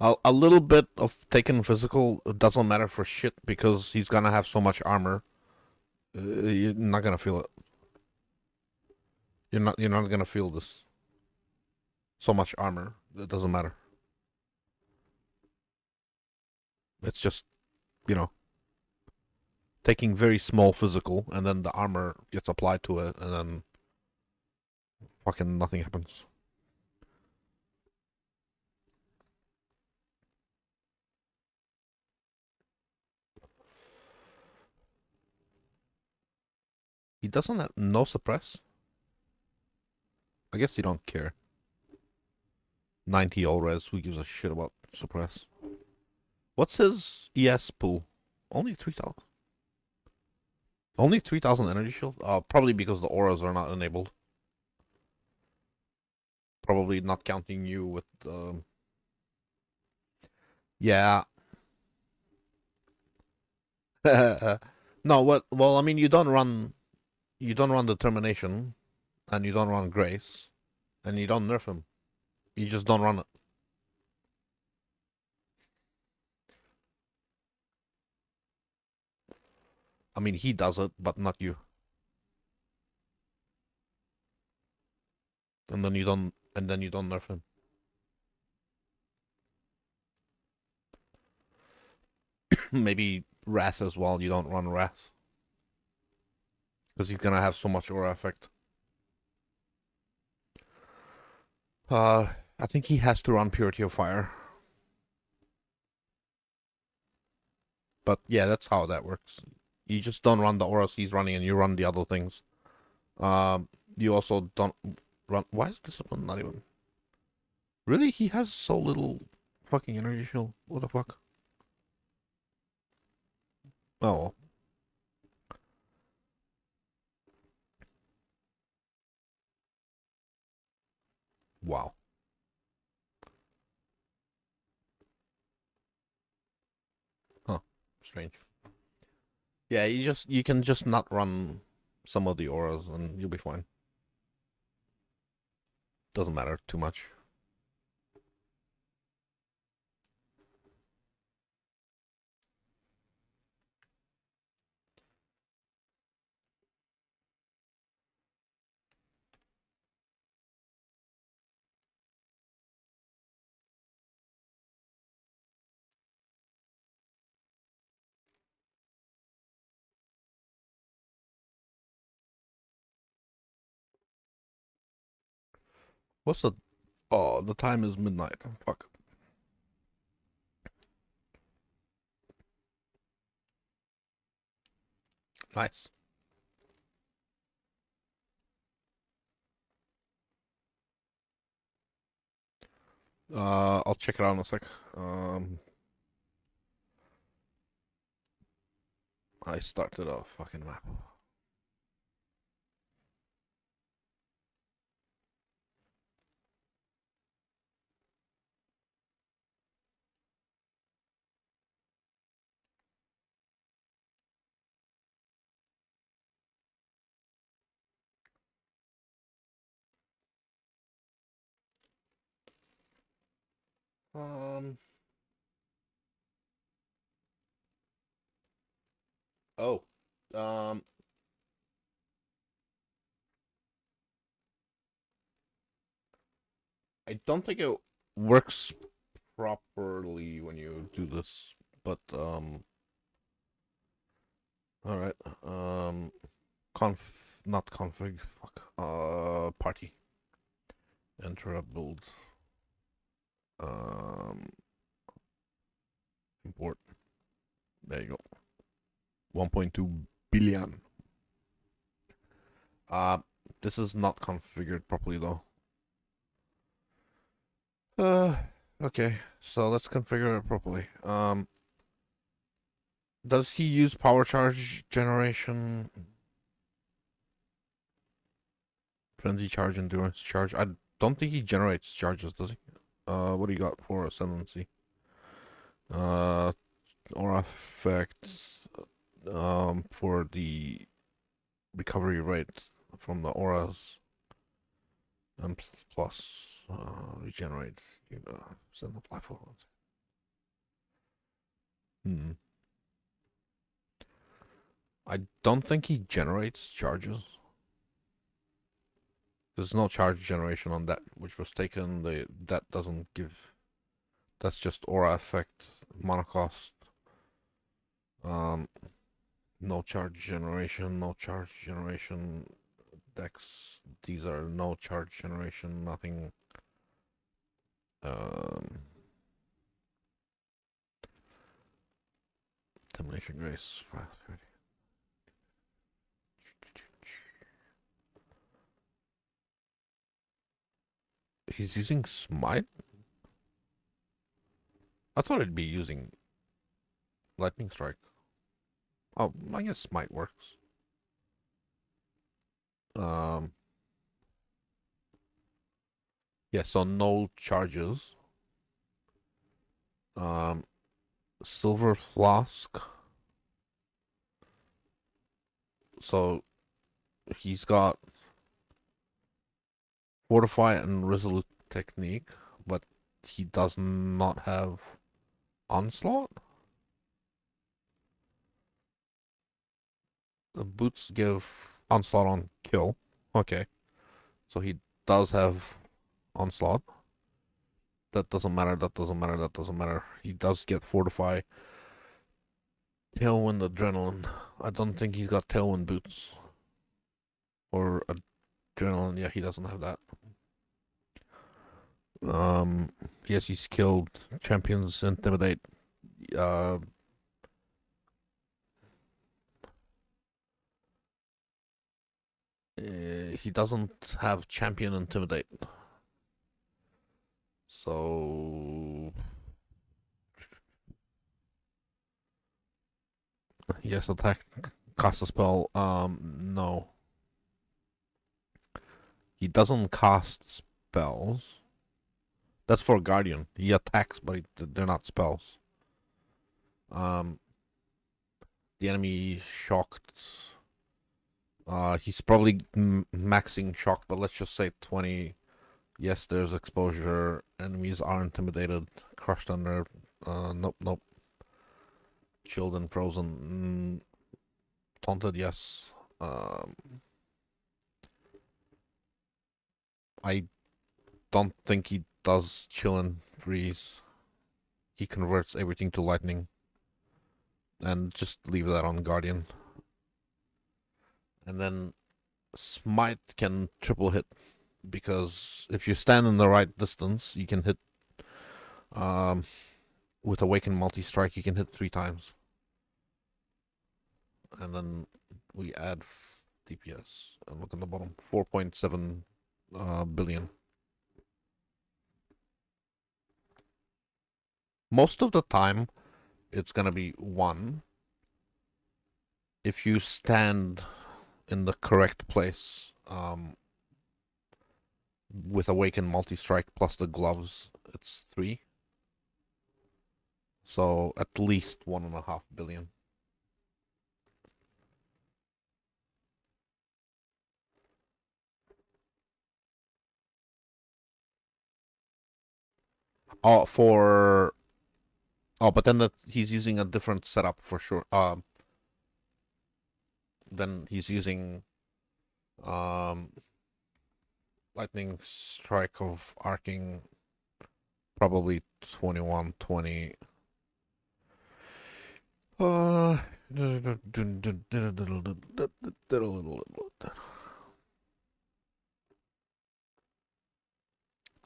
Speaker 1: A little bit of taken physical doesn't matter for shit because he's gonna have so much armor. You're not gonna feel it. You're not gonna feel this. So much armor. It doesn't matter. It's just, you know, taking very small physical and then the armor gets applied to it and then fucking nothing happens. He doesn't have no suppress. I guess you don't care. 90 all res. Who gives a shit about suppress? What's his ES pool? Only 3,000. Only 3,000 energy shield? Probably because the auras are not enabled. Probably not counting you with yeah. No, what? Well, I mean, you don't run determination, and you don't run grace, and you don't nerf him. You just don't run it. I mean, he does it, but not you. And then you don't nerf him. Maybe Wrath as well. You don't run Wrath because he's gonna have so much aura effect. Uh, I think he has to run Purity of Fire. But yeah, that's how that works. You just don't run the auras he's running, and you run the other things. You also don't run. Why is this one not even? Really? He has so little fucking energy shield. What the fuck? Oh, wow. Huh. Strange. Yeah, you can just not run some of the auras and you'll be fine. Doesn't matter too much. What's the? Oh, the time is midnight. Fuck. Nice. I'll check it out in a sec. Um, I started a fucking map. Um, oh, um, I don't think it works properly when you do this, but all right. Not config. Fuck. Party. Enter a build. Um, import. There you go. 1.2 billion. Uh, this is not configured properly though. Uh, okay. So let's configure it properly. Does he use power charge generation? Frenzy charge, endurance charge. I don't think he generates charges, does he? What do you got for ascendancy? Aura effect. For the recovery rate from the auras, and plus regenerate. Send apply for. Hmm. I don't think he generates charges. There's no charge generation on that which was taken. That doesn't give. That's just aura effect, mana cost. Um, no charge generation, no charge generation. Dex. These are no charge generation. Nothing. Um, Termination Grace. He's using Smite? I thought it'd be using Lightning Strike. Oh, I guess Smite works. Um, yeah, so no charges. Um, Silver Flask. So he's got Fortify and Resolute Technique, but he does not have Onslaught. The boots give Onslaught on kill. Okay, so he does have Onslaught. That doesn't matter, that doesn't matter, that doesn't matter. He does get Fortify. Tailwind Adrenaline. I don't think he's got Tailwind boots. Or Adrenaline, yeah, he doesn't have that. Yes, he's killed Champions Intimidate. Uh, he doesn't have Champion Intimidate. So yes, attack, cast a spell. No, he doesn't cast spells. That's for Guardian. He attacks, but they're not spells. Um, the enemy shocked. He's probably maxing shock, but let's just say 20. Yes, there's exposure. Enemies are intimidated, crushed under. Nope, nope. Chilled and frozen. Taunted, yes. I don't think he does chill and freeze. He converts everything to lightning. And just leave that on Guardian. And then Smite can triple hit. Because if you stand in the right distance, you can hit. With Awaken Multi-Strike, you can hit 3 times. And then we add DPS and look on the bottom, 4.7 billion. Most of the time, it's gonna be 1 if you stand in the correct place. With Awaken Multi-Strike plus the gloves, it's 3. So at least 1.5 billion. Oh, for... Oh, but then he's using a different setup for sure. Then he's using Lightning Strike of Arcing, probably 21, 20.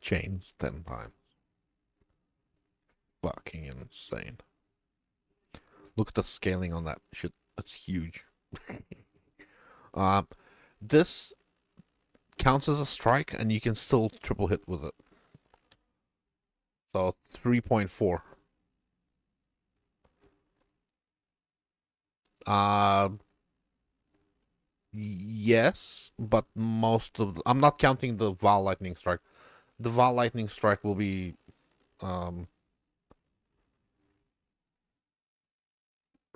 Speaker 1: Chains 10 times. Fucking insane. Look at the scaling on that shit. That's huge. This counts as a strike, and you can still triple hit with it. So 3.4. Yes, but most of I'm not counting the Val Lightning Strike. The Val Lightning Strike will be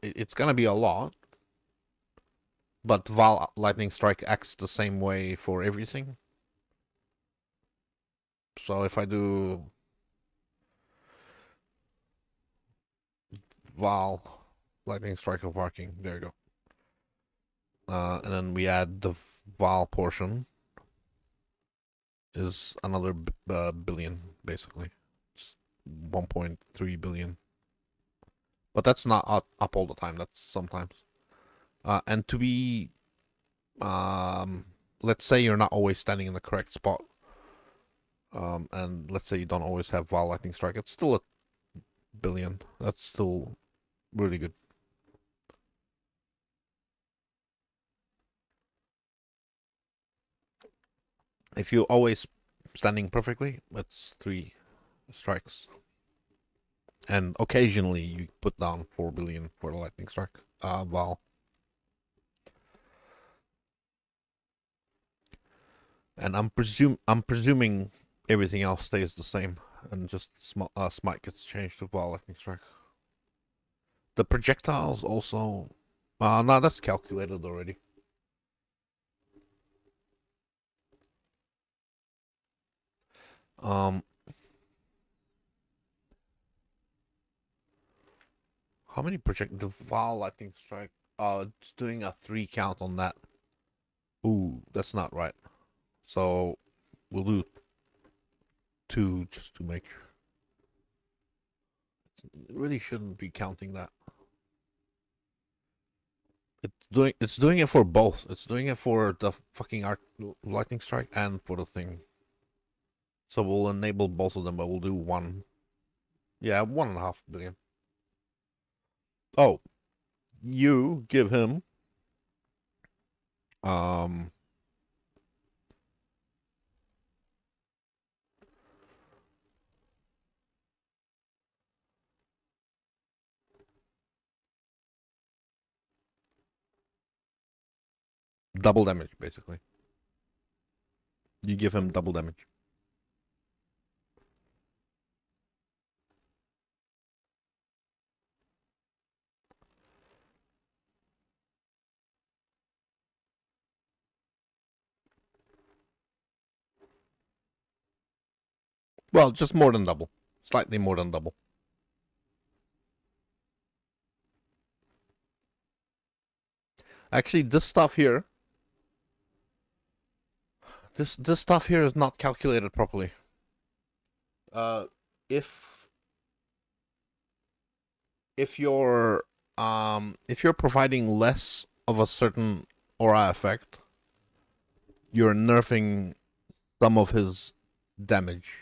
Speaker 1: it's gonna be a lot, but Val Lightning Strike acts the same way for everything. So if I do Val Lightning Strike of Arcing, there you go. And then we add the Val portion, is another billion, basically. It's 1.3 billion. But that's not up all the time, that's sometimes. And to be, let's say you're not always standing in the correct spot, and let's say you don't always have Val Lightning Strike, it's still a billion. That's still really good. If you're always standing perfectly, it's 3 strikes. And occasionally you put down 4 billion for the Lightning Strike, Val. And I'm presuming everything else stays the same, and just Smite gets changed to Val Lightning Strike. The projectiles also, no, that's calculated already. How many the Val Lightning Strike? It's doing a 3 count on that. Ooh, that's not right. So we'll do 2 just to make sure. It really shouldn't be counting that. It's doing it for both. It's doing it for the fucking Lightning Strike and for the thing. So we'll enable both of them, but we'll do 1. Yeah, 1.5 billion. Oh, you give him double damage, basically. You give him double damage. Well, just more than double. Slightly more than double. Actually, this stuff here, this stuff here is not calculated properly. If you're providing less of a certain aura effect, you're nerfing some of his damage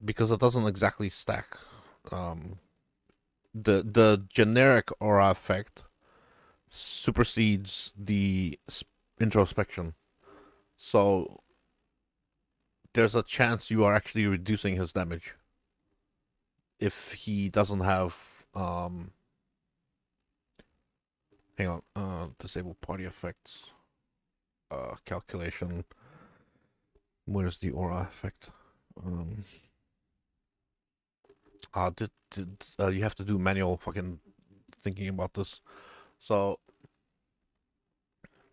Speaker 1: because it doesn't exactly stack. The generic aura effect supersedes the introspection. So there's a chance you are actually reducing his damage if he doesn't have hang on, disable party effects, calculation. Where's the aura effect? You have to do manual fucking thinking about this. So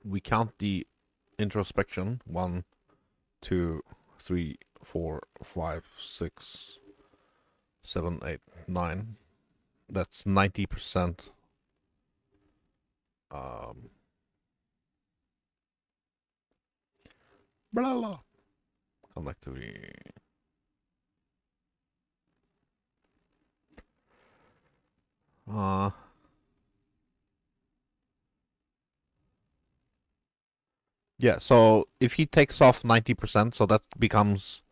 Speaker 1: we count the introspection: 1, 2, 3, 4, 5, 6, 7, 8, 9. That's 90%. Blah blah. Connectivity. Yeah, so if he takes off 90%, so that becomes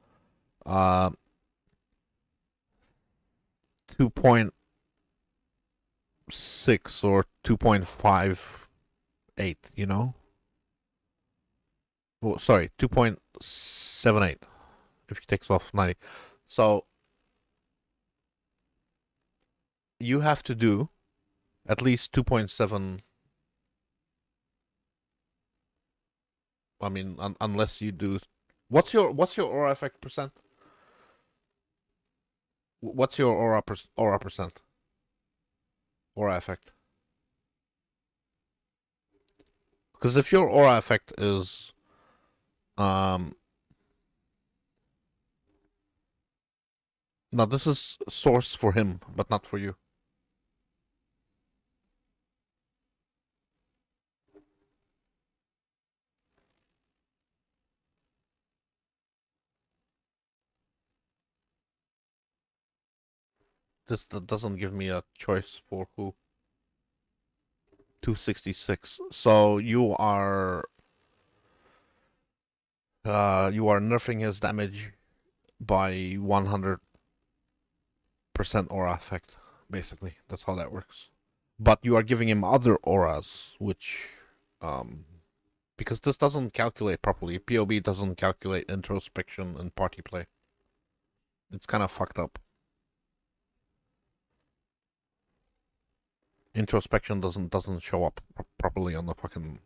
Speaker 1: 2.6 or 2.58, you know? Oh, sorry, 2.78 if he takes off 90. So you have to do at least 2.7. I mean, unless you do. What's your aura effect percent? What's your aura percent? Aura effect. Because if your aura effect is now this is source for him, but not for you. This doesn't give me a choice for who. 266. So you are nerfing his damage by 100% aura effect. Basically, that's how that works. But you are giving him other auras, which because this doesn't calculate properly. POB doesn't calculate introspection and party play. It's kind of fucked up. Introspection doesn't show up properly on the fucking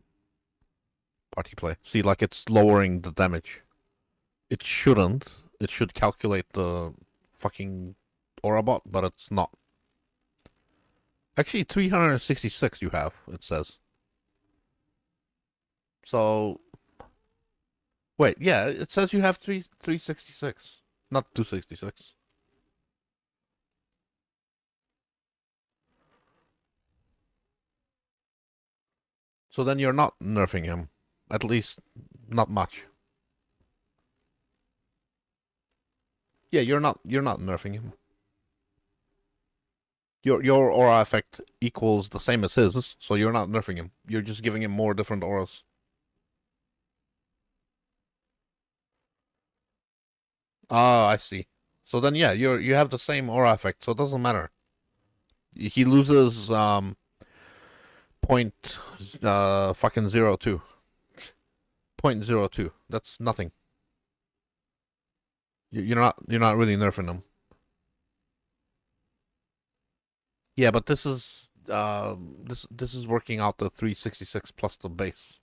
Speaker 1: party play. See, like it's lowering the damage. It shouldn't. It should calculate the fucking aura bot, but it's not. Actually, 366 you have, it says. So, wait, yeah, it says you have 366, not 266. So then you're not nerfing him. At least, not much. Yeah, you're not nerfing him. Your aura effect equals the same as his, so you're not nerfing him. You're just giving him more different auras. Ah, I see. So then yeah, you have the same aura effect, so it doesn't matter. He loses point fucking 02. 0.02. That's nothing. You're not really nerfing him. Yeah, but this is this is working out the 366 plus the base.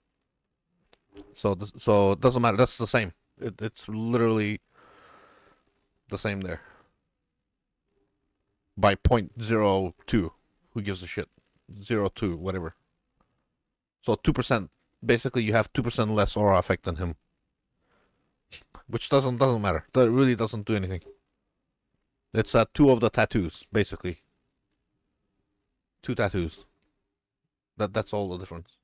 Speaker 1: So it doesn't matter. That's the same. It's literally the same there. By 0.02. Who gives a shit? 0.2, whatever. So 2%. Basically, you have 2% less aura effect than him. Which doesn't matter. That really doesn't do anything. It's 2 of the tattoos, basically. 2 tattoos. That's all the difference.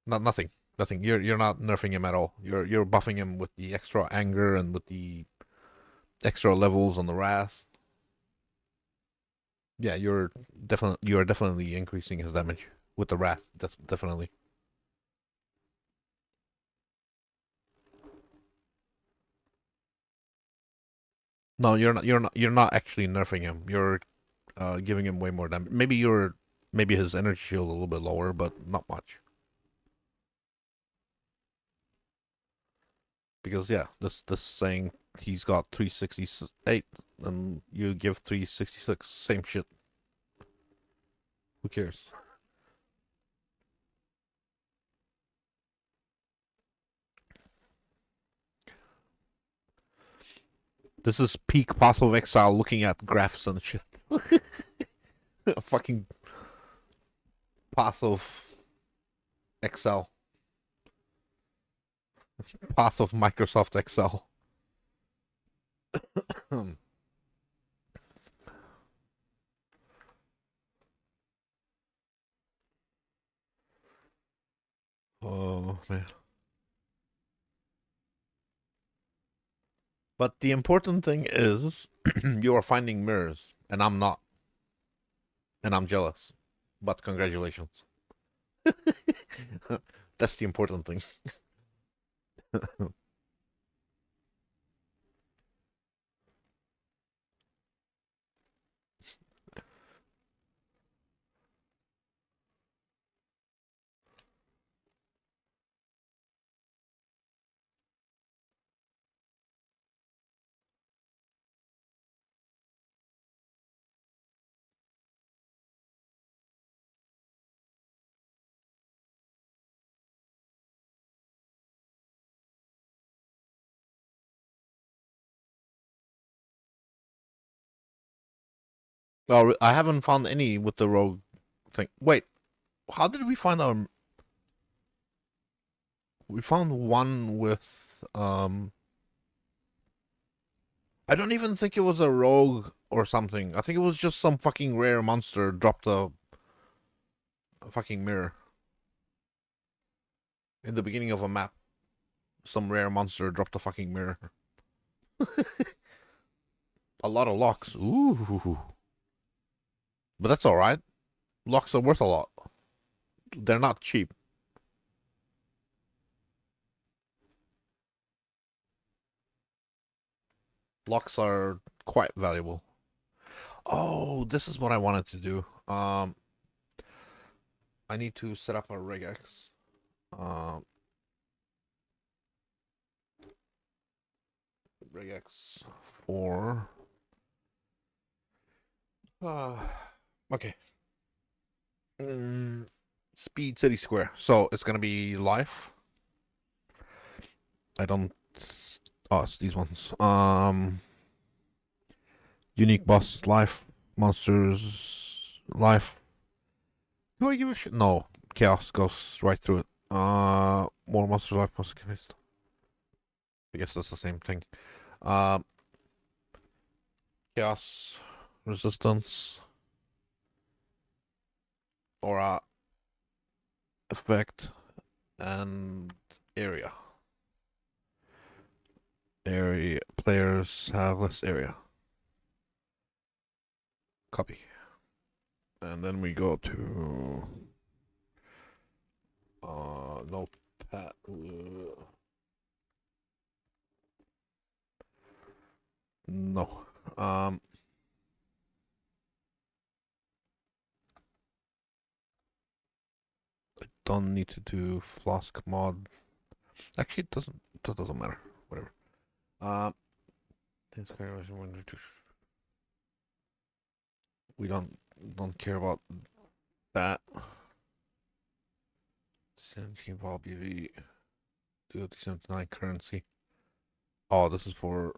Speaker 1: Nothing. You're not nerfing him at all. You're buffing him with the extra anger and with the extra levels on the wrath. Yeah, you're definitely increasing his damage with the wrath. That's definitely. No, you're not actually nerfing him. You're giving him way more damage. Maybe you're Maybe his energy shield a little bit lower, but not much. Because yeah, this saying he's got 368 and you give 366, same shit. Who cares? This is peak Path of Exile looking at graphs and shit. A fucking Path of Excel. Path of Microsoft Excel. Oh man. But the important thing is you are finding mirrors, and I'm not. And I'm jealous. But congratulations. That's the important thing. Well, I haven't found any with the rogue thing. Wait, how did we find our? We found one with I don't even think it was a rogue or something. I think it was just some fucking rare monster dropped a fucking mirror in the beginning of a map. Some rare monster dropped a fucking mirror. A lot of locks. Ooh, but that's all right. Locks are worth a lot. They're not cheap. Locks are quite valuable. Oh, this is what I wanted to do. I need to set up a regex. Um, regex for. Uh, okay. Speed City Square. So it's gonna be life. I don't. Oh, it's these ones. Unique boss life monsters life. Do I give a shit? No. Chaos goes right through it. More monster life monsters. I guess that's the same thing. Um, chaos resistance aura effect and area. Area players have less area. Copy. And then we go to notepad. No. I don't need to do Flask mod. Actually, it doesn't. That doesn't matter. Whatever. We don't care about that. 17 vol BV. 279 currency. Oh, this is for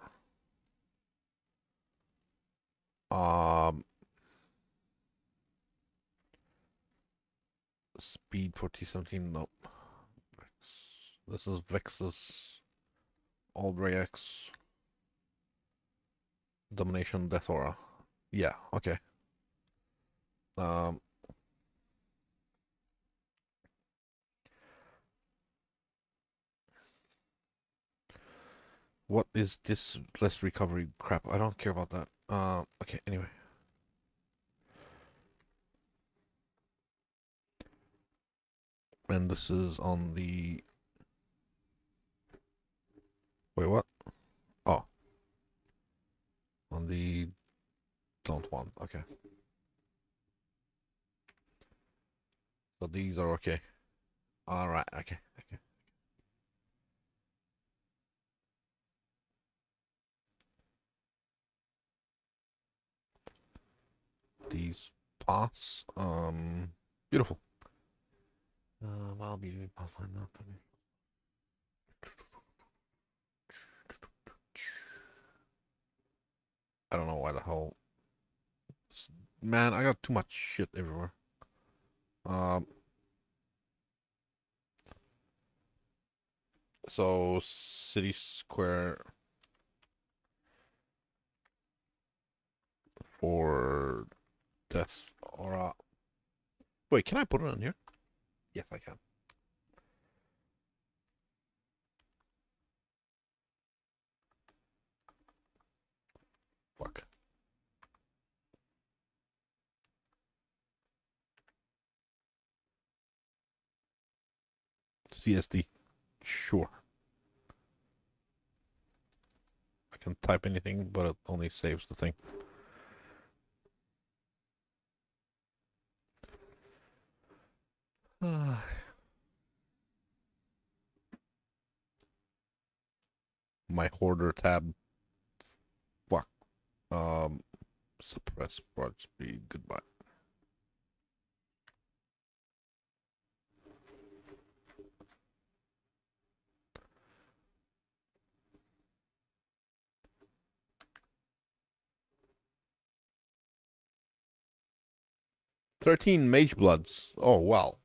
Speaker 1: um speed for T17. Nope. This is Vex's Old Ray X Domination Death Aura. Yeah, okay. Um what is this less recovery crap? I don't care about that. Okay, anyway. And this is on the wait, what? Oh. On the don't want. Okay. So these are okay. All right. Okay. Okay. These pass. Beautiful. I'll be doing pathfinder. I don't know why the hell. Man, I got too much shit everywhere. Um. So city square for death aura. Wait, can I put it on here? Yes, I can. Fuck. CSD. Sure. I can type anything, but it only saves the thing. My hoarder tab. Fuck. Um, suppress broad speed. Goodbye. $13 mage bloods. Oh wow,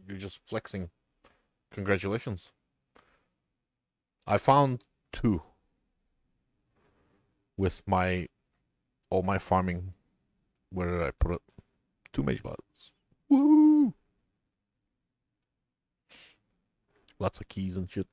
Speaker 1: you're just flexing. Congratulations. I found two with my all my farming. Where did I put it? Two mage bloods. Woo! Lots of keys and shit.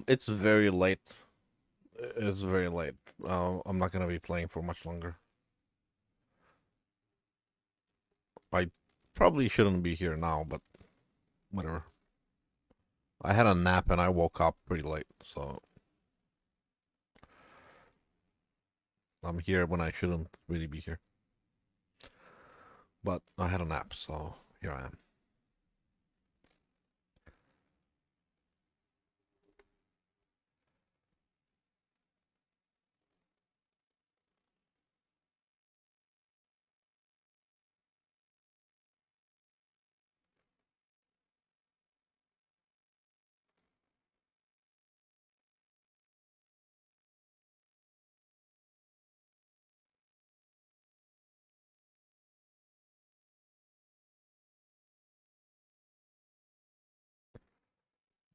Speaker 1: It's very late. It's very late. I'm not gonna be playing for much longer. I probably shouldn't be here now, but whatever. I had a nap and I woke up pretty late, so I'm here when I shouldn't really be here. But I had a nap, so here I am.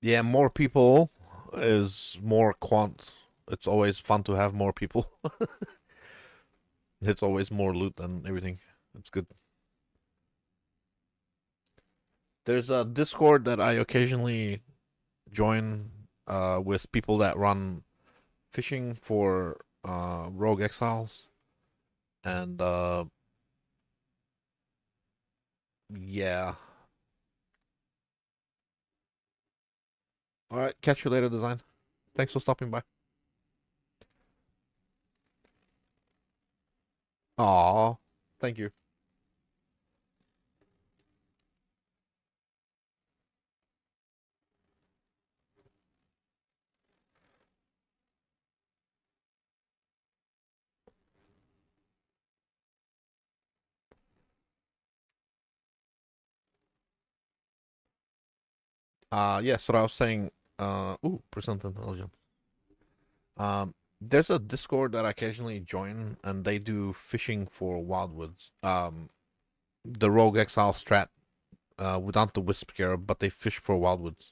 Speaker 1: Yeah, more people is more quant. It's always fun to have more people. It's always more loot and everything. It's good. There's a Discord that I occasionally join with people that run fishing for rogue exiles. And yeah. All right, catch you later, Design. Thanks for stopping by. Aw, thank you. Yes, what I was saying. Percent intelligence. There's a Discord that I occasionally join, and they do fishing for wildwoods. The Rogue Exile strat, without the Wisp Scarab, but they fish for wildwoods.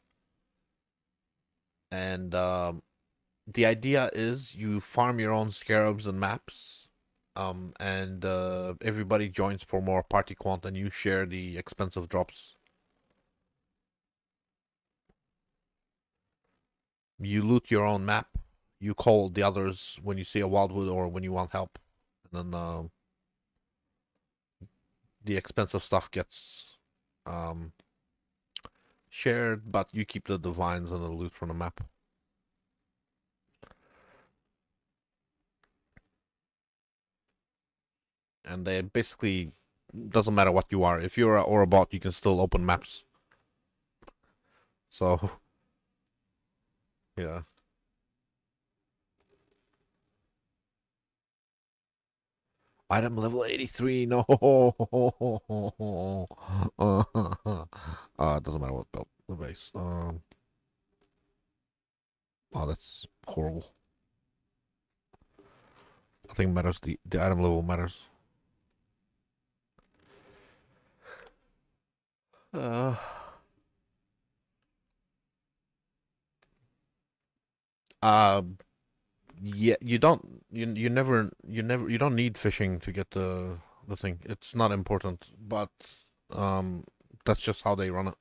Speaker 1: And the idea is you farm your own scarabs and maps, and everybody joins for more party quant, and you share the expensive drops. You loot your own map. You call the others when you see a wildwood or when you want help, and then the expensive stuff gets um, shared, but you keep the divines and the loot from the map. And they basically doesn't matter what you are. If you're a or a bot, you can still open maps. So yeah. Item level 83. No. It doesn't matter what belt the base. Oh, that's horrible. I think matters the item level matters. Uh, uh, yeah, you don't need fishing to get the thing. It's not important, but um, that's just how they run it.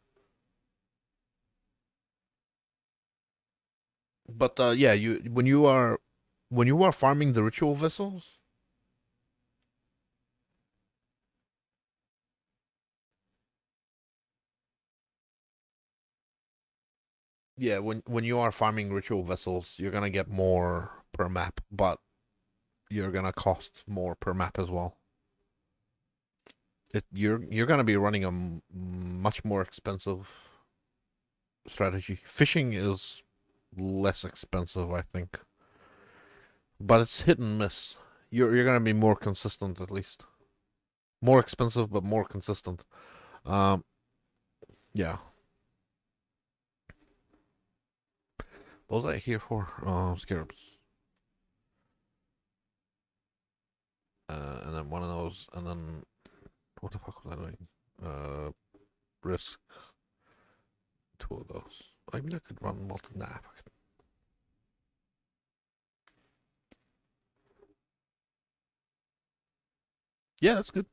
Speaker 1: But yeah, you when you are farming the ritual vessels, yeah, when you are farming ritual vessels, you're gonna get more per map, but you're gonna cost more per map as well. You're gonna be running a much more expensive strategy. Fishing is less expensive, I think, but it's hit and miss. You're gonna be more consistent at least. More expensive, but more consistent. Um, yeah. What was I here for? Scarabs. And then one of those, and then what the fuck was I doing? Uh, risk two of those. I mean, I could run multi. Nah, fuck it. Yeah, that's good.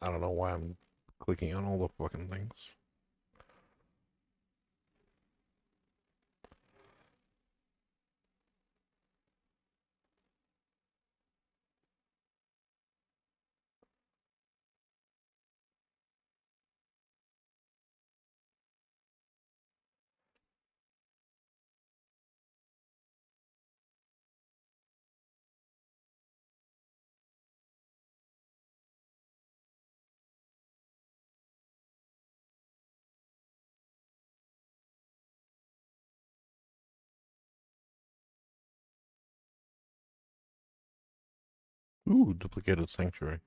Speaker 1: I don't know why I'm clicking on all the fucking things. Ooh, duplicated sanctuary.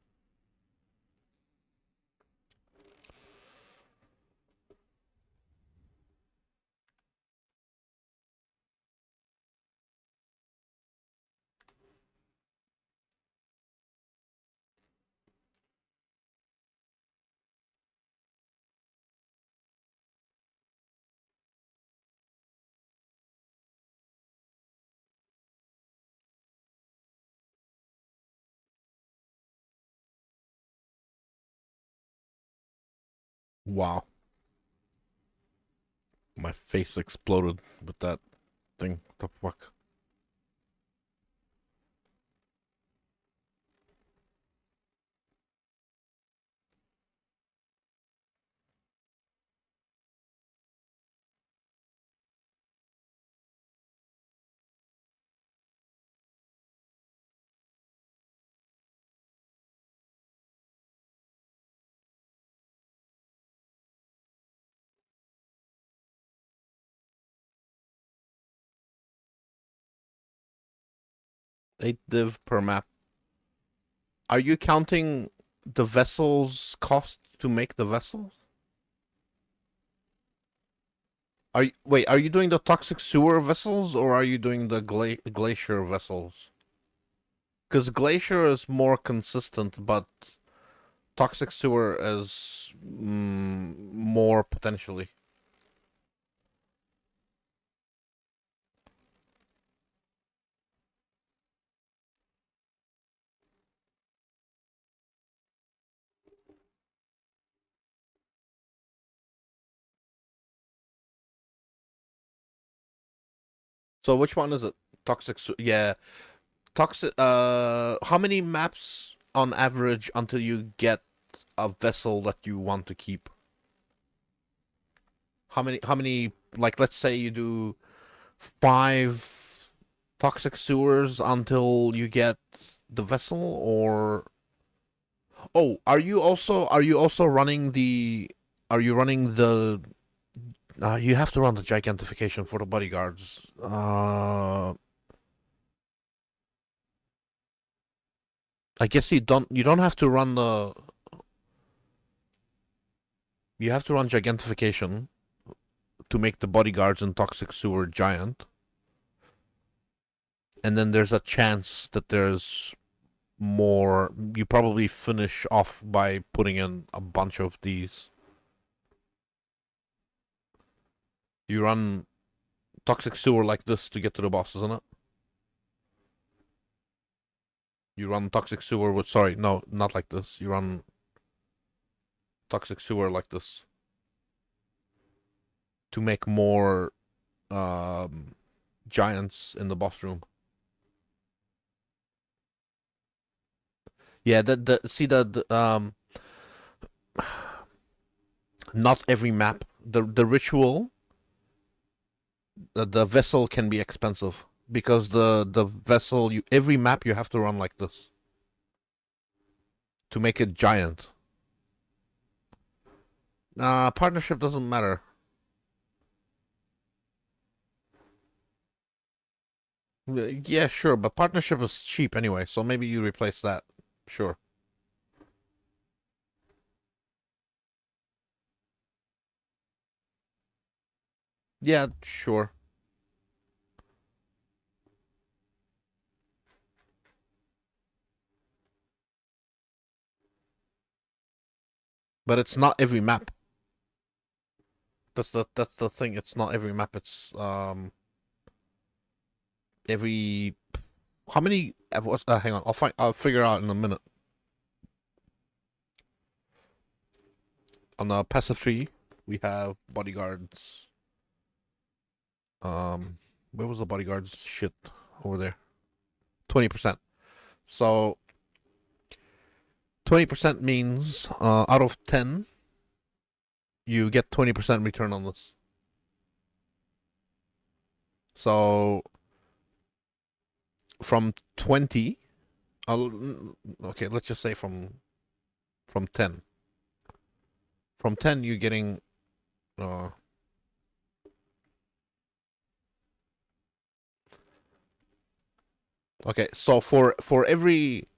Speaker 1: Wow, my face exploded with that thing. What the fuck? 8 div per map. Are you counting the vessel's cost to make the vessels? Wait, are you doing the toxic sewer vessels or are you doing the glacier vessels? Because glacier is more consistent, but toxic sewer is more potentially. So which one is it? Toxic sewer. Yeah, toxic. How many maps on average until you get a vessel that you want to keep? How many? How many? Like, let's say you do 5 toxic sewers until you get the vessel, or are you also running the? Are you running the? You have to run the gigantification for the bodyguards. I guess you don't. You don't have to run the. You have to run gigantification to make the bodyguards in toxic sewer giant, and then there's a chance that there's more. You probably finish off by putting in a bunch of these. You run toxic sewer like this to get to the boss, isn't it? You run toxic sewer with, sorry, no, not like this. You run toxic sewer like this to make more giants in the boss room. Yeah, see not every map. The ritual, the vessel can be expensive because the vessel, every map you have to run like this to make it giant. Partnership doesn't matter. Yeah, sure, but partnership is cheap anyway, so maybe you replace that. Sure. Yeah, sure. But it's not every map. That's the thing. It's not every map. It's every how many? Hang on. I'll figure out in a minute. On the passive tree, we have bodyguards. Where was the bodyguards shit over there? 20%. So 20% means out of 10, you get 20% return on this. So from 20, okay, let's just say from 10. From 10, you're getting okay, so for every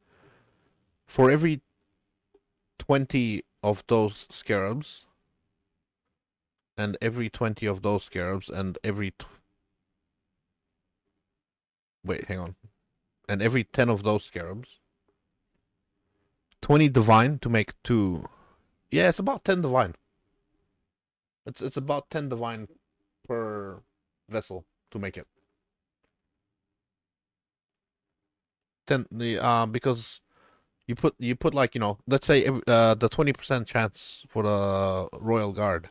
Speaker 1: 20 of those scarabs, and every 20 of those scarabs, and wait, hang on, and every 10 of those scarabs, 20 divine to make 2. Yeah, it's about 10 divine. It's about 10 divine per vessel to make it. 10 because you put like, let's say the 20% chance for the royal guard.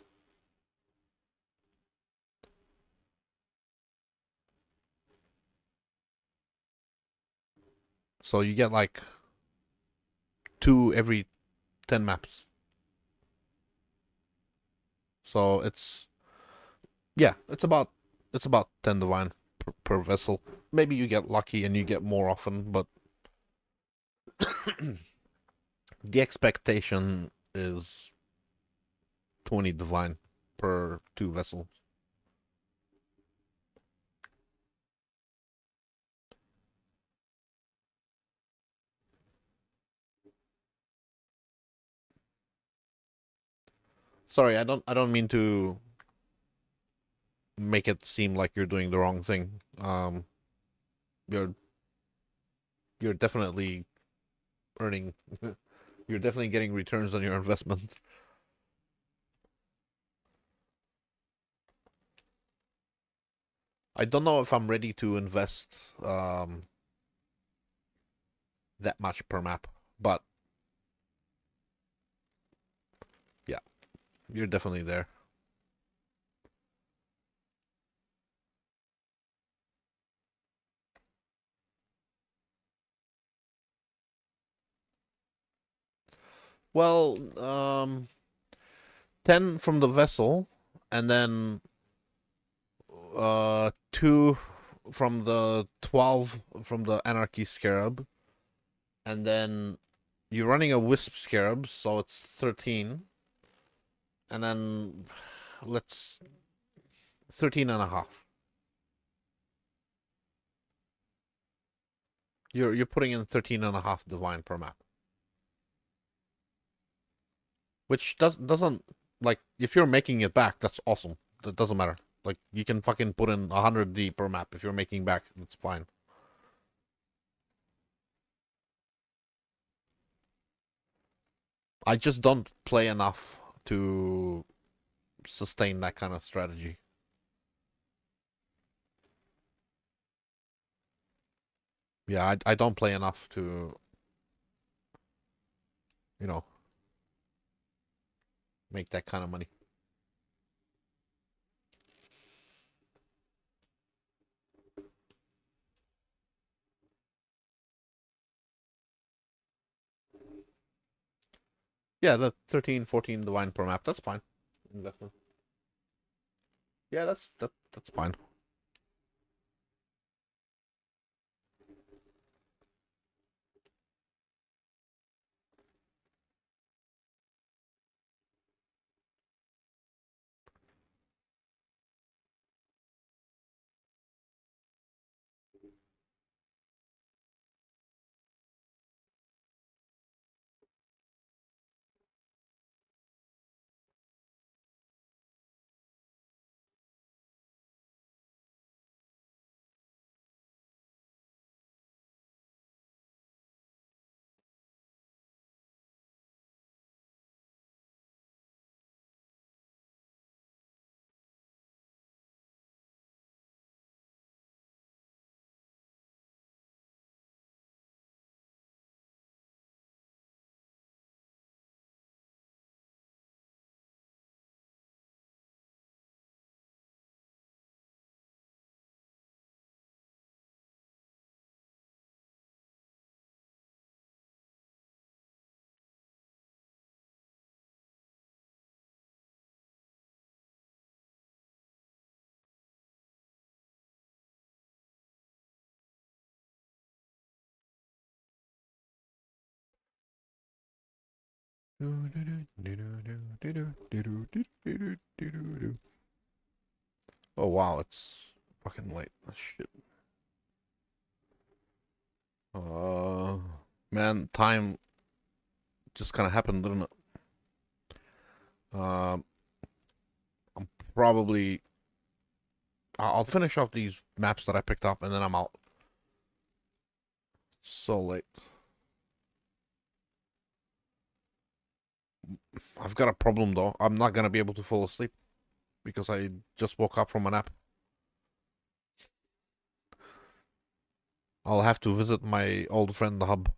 Speaker 1: So you get like 2 every 10 maps. So it's about 10 divine per vessel. Maybe you get lucky and you get more often, but the expectation is 20 divine per 2 vessels. Sorry, I don't mean to make it seem like you're doing the wrong thing. You're you're definitely earning you're definitely getting returns on your investment. I don't know if I'm ready to invest that much per map, but yeah, you're definitely there. Well, 10 from the vessel, and then 2 from the 12 from the Anarchy Scarab, and then you're running a Wisp Scarab, so it's 13, and then let's 13 and a half. You're putting in 13 and a half divine per map, which doesn't like if you're making it back, that's awesome. That doesn't matter. Like you can fucking put in 100D per map if you're making back. It's fine. I just don't play enough to sustain that kind of strategy. Yeah, I don't play enough to, you know, make that kind of money. Yeah, the 13, 14 divine per map, that's fine. Investment. Yeah, that's fine. Oh wow, it's fucking late. Oh, shit. Uh, man, time just kind of happened, didn't it? Um, I'm probably I'll finish off these maps that I picked up, and then I'm out. So late. I've got a problem though. I'm not gonna be able to fall asleep because I just woke up from a nap. I'll have to visit my old friend the hub.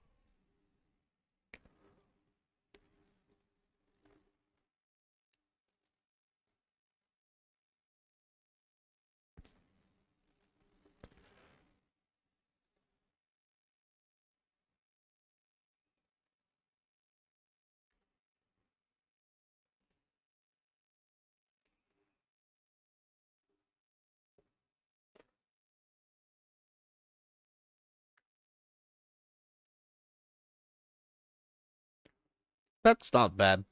Speaker 1: That's not bad.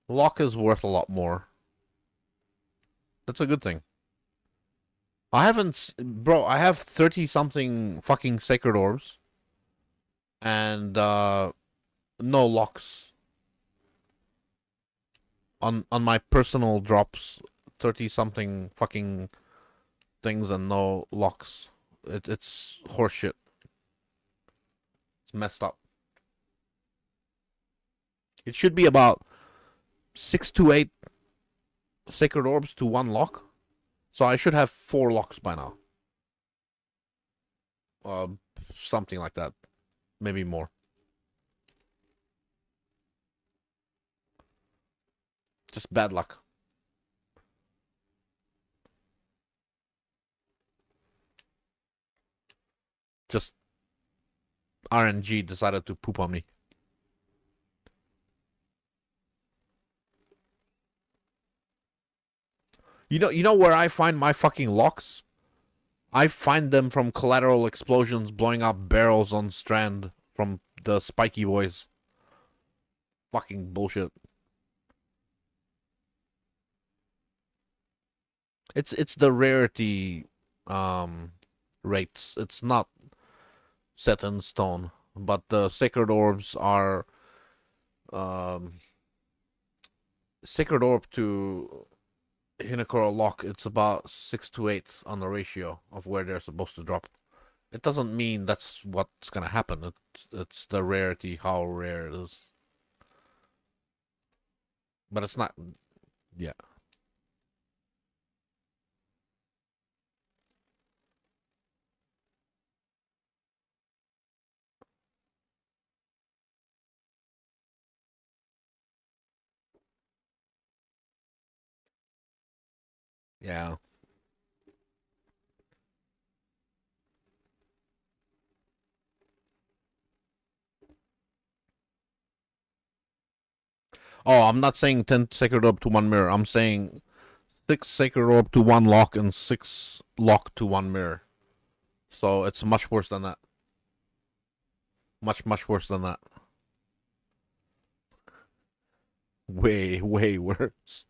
Speaker 1: Lock is worth a lot more. That's a good thing. I haven't, bro. I have 30 something fucking sacred orbs and no locks. on my personal drops, 30 something fucking things and no locks. It's horseshit. It's messed up. It should be about 6 to 8 sacred orbs to 1 lock. So I should have 4 locks by now. Uh, Something like that. Maybe more. Just bad luck. Just RNG decided to poop on me. You know where I find my fucking locks? I find them from collateral explosions blowing up barrels on Strand from the spiky boys. Fucking bullshit. It's the rarity rates. It's not set in stone, but the sacred orbs are um sacred orb to Hinakura lock. It's about 6 to 8 on the ratio of where they're supposed to drop. It doesn't mean that's what's gonna happen. It's the rarity, how rare it is. But it's not. Yeah. Yeah. Oh, I'm not saying 10 sacred orb to 1 mirror. I'm saying 6 sacred orb to 1 lock and 6 lock to 1 mirror. So it's much worse than that. Much worse than that. Way worse.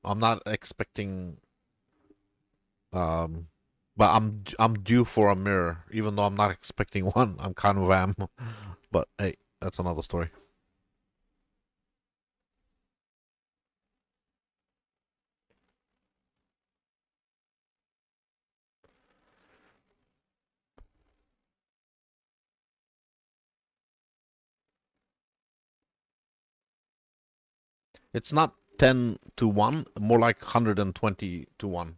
Speaker 1: I'm not expecting um but I'm due for a mirror, even though I'm not expecting one. I'm kind of am. But hey, that's another story. It's not 10 to 1, more like 120 to 1.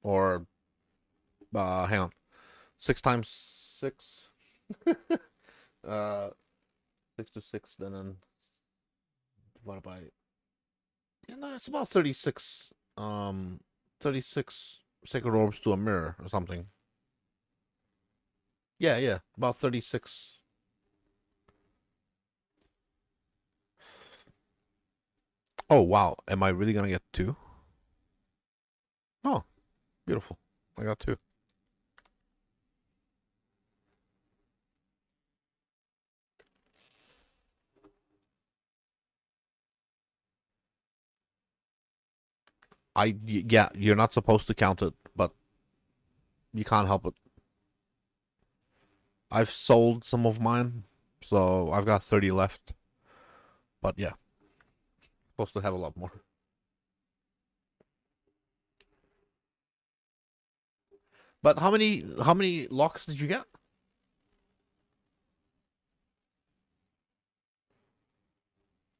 Speaker 1: Or hang on. 6 times 6 uh 6 to 6 then divided by, yeah, no, it's about 36 36 sacred orbs to a mirror or something. Yeah, about 36. Oh wow, am I really gonna get 2? Oh, beautiful. I got 2. Yeah, you're not supposed to count it, but you can't help it. I've sold some of mine, so I've got 30 left. But yeah, supposed to have a lot more. But how many locks did you get?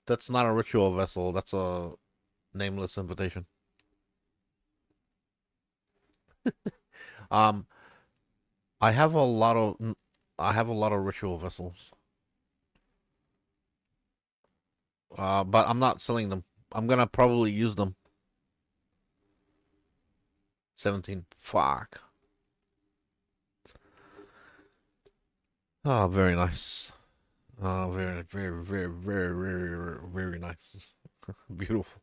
Speaker 1: That's not a ritual vessel. That's a nameless invitation. Um, I have a lot of I have a lot of ritual vessels. But I'm not selling them. I'm gonna probably use them. 17. Fuck. Oh, very nice. Very nice. Beautiful.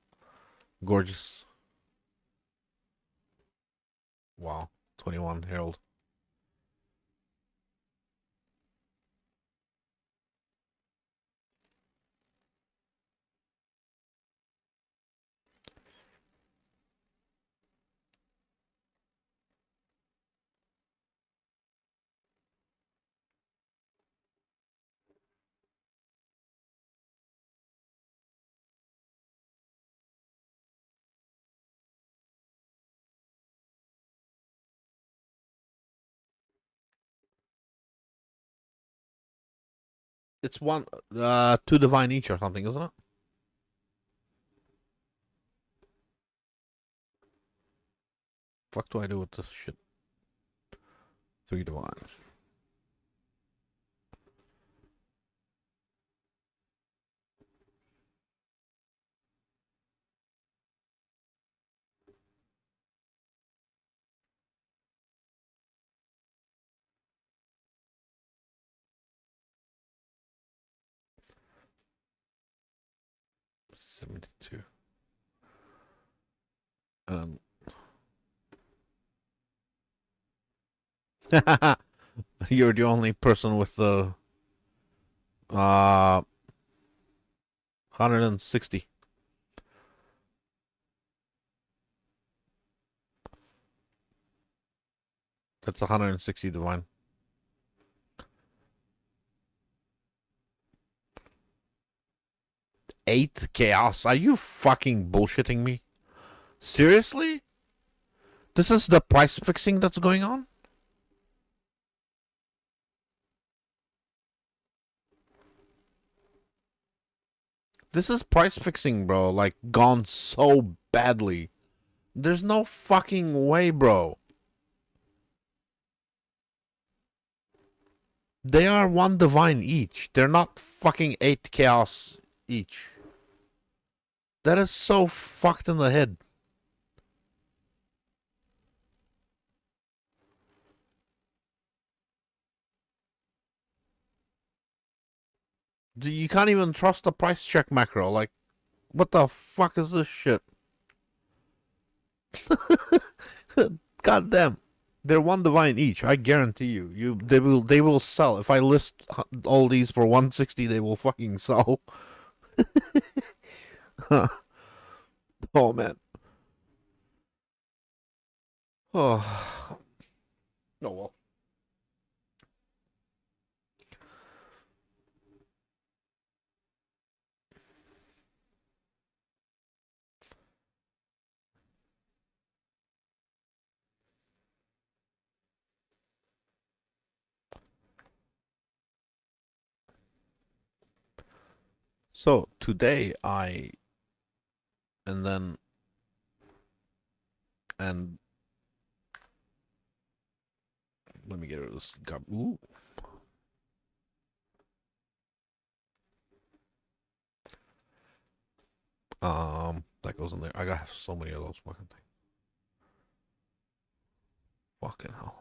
Speaker 1: Gorgeous. Wow. 21 Herald. It's one, 2 divine each or something, isn't it? Fuck do I do with this shit? 3 divine. $72. You're the only person with the 160. That's 160 divine. 8 chaos. Are you fucking bullshitting me? Seriously? This is the price fixing that's going on? This is price fixing, bro. Like, gone so badly. There's no fucking way, bro. They are 1 divine each. They're not fucking 8 chaos each. That is so fucked in the head. You can't even trust the price check macro. Like, what the fuck is this shit? God damn. They're 1 divine each. I guarantee you. They will sell. If I list all these for 160, they will fucking sell. Oh man. Oh. Oh well. So today and then and let me get rid of this. Ooh. That goes in there. I gotta have so many of those fucking things. Fucking hell.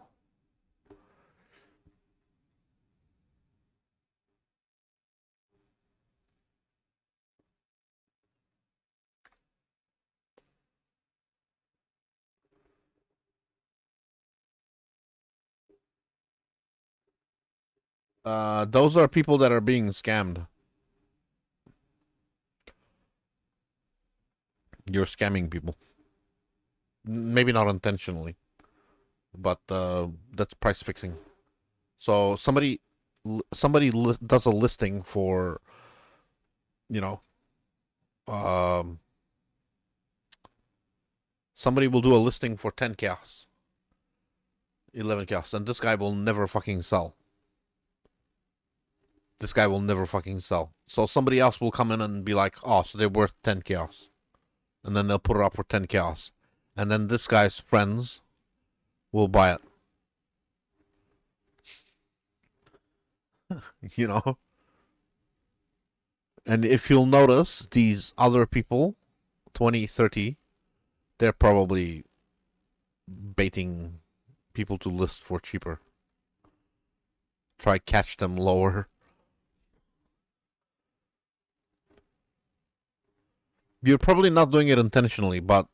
Speaker 1: Those are people that are being scammed. You're scamming people. Maybe not intentionally, but that's price fixing. So somebody does a listing for, you know, um, somebody will do a listing for 10 chaos, 11 chaos, and this guy will never fucking sell. This guy will never fucking sell. So somebody else will come in and be like, oh, so they're worth 10 chaos. And then they'll put it up for 10 chaos. And then this guy's friends will buy it. You know? And if you'll notice, these other people, 20, 30, they're probably baiting people to list for cheaper. Try catch them lower. You're probably not doing it intentionally, but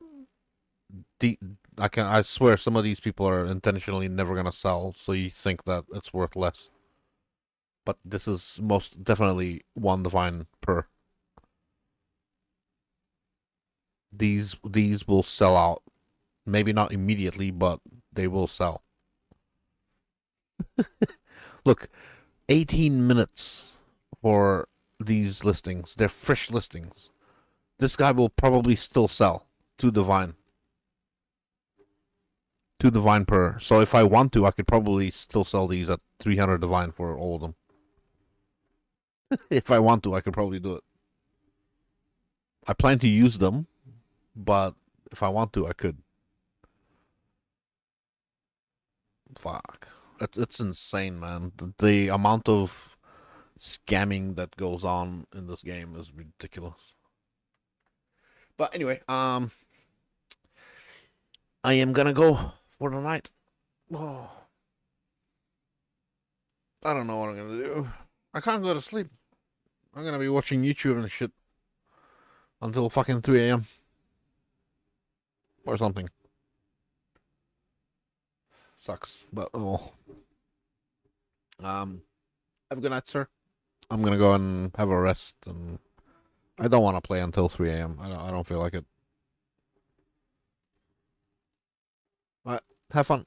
Speaker 1: I swear some of these people are intentionally never gonna sell, so you think that it's worth less. But this is most definitely 1 divine per. These will sell out. Maybe not immediately, but they will sell. Look, 18 minutes for these listings. They're fresh listings. This guy will probably still sell 2 divine. 2 divine per. So if I want to, I could probably still sell these at 300 divine for all of them. If I want to, I could probably do it. I plan to use them, but if I want to, I could. Fuck. It's insane, man. The amount of scamming that goes on in this game is ridiculous. But anyway, I am gonna go for the night. Oh, I don't know what I'm gonna do. I can't go to sleep. I'm gonna be watching YouTube and shit until fucking 3 a.m. or something. Sucks, but oh. Have a good night, sir. I'm gonna go and have a rest, and I don't want to play until 3 a.m. I don't feel like it. But have fun.